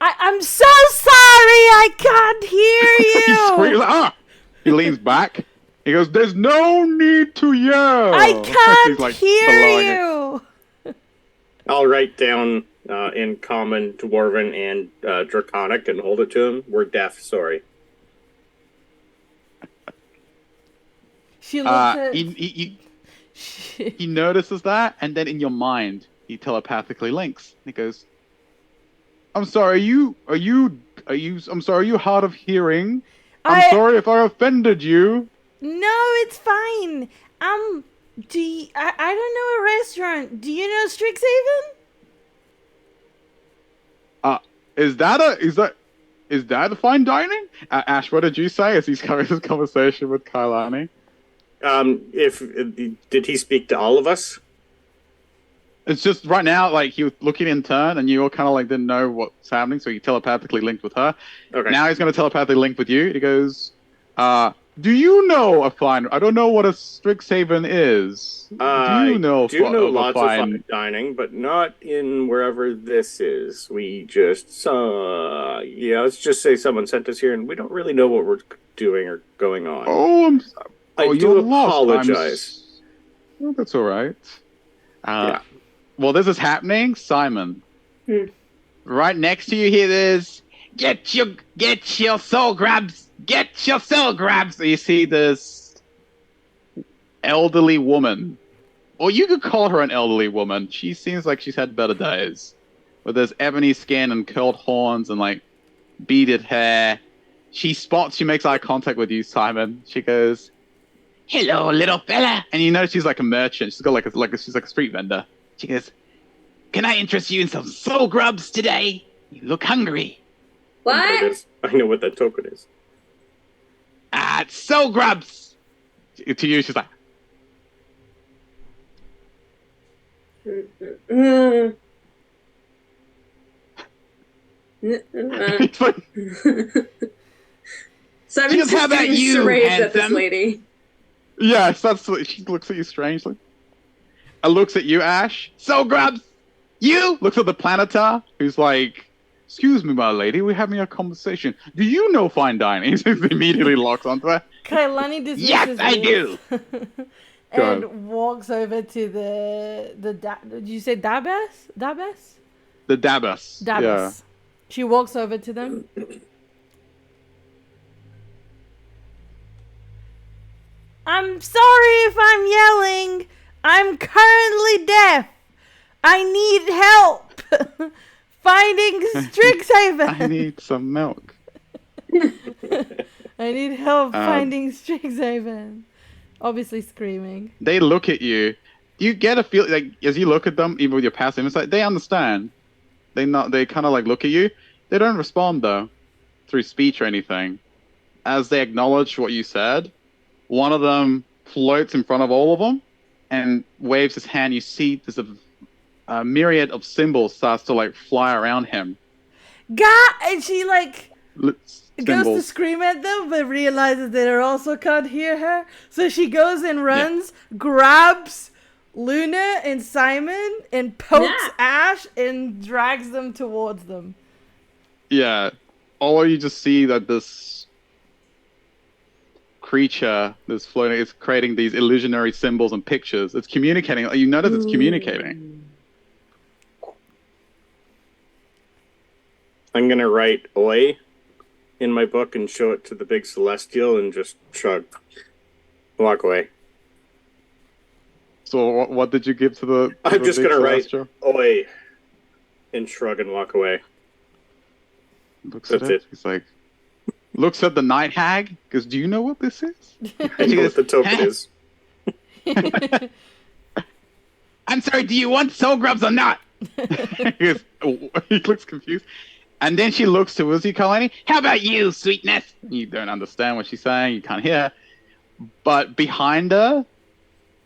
I'm so sorry, I can't hear you. He leans back. He goes, "There's no need to yell." I can't He's hear you. I'll write down in Common, Dwarven, and Draconic and hold it to him. We're deaf, sorry. She looks at... He notices that, and then in your mind, he telepathically links. He goes, "I'm sorry, I'm sorry, are you hard of hearing? I'm sorry if I offended you." No, it's fine. I don't know a restaurant. Do you know Strixhaven? Is that fine dining? Ash, what did you say as he's having this conversation with Kailani? Did he speak to all of us? It's just right now, like, he was looking in turn, and you all kind of like didn't know what's happening, so he telepathically linked with her. Okay. Now he's going to telepathically link with you. He goes, "Do you know a fine? I don't know what a Strixhaven is. Do you know? I do know lots of fine dining, but not in wherever this is. We just let's just say someone sent us here, and we don't really know what we're doing or going on. Oh, I do apologize. Well, that's all right. Yeah. Well, this is happening, Simon. Right next to you here, there's get your soul grabs. Get your soul grabs. So you see this elderly woman or you could call her an elderly woman. She seems like she's had better days. With this ebony skin and curled horns and like beaded hair. She makes eye contact with you, Simon. She goes, "Hello, little fella." And you know she's like a merchant. She's got she's like a street vendor. She goes, "Can I interest you in some soul grubs today? You look hungry." What? I know what that token is. Soul grubs. To you, she's like, Mm. it's like, Simon's Just how just about doing you, charades at this handsome? lady. yes, that's what she looks at you strangely. And looks at you, Ash. Soul grubs. You looks at the planetar, who's like, "Excuse me, my lady, we're having a conversation. Do you know fine dining?" He immediately locks onto her. Kailani dismisses Yes, I do. and walks over to did you say Dabas? Dabas? The Dabas. Dabas. Yeah. She walks over to them. I'm sorry if I'm yelling. I'm currently deaf. I need help finding Strixhaven. I need some milk. I need help finding Strixhaven. Obviously screaming. They look at you. You get a feel like as you look at them, even with your passive insight, they understand. They kind of like look at you. They don't respond though, through speech or anything. As they acknowledge what you said, one of them floats in front of all of them and waves his hand. You see there's a myriad of symbols starts to like fly around him. God, and she like goes to Symbols. scream at them, but realizes that they also can't hear her. So she goes and runs, grabs Luna and Simon, and pokes Ash and drags them towards them. Yeah. Or you just see that this creature that's floating is creating these illusionary symbols and pictures. It's communicating. You notice it's communicating. I'm going to write "Oi" in my book and show it to the big celestial and just shrug. Walk away. So what did you give to the I'm just big going to write celestial? "Oi" and shrug and walk away. Looks That's at it. it. He's like, looks at the night hag. Goes, "Do you know what this is?" I know what the token is. "I'm sorry, do you want soul grubs or not?" He goes, he looks confused. And then she looks towards you, Kalani. "How about you, sweetness?" You don't understand what she's saying. You can't hear. But behind her,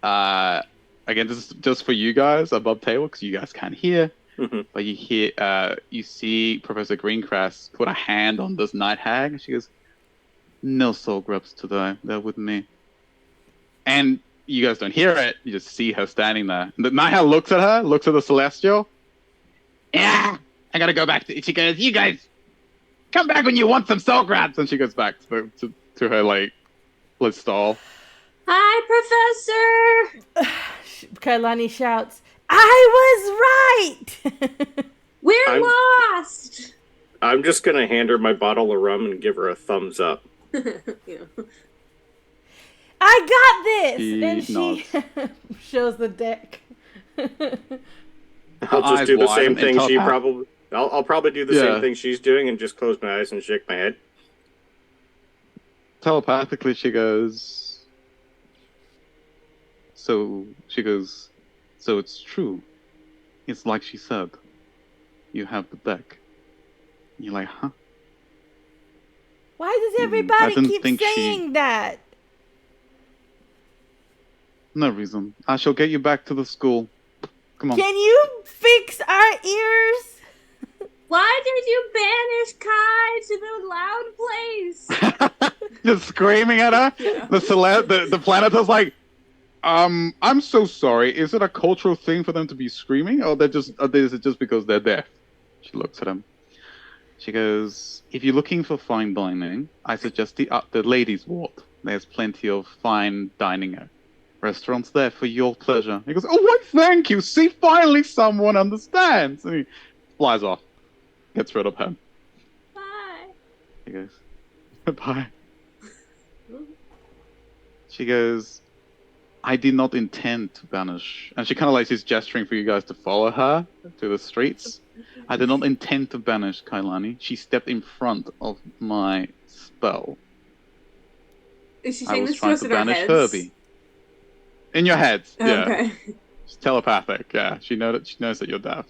again, this is just for you guys above table because you guys can't hear. Mm-hmm. But you hear, you see Professor Greencrest put a hand on this night hag, and she goes, "No soul grubs today. They're with me." And you guys don't hear it. You just see her standing there. The night hag looks at her, looks at the celestial. "Yeah, I gotta go back to." She goes, "You guys, come back when you want some soul grubs." And she goes back to her like stall. Hi, Professor. Kailani shouts, "I was right!" We're lost. I'm just going to hand her my bottle of rum and give her a thumbs up. Yeah. I got this! He And she shows the deck. I'll just do the same thing she telepath- probably... I'll probably do the same thing she's doing and just close my eyes and shake my head. Telepathically, she goes. So it's true. It's like she said. You have the deck. You're like, huh? Why does everybody didn't keep think she- saying that? No reason. I shall get you back to the school. Come on. Can you fix our ears? Why did you banish Kai to the loud place? Just screaming at her. Yeah. The planet is like, I'm so sorry. Is it a cultural thing for them to be screaming, or is it just because they're deaf? She looks at him. She goes, "If you're looking for fine dining, I suggest the ladies' ward. There's plenty of fine dining restaurants there for your pleasure." He goes, "Oh, why, thank you. See, finally someone understands." And he flies off. Gets rid of him. Bye. He goes, "Bye." She goes, I did not intend to banish. And she kind of like is gesturing for you guys to follow her to the streets. I did not intend to banish Kailani. She stepped in front of my spell. Is she I saying was this to trying us to in our banish heads? Herbie. In your head, yeah. Okay. She's telepathic, yeah. She knows that you're deaf.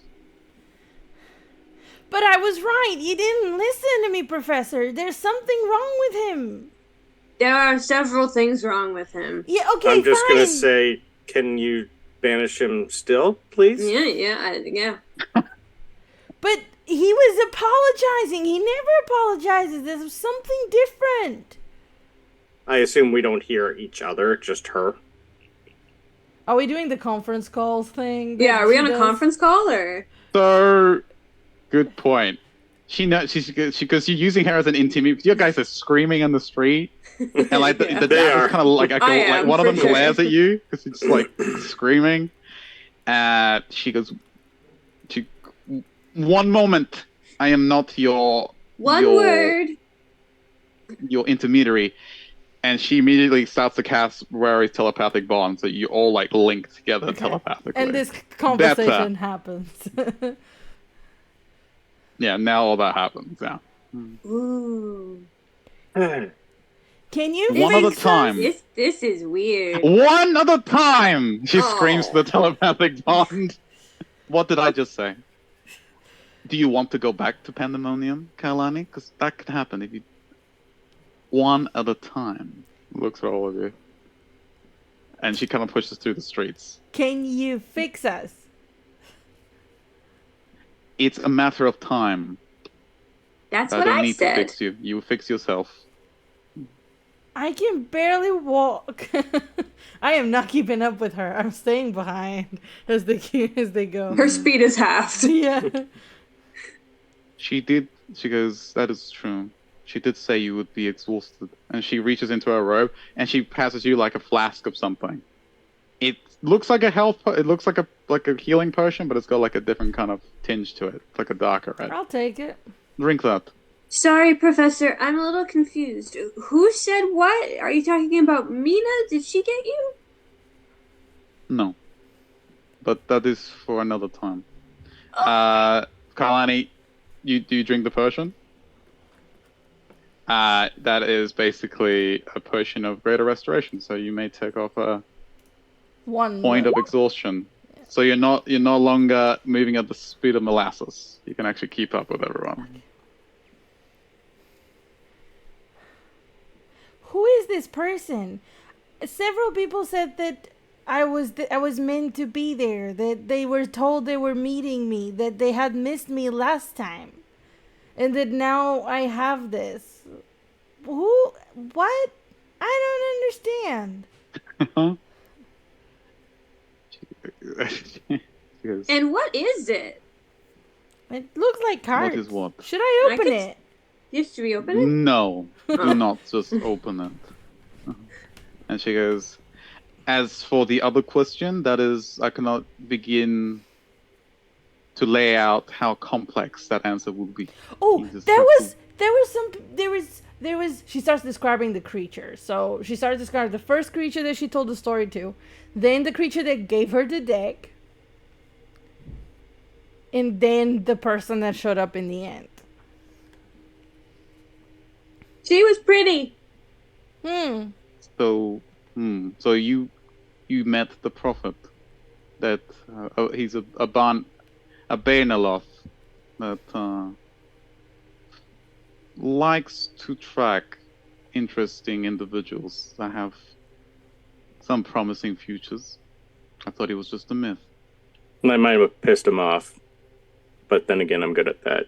But I was right. You didn't listen to me, Professor. There's something wrong with him. There are several things wrong with him. Yeah, okay, I'm just fine. gonna say, can you banish him still, please? Yeah. But he was apologizing. He never apologizes. There's something different. I assume we don't hear each other, just her. Are we doing the conference calls thing? Yeah, are we on a conference call or? So, good point. She knows because you're using her as an intimate. You guys are screaming in the street, and like the Yeah. They dad are. is kind of like I am, one of for them sure. glares at you because it's like screaming. She goes, "One moment, I am not your Word. your intermediary." And she immediately starts to cast various telepathic bonds that you all like link together telepathically. And this conversation happens. Yeah, now all that happens. Yeah. Ooh. Can you One fix other time. This is weird. One other time! She Oh. screams the telepathic bond. What did I just say? Do you want to go back to Pandemonium, Kailani? Because that could happen if you... One at a time. Looks at all of you. And she kind of pushes through the streets. Can you fix us? It's a matter of time. That's I what don't I need to said. fix you. You fix yourself. I can barely walk. I am not keeping up with her. I'm staying behind as they go. Her speed is halved. Yeah. She goes, that is true. She did say you would be exhausted. And she reaches into her robe and she passes you like a flask of something. It looks like it looks like a healing potion, but it's got like a different kind of tinge to it. It's like a darker red. I'll take it. Drink that. Sorry, Professor. I'm a little confused. Who said what? Are you talking about Mina? Did she get you? No. But that is for another time. Oh. Kailani, do you drink the potion? That is basically a potion of greater restoration, so you may take off a 1 point of exhaustion. So you're no longer moving at the speed of molasses. You can actually keep up with everyone. Who is this person? Several people said that I was meant to be there, that they were told they were meeting me, that they had missed me last time, and that now I have this. Who? What? I don't understand. She goes, And what is it? It looks like cards. what is what? Should I open could- it? Should we open it? No, Oh. do not just open it. And she goes, as for the other question, that is, I cannot begin to lay out how complex that answer will be. Oh, You just there have was. She starts describing the creature. So she started describing the first creature that she told the story to, then the creature that gave her the deck, and then the person that showed up in the end. She was pretty. So you met the prophet. That he's a Baneloth that likes to track interesting individuals that have some promising futures. I thought he was just a myth. I might have pissed him off, but then again, I'm good at that.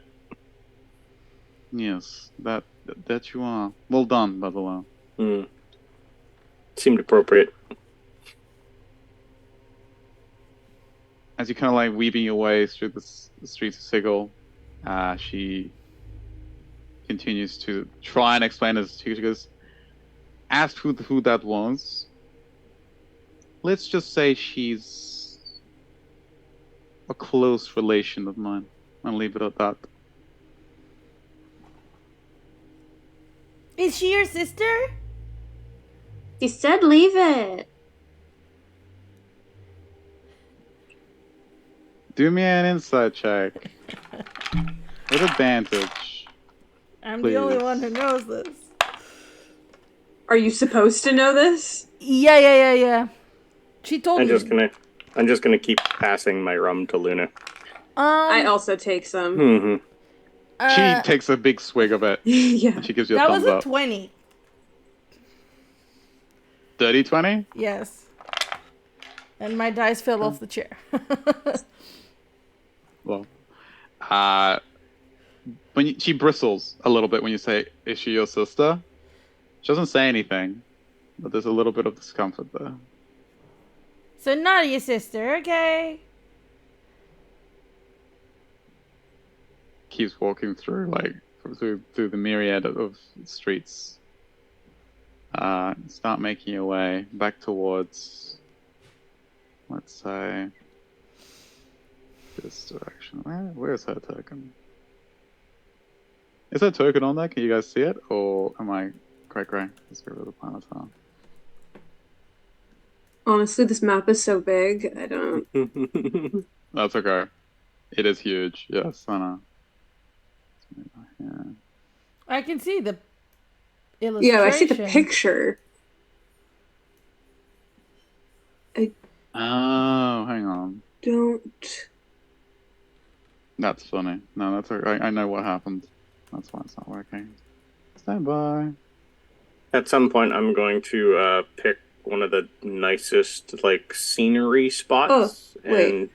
Yes, that you are. Well done, by the way. Seemed appropriate. As you kind of like weaving your way through the streets of Sigil, she continues to try and explain this. She goes, asked who that was. Let's just say she's a close relation of mine. I'll leave it at that. Is she your sister? She said leave it. Do me an insight check. With advantage. I'm the only Please. one who knows this. Are you supposed to know this? Yeah. She told I'm me. just gonna keep passing my rum to Luna. I Um, also take some. Hmm. She takes a big swig of it, Yeah. and she gives you a that was thumbs a up. 20. Dirty 20? Yes. And my dice fell off the chair. Well, she bristles a little bit when you say, "Is she your sister?" She doesn't say anything, but there's a little bit of discomfort there. So not your sister, okay? Keeps walking through, through the myriad of streets. Start making your way back towards, let's say, this direction. Where's her token? Is her token on there? Can you guys see it? Or am I cray? Let's get rid of the planets now. Honestly, this map is so big. I don't. That's okay. It is huge. Yes, I know. Yeah. I can see the illustration. Yeah, I see the picture. Oh, hang on. Don't. That's funny. No, that's okay. I know what happened. That's why it's not working. Stand by. At some point, I'm going to pick one of the nicest scenery spots wait. and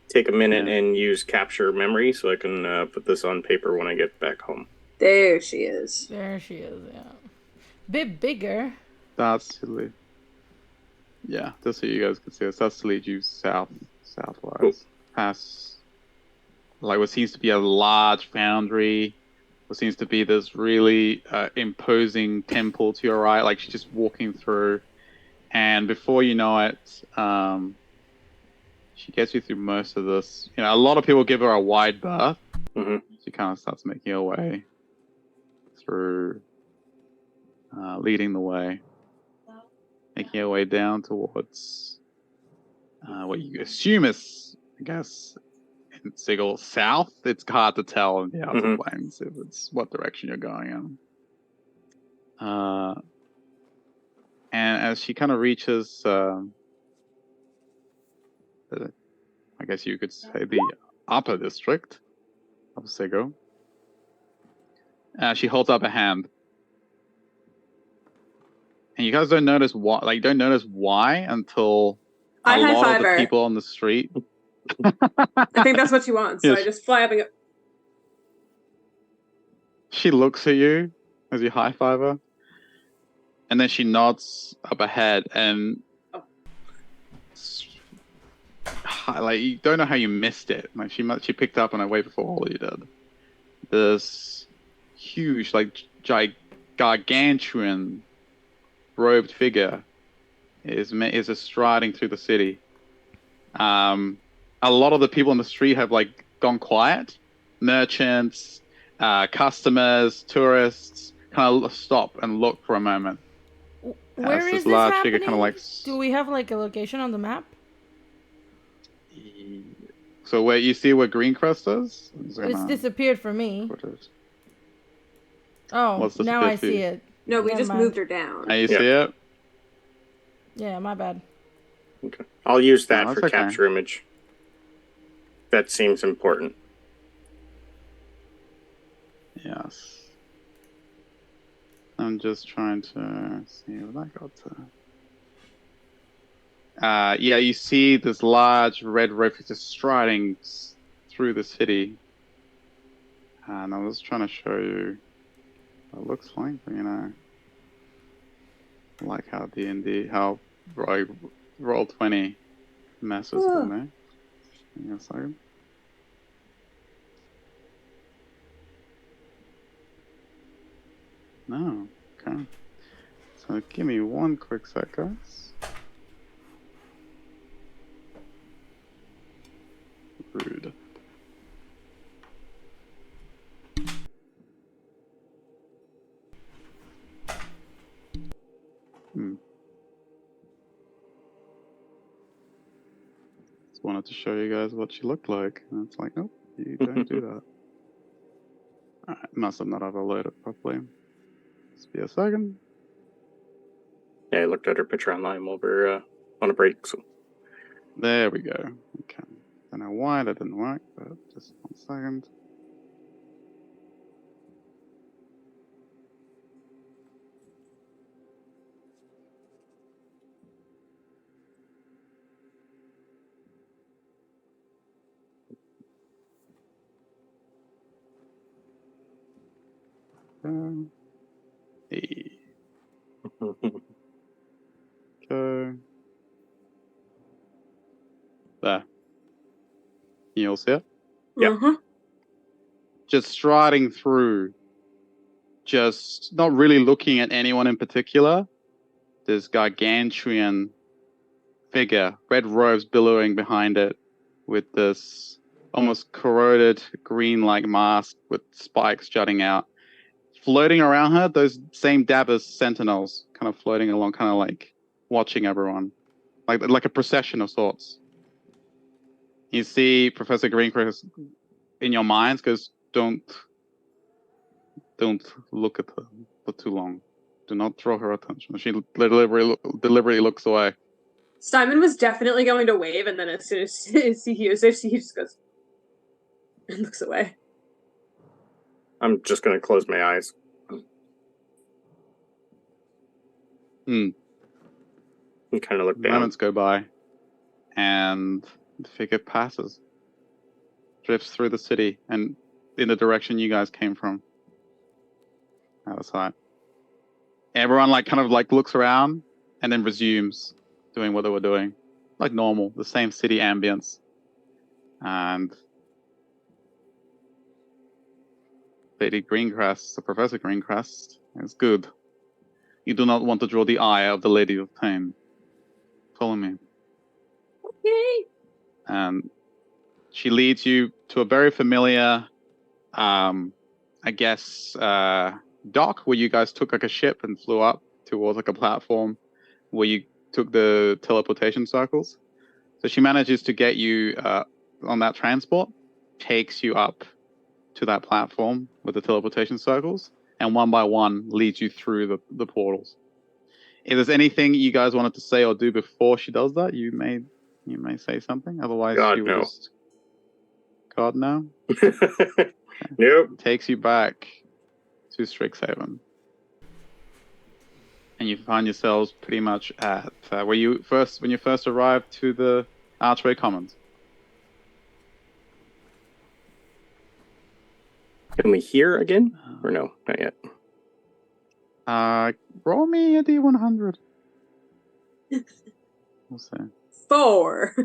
take a minute and use capture memory so I can put this on paper when I get back home. There she is. There she is, yeah. Bit bigger. That's to lead. Yeah, just so you guys can see this. That's to lead you southwise. Cool. Past what seems to be a large foundry. What seems to be this really imposing temple to your right. Like she's just walking through, and before you know it, she gets you through most of this. You know, a lot of people give her a wide berth. Mm-hmm. She kind of starts making her way through, leading the way, making her way down towards what you assume is, I guess, in Sigil south. It's hard to tell in the outer plains if it's what direction you're going in. And as she kind of reaches, I guess you could say the upper district of Sigil, she holds up a hand. And you guys don't notice why until I a lot high-five of the her. people on the street. I think that's what she wants, so Yes. I just fly up and go. She looks at you as you high five her, and then she nods up ahead, and you don't know how you missed it. Like she picked up on it way before all of you did. This huge, gargantuan robed figure is striding through the city. A lot of the people in the street have gone quiet. Merchants, customers, tourists kind of stop and look for a moment. Where is this large happening? figure kind of Do we have a location on the map? So where you see where Greencrest is? It's disappeared for me. Oh, What's now I disappeared for you? see it. No, we Never just mind. moved her down. Now you see it? Yeah, my bad. Okay. I'll use that No, for that's okay. capture image. That seems important. Yes. I'm just trying to see what I got to. Yeah, you see this large red rope just striding through the city. And I was trying to show you what it looks like, but like how how Roll20 messes with me. Hang on a second. No, okay. So give me one quick sec, guys. Rude. wanted to show you guys what she looked like. And it's like, nope, you don't do that. Alright, must have not overloaded properly. Just be a second. Yeah, I looked at her picture online while we're on a break. So There we go. Okay. Don't know why that didn't work, but just 1 second. Hey. Okay. There. You all see it? Yeah. Just striding through, just not really looking at anyone in particular. This gargantuan figure, red robes billowing behind it, with this almost corroded green-like mask with spikes jutting out. Floating around her, those same dabbers sentinels kind of floating along, kind of like watching everyone. Like a procession of sorts. You see Professor Greencrest in your minds goes, don't look at her for too long. Do not draw her attention. She deliberately looks away. Simon was definitely going to wave, and then as soon as he hears it, he just goes and looks away. I'm just gonna close my eyes. Hmm. And kind of look down. Moments go by, and the figure passes, drifts through the city, and in the direction you guys came from. Out of sight. Everyone kind of looks around, and then resumes doing what they were doing, like normal, the same city ambience, and Lady Greencrest, the Professor Greencrest, is good. You do not want to draw the eye of the Lady of Pain. Follow me. Okay. And she leads you to a very familiar, dock where you guys took a ship and flew up towards a platform where you took the teleportation circles. So she manages to get you on that transport, takes you up to that platform with the teleportation circles, and one by one leads you through the portals. If there's anything you guys wanted to say or do before she does that, you may say something. Otherwise, God, she will no. just... God, no? Nope. Takes you back to Strixhaven. And you find yourselves pretty much at when you first arrived to the Archway Commons. Can we hear again? Or no? Not yet. Roll me a D100. We'll see. 4.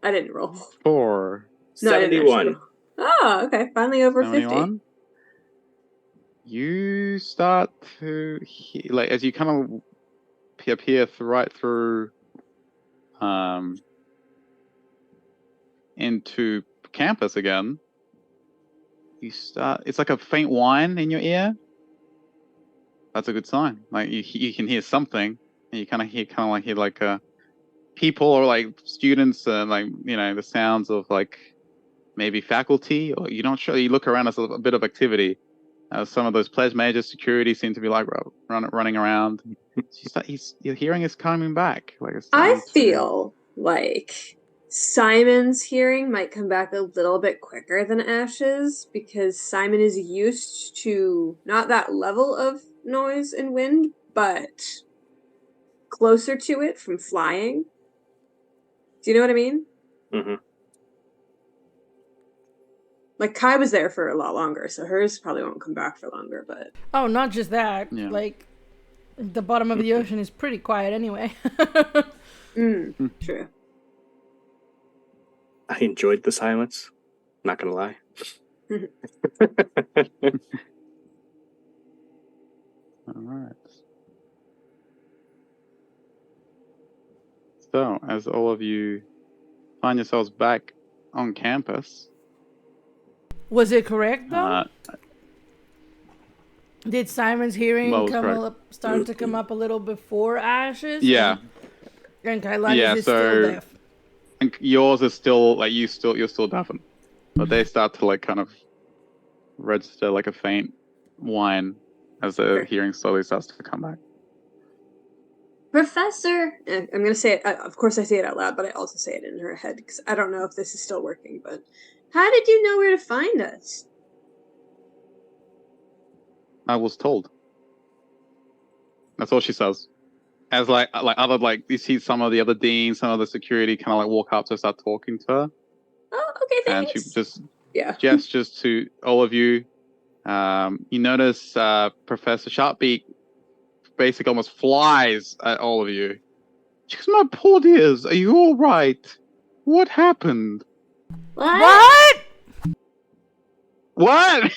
I didn't roll. 4. No, I didn't actually 71. roll. Oh, okay. Finally over 71. You start to hear, as you kind of appear right through into campus again. It's like a faint whine in your ear. That's a good sign. You can hear something, and you kind of hear people or students, the sounds of maybe faculty, or you're not sure. You look around, there's a bit of activity. Some of those pledge major security seem to be running around. Your hearing is coming back. I feel like Simon's hearing might come back a little bit quicker than Ash's, because Simon is used to not that level of noise and wind, but closer to it from flying. Do you know what I mean? Mm-hmm. Kai was there for a lot longer, so hers probably won't come back for longer, but... Oh, not just that. Yeah. The bottom of the ocean is pretty quiet anyway. True. I enjoyed the silence. Not gonna lie. Alright. So, as all of you find yourselves back on campus... Was it correct, though? Did Simon's hearing start to come up a little before Ash's? Yeah. And Kailani's is still deaf. think yours is still like you're still deafened, but they start to like kind of register like a faint whine as the hearing slowly starts to come back. Professor, and I'm gonna say it. Of course, I say it out loud, but I also say it in her head because I don't know if this is still working. But how did you know where to find us? I was told. That's all she says. As like other like you see some of the other deans, some of the security kind of like walk up to start talking to her, Oh, okay, and thanks. she just Yeah. gestures to all of you. You notice Professor Sharpbeak basically almost flies at all of you. She goes, "My poor dears, are you all right? What happened? What? What?"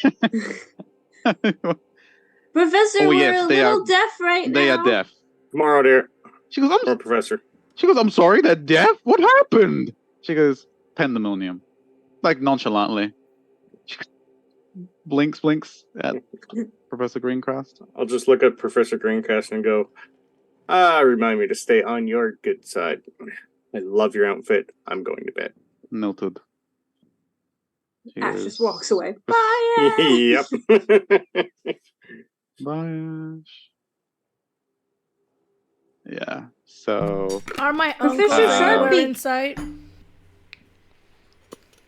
Professor, Oh, we're yes, a they little are- deaf right now. They are deaf. Tomorrow, dear. She goes, Or Professor. I'm sorry, they're deaf? What happened? She goes, "Pandemonium." Like nonchalantly. She blinks at Professor Greencrest. I'll just look at Professor Greencast and go, remind me to stay on your good side. I love your outfit. I'm going to bed. Noted. Ash Cheers. just walks away. Bye, Ash! Yep. Bye, Ash. Yeah, so... Are my Professor uncles anywhere Sharpie. in sight?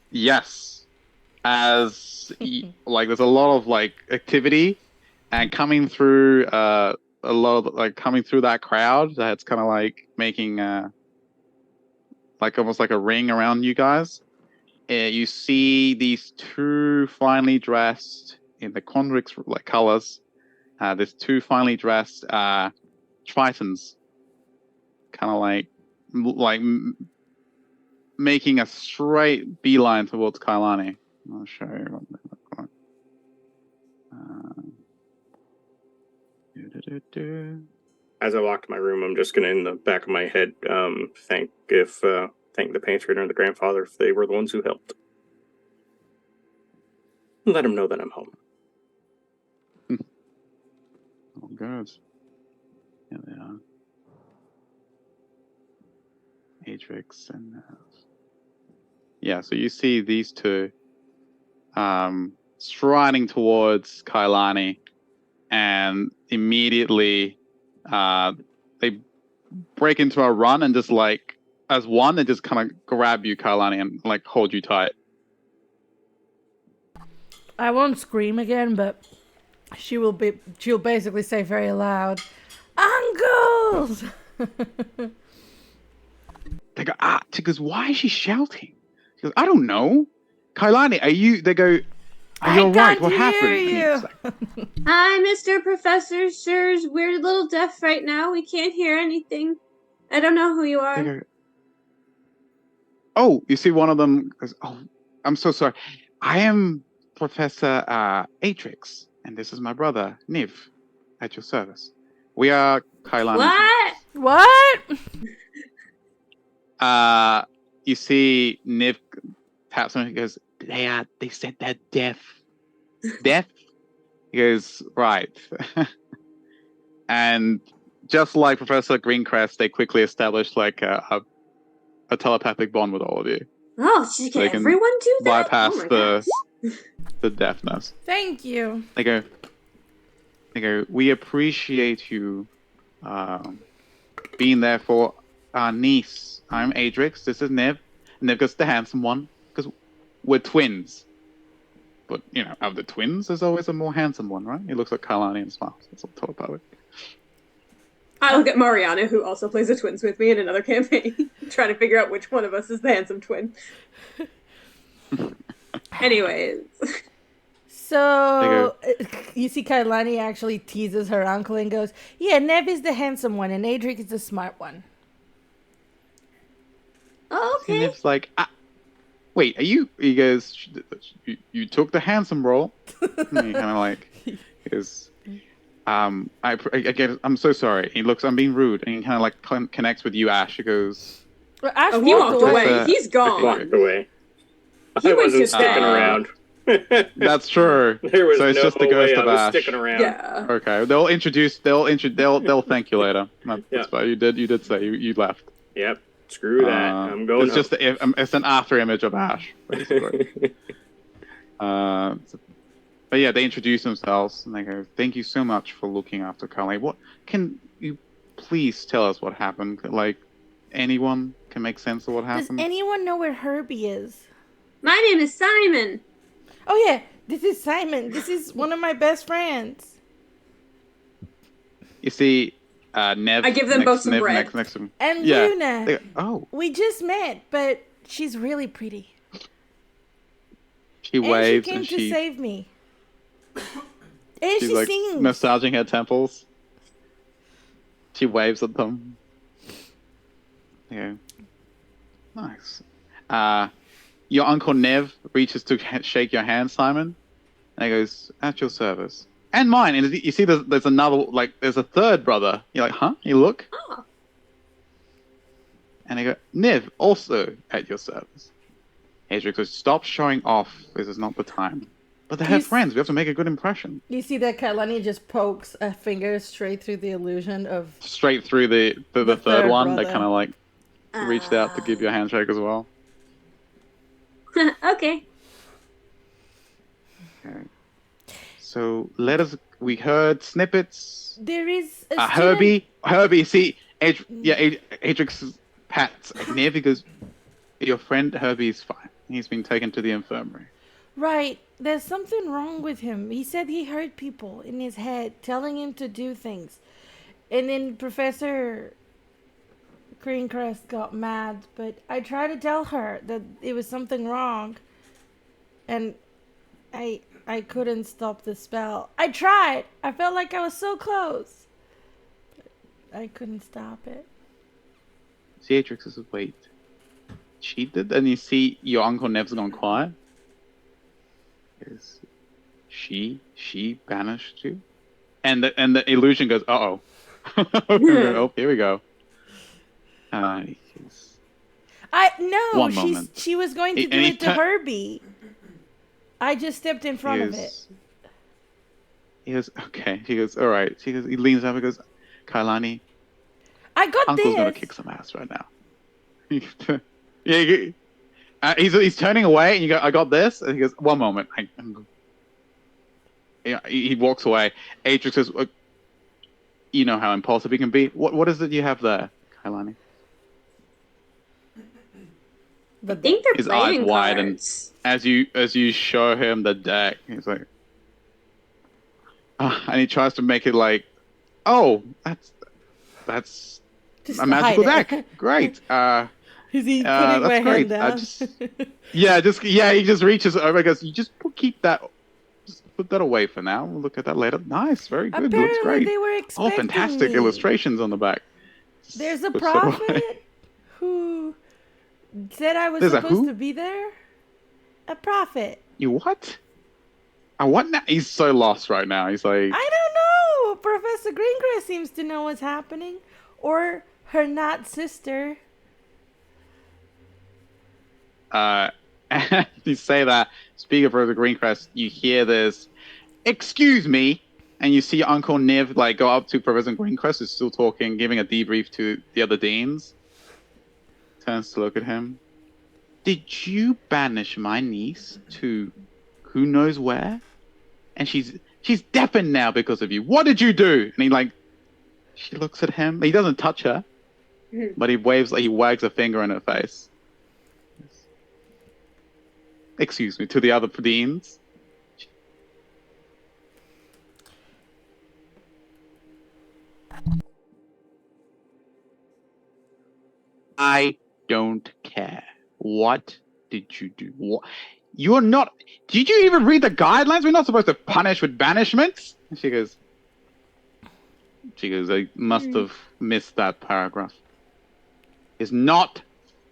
Yes. As, like, there's a lot of, like, activity, and coming through, a lot of, like, coming through that crowd, that's kind of, like, making, like, almost like a ring around you guys. You see these two finely dressed, in the Condrix, like, colors, there's two finely dressed, Tritons, kind of like making a straight beeline towards Kailani. I'll show you what they look like. As I walk to my room, I'm just gonna, in the back of my head, thank the patron or the grandfather if they were the ones who helped. Let them know that I'm home. Oh, good. Here they are. Atrix and yeah, so you see these two striding towards Kailani, and immediately they break into a run and just like as one, they just kind of grab you, Kailani, and like hold you tight. I won't scream again, but she'll basically say very loud, "Uncles!" They go, she goes, "Why is she shouting?" She goes, "I don't know. Kailani, are you?" They go, "Are you all right? What happened?" And he's like, Hi, Mr. Professor. Sirs, we're a little deaf right now. We can't hear anything. I don't know who you they are. go, "Oh," you see one of them goes, "Oh, I'm so sorry. I am Professor Atrix, and this is my brother, Niv, at your service. We are Kailani's." What? What? You see Niv taps on it and goes, they said they're deaf. Deaf? He goes, right. And just like Professor Greencrest, they quickly established like a telepathic bond with all of you. Oh, can They can everyone do that? bypass Oh my the deafness. Thank you. They go, "We appreciate you being there for our niece. I'm Adrix. This is Niv. Niv goes, the handsome one, because we're twins. But, you know, of the twins, there's always a more handsome one, right?" He looks at Kailani and smiles. It's all telepathic. I look at Mariana, who also plays the twins with me in another campaign, trying to figure out which one of us is the handsome twin. Anyways. So, you see Kailani actually teases her uncle and goes, "Yeah, Nev is the handsome one and Adric is the smart one." Oh, And okay. Niv's like, "Wait, are you?" He goes, you took the handsome role." And he kind of like, he goes, I'm so sorry. He looks, "I'm being rude." And he kind of like connects with you, Ash. He goes, Well, Ash Oh, he walked away. Just, He's gone. Walked away. He I went wasn't to sticking bed. around. "That's true." There was So it's no just the way ghost I of was Ash. sticking around. Yeah. Okay, they'll thank you later. That's Yeah. fine. You did say you left. Yep. Screw that. I'm going It's just it's an after image of Ash, basically. But yeah, they introduce themselves and they go, "Thank you so much for looking after Carly. What can you please tell us what happened? Like, anyone can make sense of what Does happened?" anyone know where Herbie is? My name is Simon. Oh yeah, this is Simon. This is one of my best friends. You see, Nev. I give them both some Nev bread. next to him. And Yeah. Luna. They go, oh, We just met, but she's really pretty. she And she waves came and to save me. And she's she like sings. massaging her temples. She waves at them. Yeah. Nice. Your Uncle Nev reaches to shake your hand, Simon, and he goes, "At your service." And mine. And you see there's another, like, there's a third brother. You're like, huh? You look. Oh. And they go, "Nev, also at your service." Adric goes, "Stop showing off. This is not the time." But they're her friends. We have to make a good impression. You see that Kailani just pokes a finger straight through the illusion of Straight through the third one. brother. They kind of like reached out to give you a handshake as well. Okay. Okay. So we heard snippets. there is a Herbie, see, Adric's pats Nev. He goes, "Your friend Herbie's fine. He's been taken to the infirmary." Right. There's something wrong with him. He said he heard people in his head telling him to do things. And then Professor Greencrest got mad, but I tried to tell her that it was something wrong. And I couldn't stop the spell. I tried. I felt like I was so close. But I couldn't stop it. See, Adrix says, "Wait, she did?" And you see your Uncle Nev's gone quiet. Is she banished you? And the illusion goes, "Uh-oh." Oh, here we go. One moment. She was going to do it to Herbie. I just stepped in front of it. He goes, "Okay." He goes, "All right." He leans up and goes, "Kailani, I got Uncle's this. gonna kick some ass right now." Yeah, he's turning away, and you go, "I got this." And he goes, "One moment." He walks away. Adrix says, "You know how impulsive he can be. What is it you have there, Kailani?" I think they're His eyes playing widen cards. as you show him the deck. He's like, and he tries to make it like, "Oh, that's Just a magical hide it. deck. Great." Is he putting that's my great. hand down? He just reaches over. Goes, "You just keep that. Just put that away for now. We'll look at that later." Nice, very good. Apparently Looks great. they were expecting Fantastic me. illustrations on the back. There's a Puts that away. prophet who said I was There's a supposed who? to be there. A prophet. You what? What now? He's so lost right now. He's like, I don't know. Professor Greengrass seems to know what's happening, or her not sister. you say that. Speaking of Professor Greencrest, you hear this, "Excuse me," and you see Uncle Nev like go up to Professor Greencrest, who's still talking, giving a debrief to the other deans. Turns to look at him. "Did you banish my niece to who knows where? And she's deafened now because of you. What did you do?" And she looks at him. He doesn't touch her, but he wags a finger in her face. "Excuse me," to the other deans. "I don't care. What did you do? What? You're not. Did you even read the guidelines? We're not supposed to punish with banishments." And she goes, "I must have missed that paragraph. It's not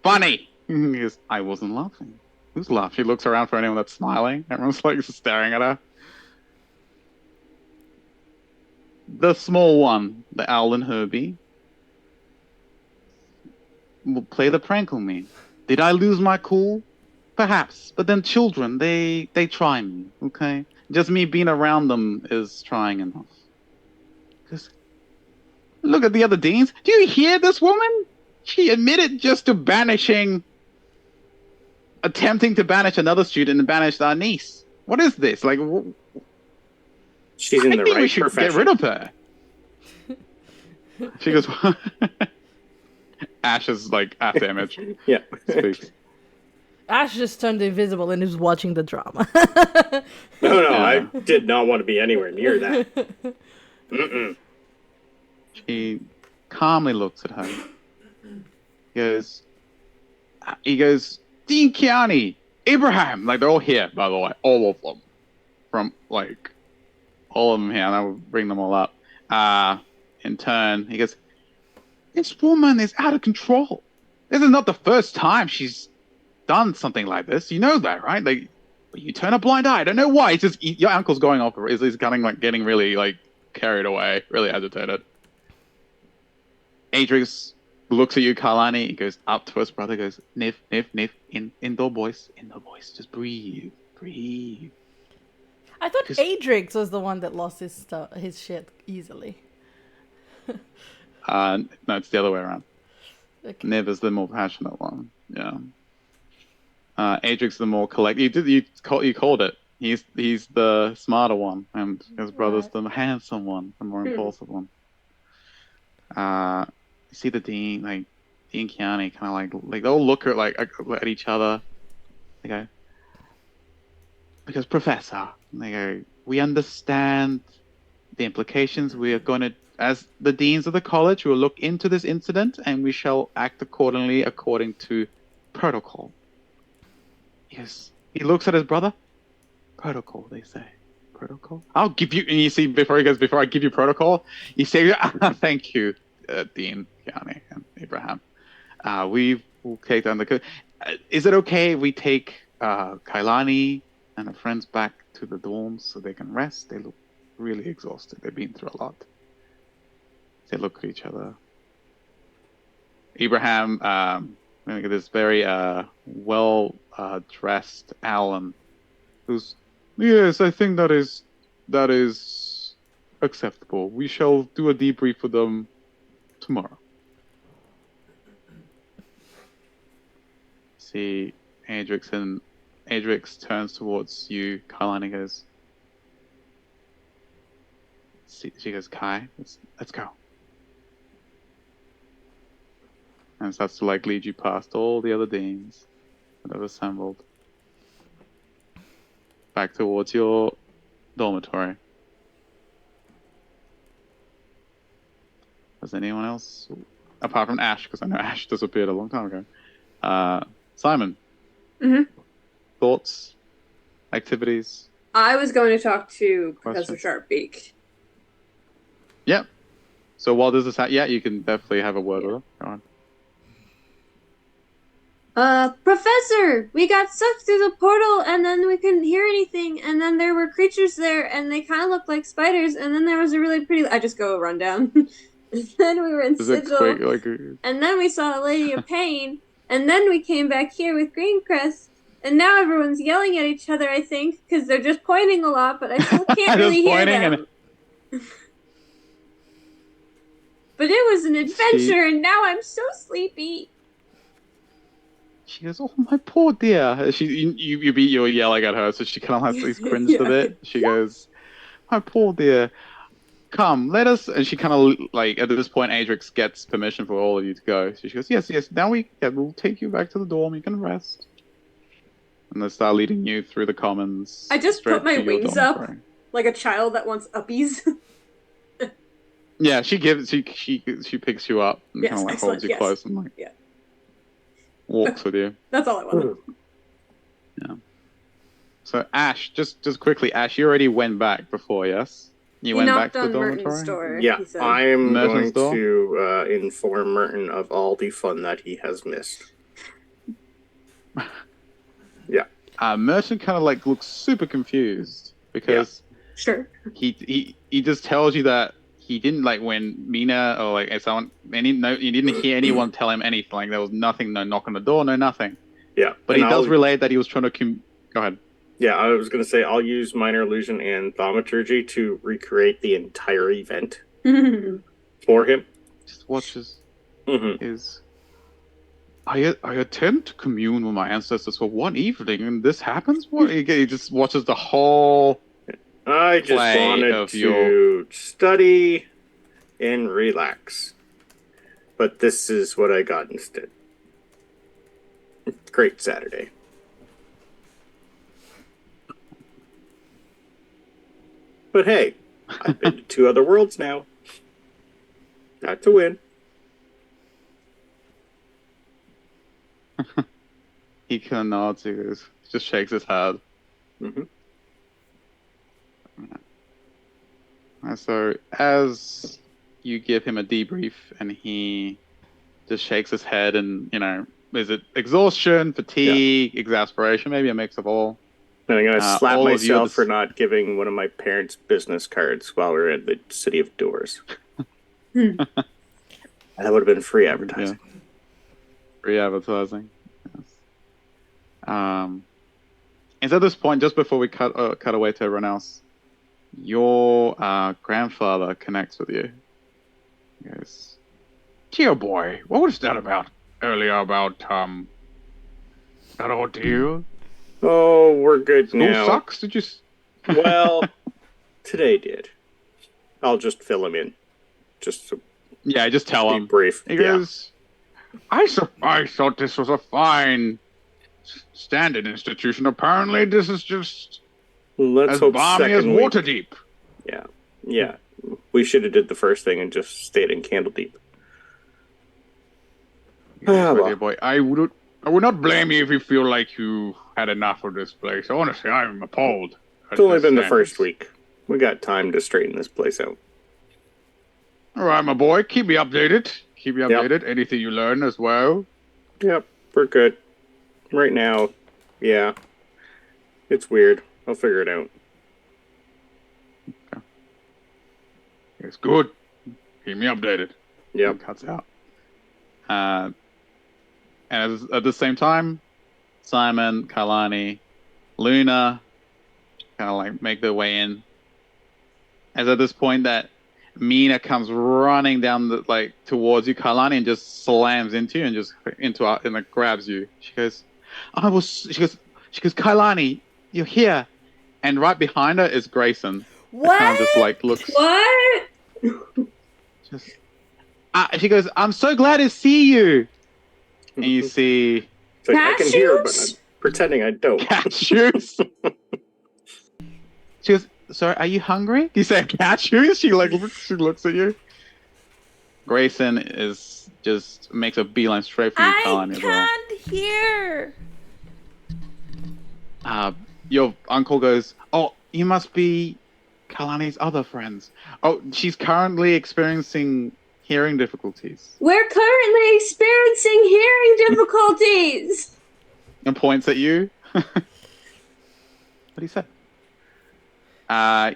funny." He goes, "I wasn't laughing. Who's laughing?" She looks around for anyone that's smiling. Everyone's like staring at her. The small one, the owl and Herbie, will play the prank on me. Did I lose my cool? Perhaps. But then children, they try me, okay? Just me being around them is trying enough. Just look at the other deans. Do you hear this woman? She admitted just to attempting to banish another student and banished our niece. What is this? Like, She's in I the think we right should profession. get rid of her. She goes, Ash is like after Image Yeah. speaks. Ash just turned invisible and is watching the drama. No, Yeah. I did not want to be anywhere near that. Mm-mm. He calmly looks at her. He goes, Dean Keani, Abraham. Like, they're all here, by the way. All of them. From, like, all of them here. And I will bring them all up. In turn, he goes, this woman is out of control. This is not the first time she's done something like this. You know that, right? Like, you turn a blind eye. I don't know why. It's just, your uncle's going off. He's kind of, like, getting really, like, carried away. Really agitated. Adrix looks at you, Kalani. He goes up to his brother. Goes, Niff, Niff, Niff. Indoor voice. Just breathe. I thought Adrix was the one that lost his shit easily. No, it's the other way around. Okay. Niv is the more passionate one. Yeah. Adrix the more collected. You called it. He's the smarter one, and his brother's the handsome one, the more impulsive one. You see the Dean, like Dean Keani, kind of like they'll look at each other. They go, because Professor, they go, we understand the implications. We are going to, as the deans of the college, we will look into this incident and we shall act accordingly according to protocol. Yes. He looks at his brother. Protocol, they say. Protocol? I'll give you, and you see, before I give you protocol, you say, thank you, Dean Keani and Abraham. We will take down the... is it okay if we take Kailani and her friends back to the dorms so they can rest? They look really exhausted. They've been through a lot. They look at each other. Abraham, this very well-dressed Alan, who's, yes, I think that is acceptable. We shall do a debrief with them tomorrow. See, Adrix turns towards you, Kailani, and goes, she goes, Kai, let's go. And starts to like lead you past all the other deans that have assembled back towards your dormitory. Does anyone else, apart from Ash, because I know Ash disappeared a long time ago, Simon? Mm-hmm. Thoughts? Activities? I was going to talk to Professor Questions? Sharpbeak. Yep. So while this is you can definitely have a word with her. Go on. Professor, we got sucked through the portal and then we couldn't hear anything and then there were creatures there and they kind of looked like spiders and then there was a really pretty... I just go a rundown. And then we were in Sigil and then we saw a Lady of Pain and then we came back here with Greencrest and now everyone's yelling at each other, I think, because they're just pointing a lot, but I still can't really hear them. But it was an adventure and now I'm so sleepy. She goes, oh, my poor dear. You're yelling at her, so she kind of has cringed a bit. She goes, my poor dear. Come, let us... And she kind of, like, at this point, Adrix gets permission for all of you to go. So she goes, yes, now we'll take you back to the dorm. You can rest. And they start leading you through the commons. I just put my wings up like a child that wants uppies. Yeah, she picks you up and kind of like holds you close and like walks with you. That's all I wanted. Yeah. So Ash, just quickly, Ash, you already went back before, yes? You went back to the dormitory? Store, yeah, I am going store? to inform Merton of all the fun that he has missed. Yeah. Merton kind of like looks super confused because he just tells you that he didn't like when Mina or like someone he didn't hear anyone tell him anything. Like there was nothing, no knock on the door, no nothing. Yeah, but he does relate that he was trying to. Go ahead. Yeah, I was going to say I'll use minor illusion and thaumaturgy to recreate the entire event for him. Just watches his I attempt to commune with my ancestors for one evening, and this happens. What he just watches the whole I just play wanted of to study and relax. But this is what I got instead. Great Saturday. But hey, I've been to 2 other worlds now. Got to win. He kind of nods. He just shakes his head. Mm-hmm. And so as you give him a debrief, and he just shakes his head, and is it exhaustion, fatigue, exasperation, maybe a mix of all? And I'm going to slap all of you myself for not giving one of my parents' business cards while we were in the City of Doors. That would have been free advertising. Yeah. Free advertising. Yes. And so at this point, just before we cut away to everyone else, your grandfather connects with you. He goes, "Dear boy, what was that about earlier about that ordeal? Oh, we're good School now. sucks? Did you?" Well, today did. I'll just fill him in. Just to Yeah, just tell be him. brief. He goes, I thought this was a fine standard institution. Apparently, this is just Let's as hope balmy as second week. Waterdeep. Yeah. We should have did the first thing and just stayed in Candledeep. Yes, my dear boy, I would not blame you if you feel like you had enough of this place. Honestly, I'm appalled. It's only been the first week. We got time to straighten this place out. All right, my boy, keep me updated. Keep me updated. Anything you learn as well. Yep, we're good. Right now, yeah. It's weird. I'll figure it out. Okay. It's good. Keep me updated. Yep. It cuts out. And at the same time, Simon, Kailani, Luna kind of like make their way in. As at this point that Mina comes running down towards you, Kailani, and just slams into you and just and grabs you. She goes, she goes, Kailani, you're here. And right behind her is Grayson. What? Kind of just looks. What? She goes, I'm so glad to see you. And you see It's like, I can hear, but I'm pretending I don't. cashews. She goes, sorry, are you hungry? Do you say cashews? She looks at you. Grayson makes a beeline straight for you, Kailani, as well. I can't hear. Your uncle goes, oh, you must be Kailani's other friends. Oh, she's currently experiencing hearing difficulties. We're currently experiencing hearing difficulties. And points at you. What do you say?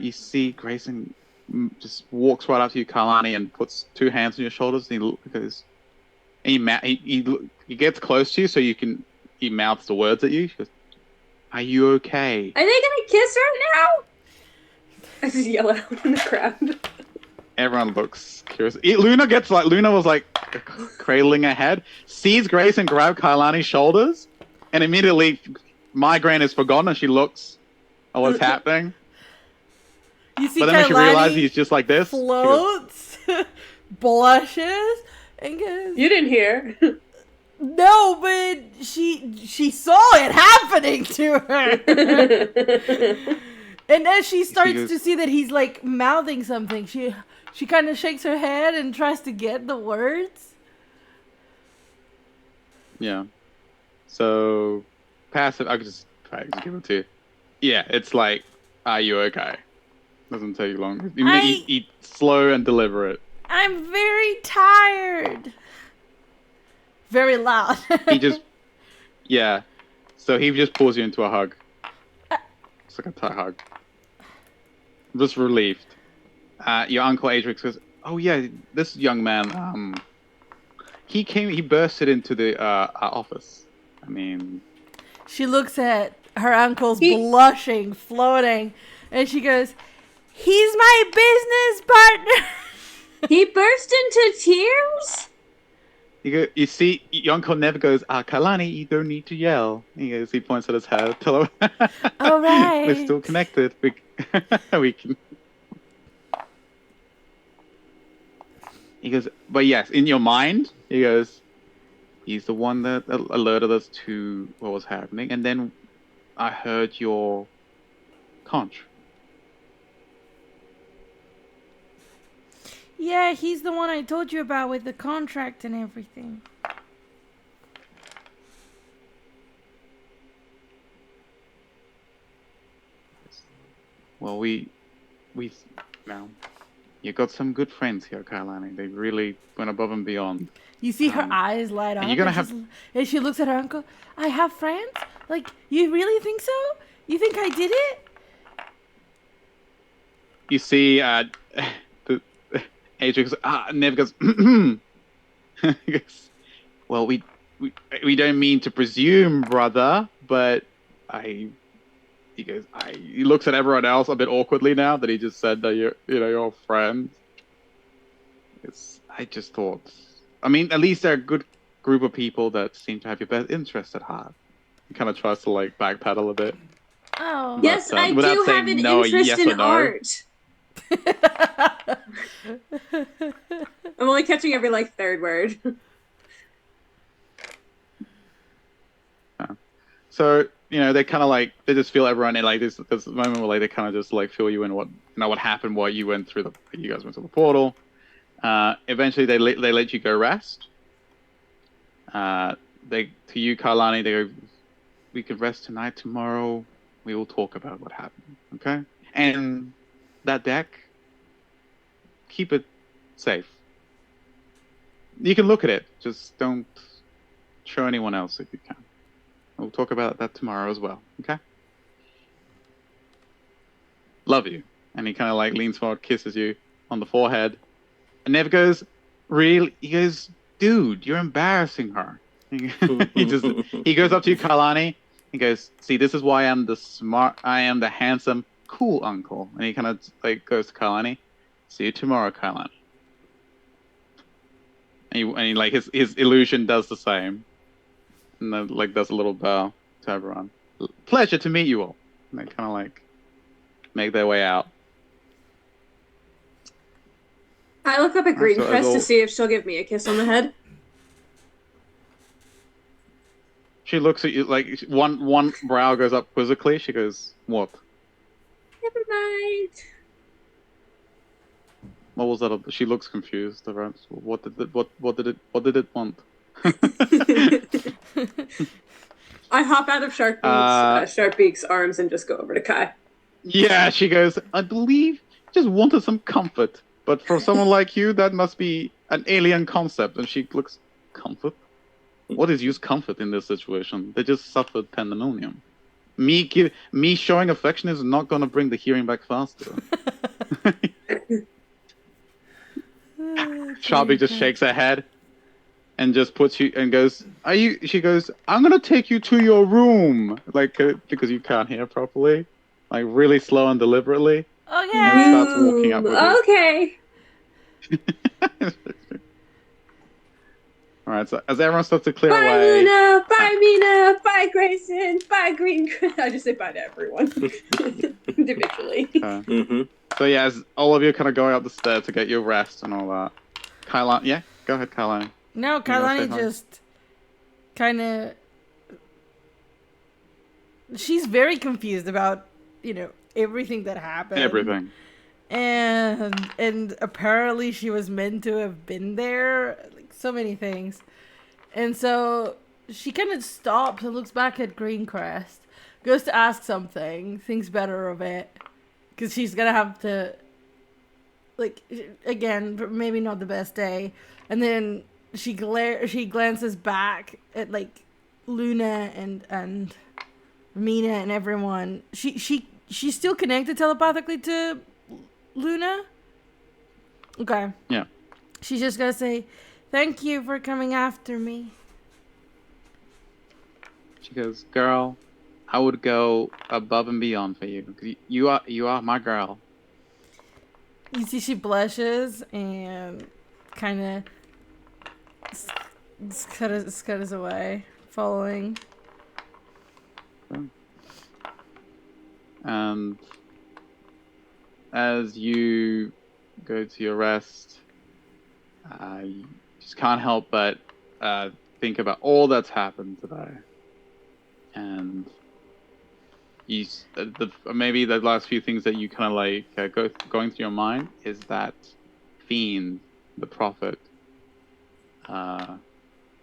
You see Grayson just walks right up to you, Kailani, and puts 2 hands on your shoulders. And he gets close to you, so he mouths the words at you. He goes, are you okay? Are they gonna kiss right now? I just yell out in the crowd. Everyone looks curious. Luna was cradling her head, sees Grayson grab Kailani's shoulders, and immediately migraine is forgotten, and she looks at what's happening. You see, But then when she realizes he's just like this, floats, blushes, and goes, You didn't hear. no, but she saw it happening to her. And as she starts to see that he's mouthing something, she kind of shakes her head and tries to get the words. Yeah. So passive, I could just give it to you. Yeah, it's like, are you okay? Doesn't take long. Eat slow and deliberate. I'm very tired. Very loud. Yeah. So he just pulls you into a hug. It's like a tight hug. I'm just relieved. Your uncle Adrix goes, oh yeah, this young man, he bursted into the our office. I mean, she looks at her uncle's blushing, floating, and she goes, he's my business partner. He burst into tears? You see, your uncle never goes, Kalani, you don't need to yell. He points at his head. Tell him, All we're right. still connected. We can. He goes, but yes, in your mind, he goes, he's the one that alerted us to what was happening. And then I heard your conch. Yeah, he's the one I told you about with the contract and everything. Well, now, you got some good friends here, Kailani. They really went above and beyond. You see her eyes light up, And you're gonna have. and she looks at her uncle. I have friends? Like, you really think so? You think I did it? You see, the Adrian goes, Nev goes, he goes, well, we don't mean to presume, brother, but he looks at everyone else a bit awkwardly now that he just said that you're friends. I just thought, I mean, at least they're a good group of people that seem to have your best interest at heart. He kind of tries to like backpedal a bit. Oh. Yes, I without do saying have an no, interest yes in or no. art. I'm only catching every like third word. So they kind of like they just feel everyone in like this moment where like they kind of just like feel you in what happened while you guys went through the portal. Eventually they let you go rest. To you, Karlani, they go, we could rest tonight. Tomorrow we will talk about what happened. Okay, and that deck, keep it safe. You can look at it, just don't show anyone else if you can. We'll talk about that tomorrow as well, okay? Love you. And he kind of like leans forward, kisses you on the forehead, and Nev goes, really? He goes, dude, you're embarrassing her. He goes up to you, Kalani. He goes, see, this is why I am the handsome, cool uncle. And he kind of like goes to Kalani, see you tomorrow, Kalani. And he like his illusion does the same. And then, like, does a little bow to everyone. Pleasure to meet you all. And they kind of like make their way out. I look up at Greencrest to see if she'll give me a kiss on the head. She looks at you like one brow goes up quizzically. She goes, "What? Never mind." What was that? She looks confused. What did it want? I hop out of Sharkbeak's arms and just go over to Kai. Yeah, she goes, I believe just wanted some comfort. But for someone like you, that must be an alien concept. And she looks, comfort? What is use comfort in this situation? They just suffered pandemonium. Me showing affection is not going to bring the hearing back faster. Sharpie just shakes her head and just puts you and goes, she goes, I'm going to take you to your room. Like, because you can't hear properly. Like, really slow and deliberately. Okay. And starts walking up with you. Okay. Alright, so as everyone starts to clear bye, away. Luna. Bye, Mina. Bye, Grayson. Bye, Green. I just say bye to everyone. Individually. So yeah, as all of you kind of going up the stairs to get your rest and all that. Kailani, yeah? Go ahead, Kailani. No, Kailani just kind of... She's very confused about, everything that happened. Everything. And apparently she was meant to have been there. Like, so many things. And so she kind of stops and looks back at Greencrest. Goes to ask something. Thinks better of it. Because she's going to have to... Like, again, maybe not the best day. And then she glances back at, like, Luna and Mina and everyone. She's still connected telepathically to Luna? Okay. Yeah. She's just gonna say, thank you for coming after me. She goes, girl, I would go above and beyond for you. You are my girl. You see she blushes and kind of Scud is away, following. And as you go to your rest, you just can't help but think about all that's happened today. And maybe the last few things that you kind of like going through your mind is that fiend, the prophet,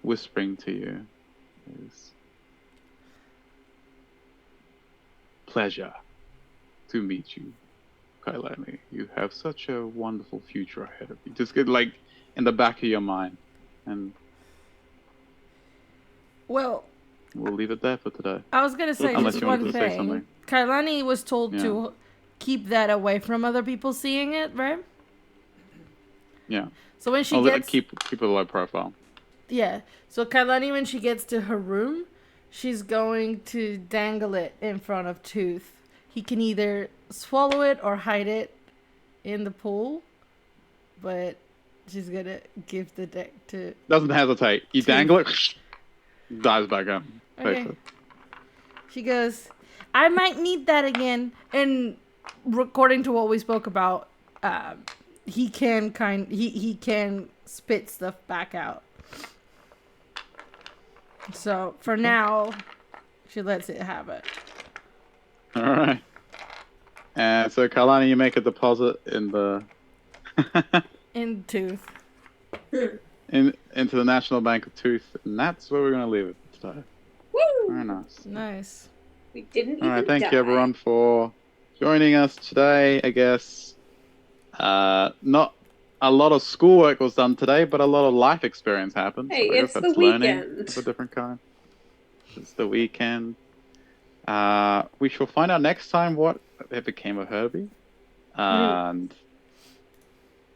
whispering to you is pleasure to meet you, Kailani. You have such a wonderful future ahead of you. Just get like in the back of your mind, and Well, we'll leave it there for today. I was gonna say Unless just you wanted one to say thing. something. Kailani was told Yeah. to keep that away from other people seeing it, right? Yeah. So when she gets keep it low profile. yeah, so Kailani when she gets to her room, she's going to dangle it in front of Tooth. He can either swallow it or hide it in the pool, but she's gonna give the deck to. Doesn't hesitate. You dangle it, dives back up. Okay. Takes it. She goes, I might need that again. And according to what we spoke about, he can spit stuff back out. So for now, she lets it have it. All right. And so, Kailani, you make a deposit in the In Tooth. into the National Bank of Tooth, and that's where we're going to leave it today. Woo! Very nice. Nice. We didn't All right, even thank die. you everyone for joining us today. I guess not a lot of schoolwork was done today, but a lot of life experience happened. Hey, so I guess it's the that's learning weekend. of a different kind. It's the weekend. We shall find out next time what it became of Herbie, and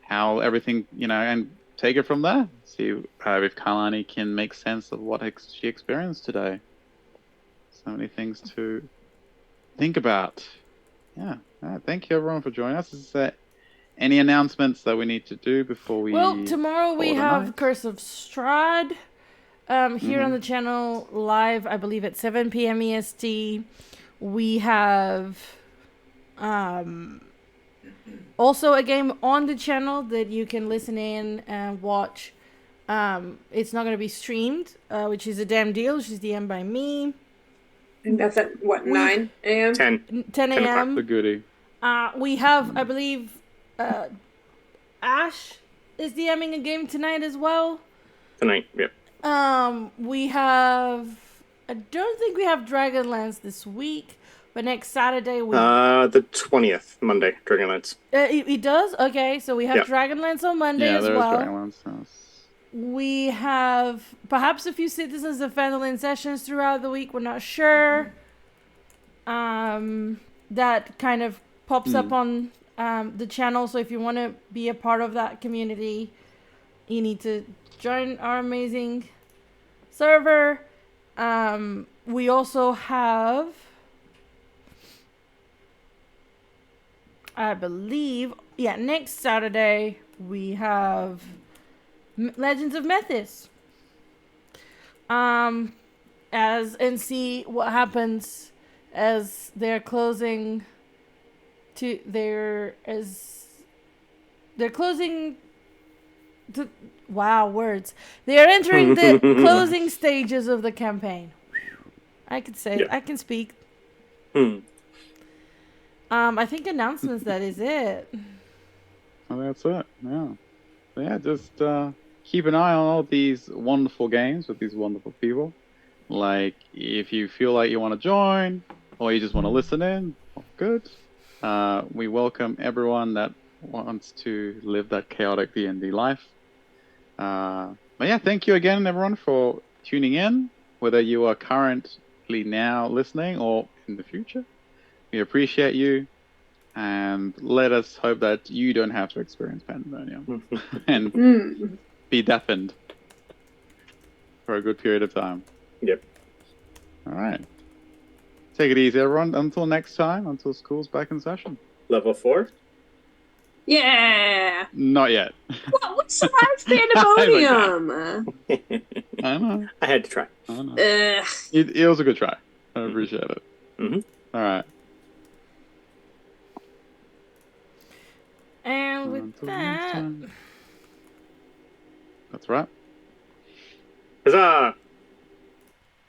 how everything, and take it from there. See if Kailani can make sense of what she experienced today. So many things to think about. Yeah. All right, thank you everyone for joining us. Is there any announcements that we need to do before we? Well, tomorrow we call it a have night? Curse of Strahd here on the channel live, I believe at 7 p.m. EST. We have also a game on the channel that you can listen in and watch. It's not going to be streamed, which is a damn deal, which is DM'd by me. And that's at what, 9 a.m.? 10. 10 a.m. The goodie. We have, I believe, Ash is DMing a game tonight as well. Tonight, yep. We have, I don't think we have Dragonlance this week, but next Saturday we. The 20th, Monday, Dragonlance. It does? Okay, so we have Yep. Dragonlance on Monday Yeah, as there is well. Dragonlance. We have perhaps a few Citizens of Fendelin sessions throughout the week. We're not sure. That kind of pops up on the channel. So if you want to be a part of that community, you need to join our amazing server. We also have, I believe, next Saturday we have Legends of Methys. And see what happens as they're closing to they're closing to words. They are entering the closing stages of the campaign. I can say I can speak. I think announcements, that is it. Oh, that's it. Yeah. Yeah, just keep an eye on all these wonderful games with these wonderful people. Like, if you feel like you want to join, or you just want to listen in, good. We welcome everyone that wants to live that chaotic D&D life. But yeah, thank you again, everyone, for tuning in, whether you are currently now listening or in the future. We appreciate you, and let us hope that you don't have to experience pandemonium and be deafened for a good period of time. Yep. All right. Take it easy, everyone. Until next time, until school's back in session. Level 4? Yeah! Not yet. What? We survived pandemonium! I know. I had to try. I know. Ugh. It was a good try. I appreciate it. Mm-hmm. All right. And with Until next that, time. That's right. Huzzah!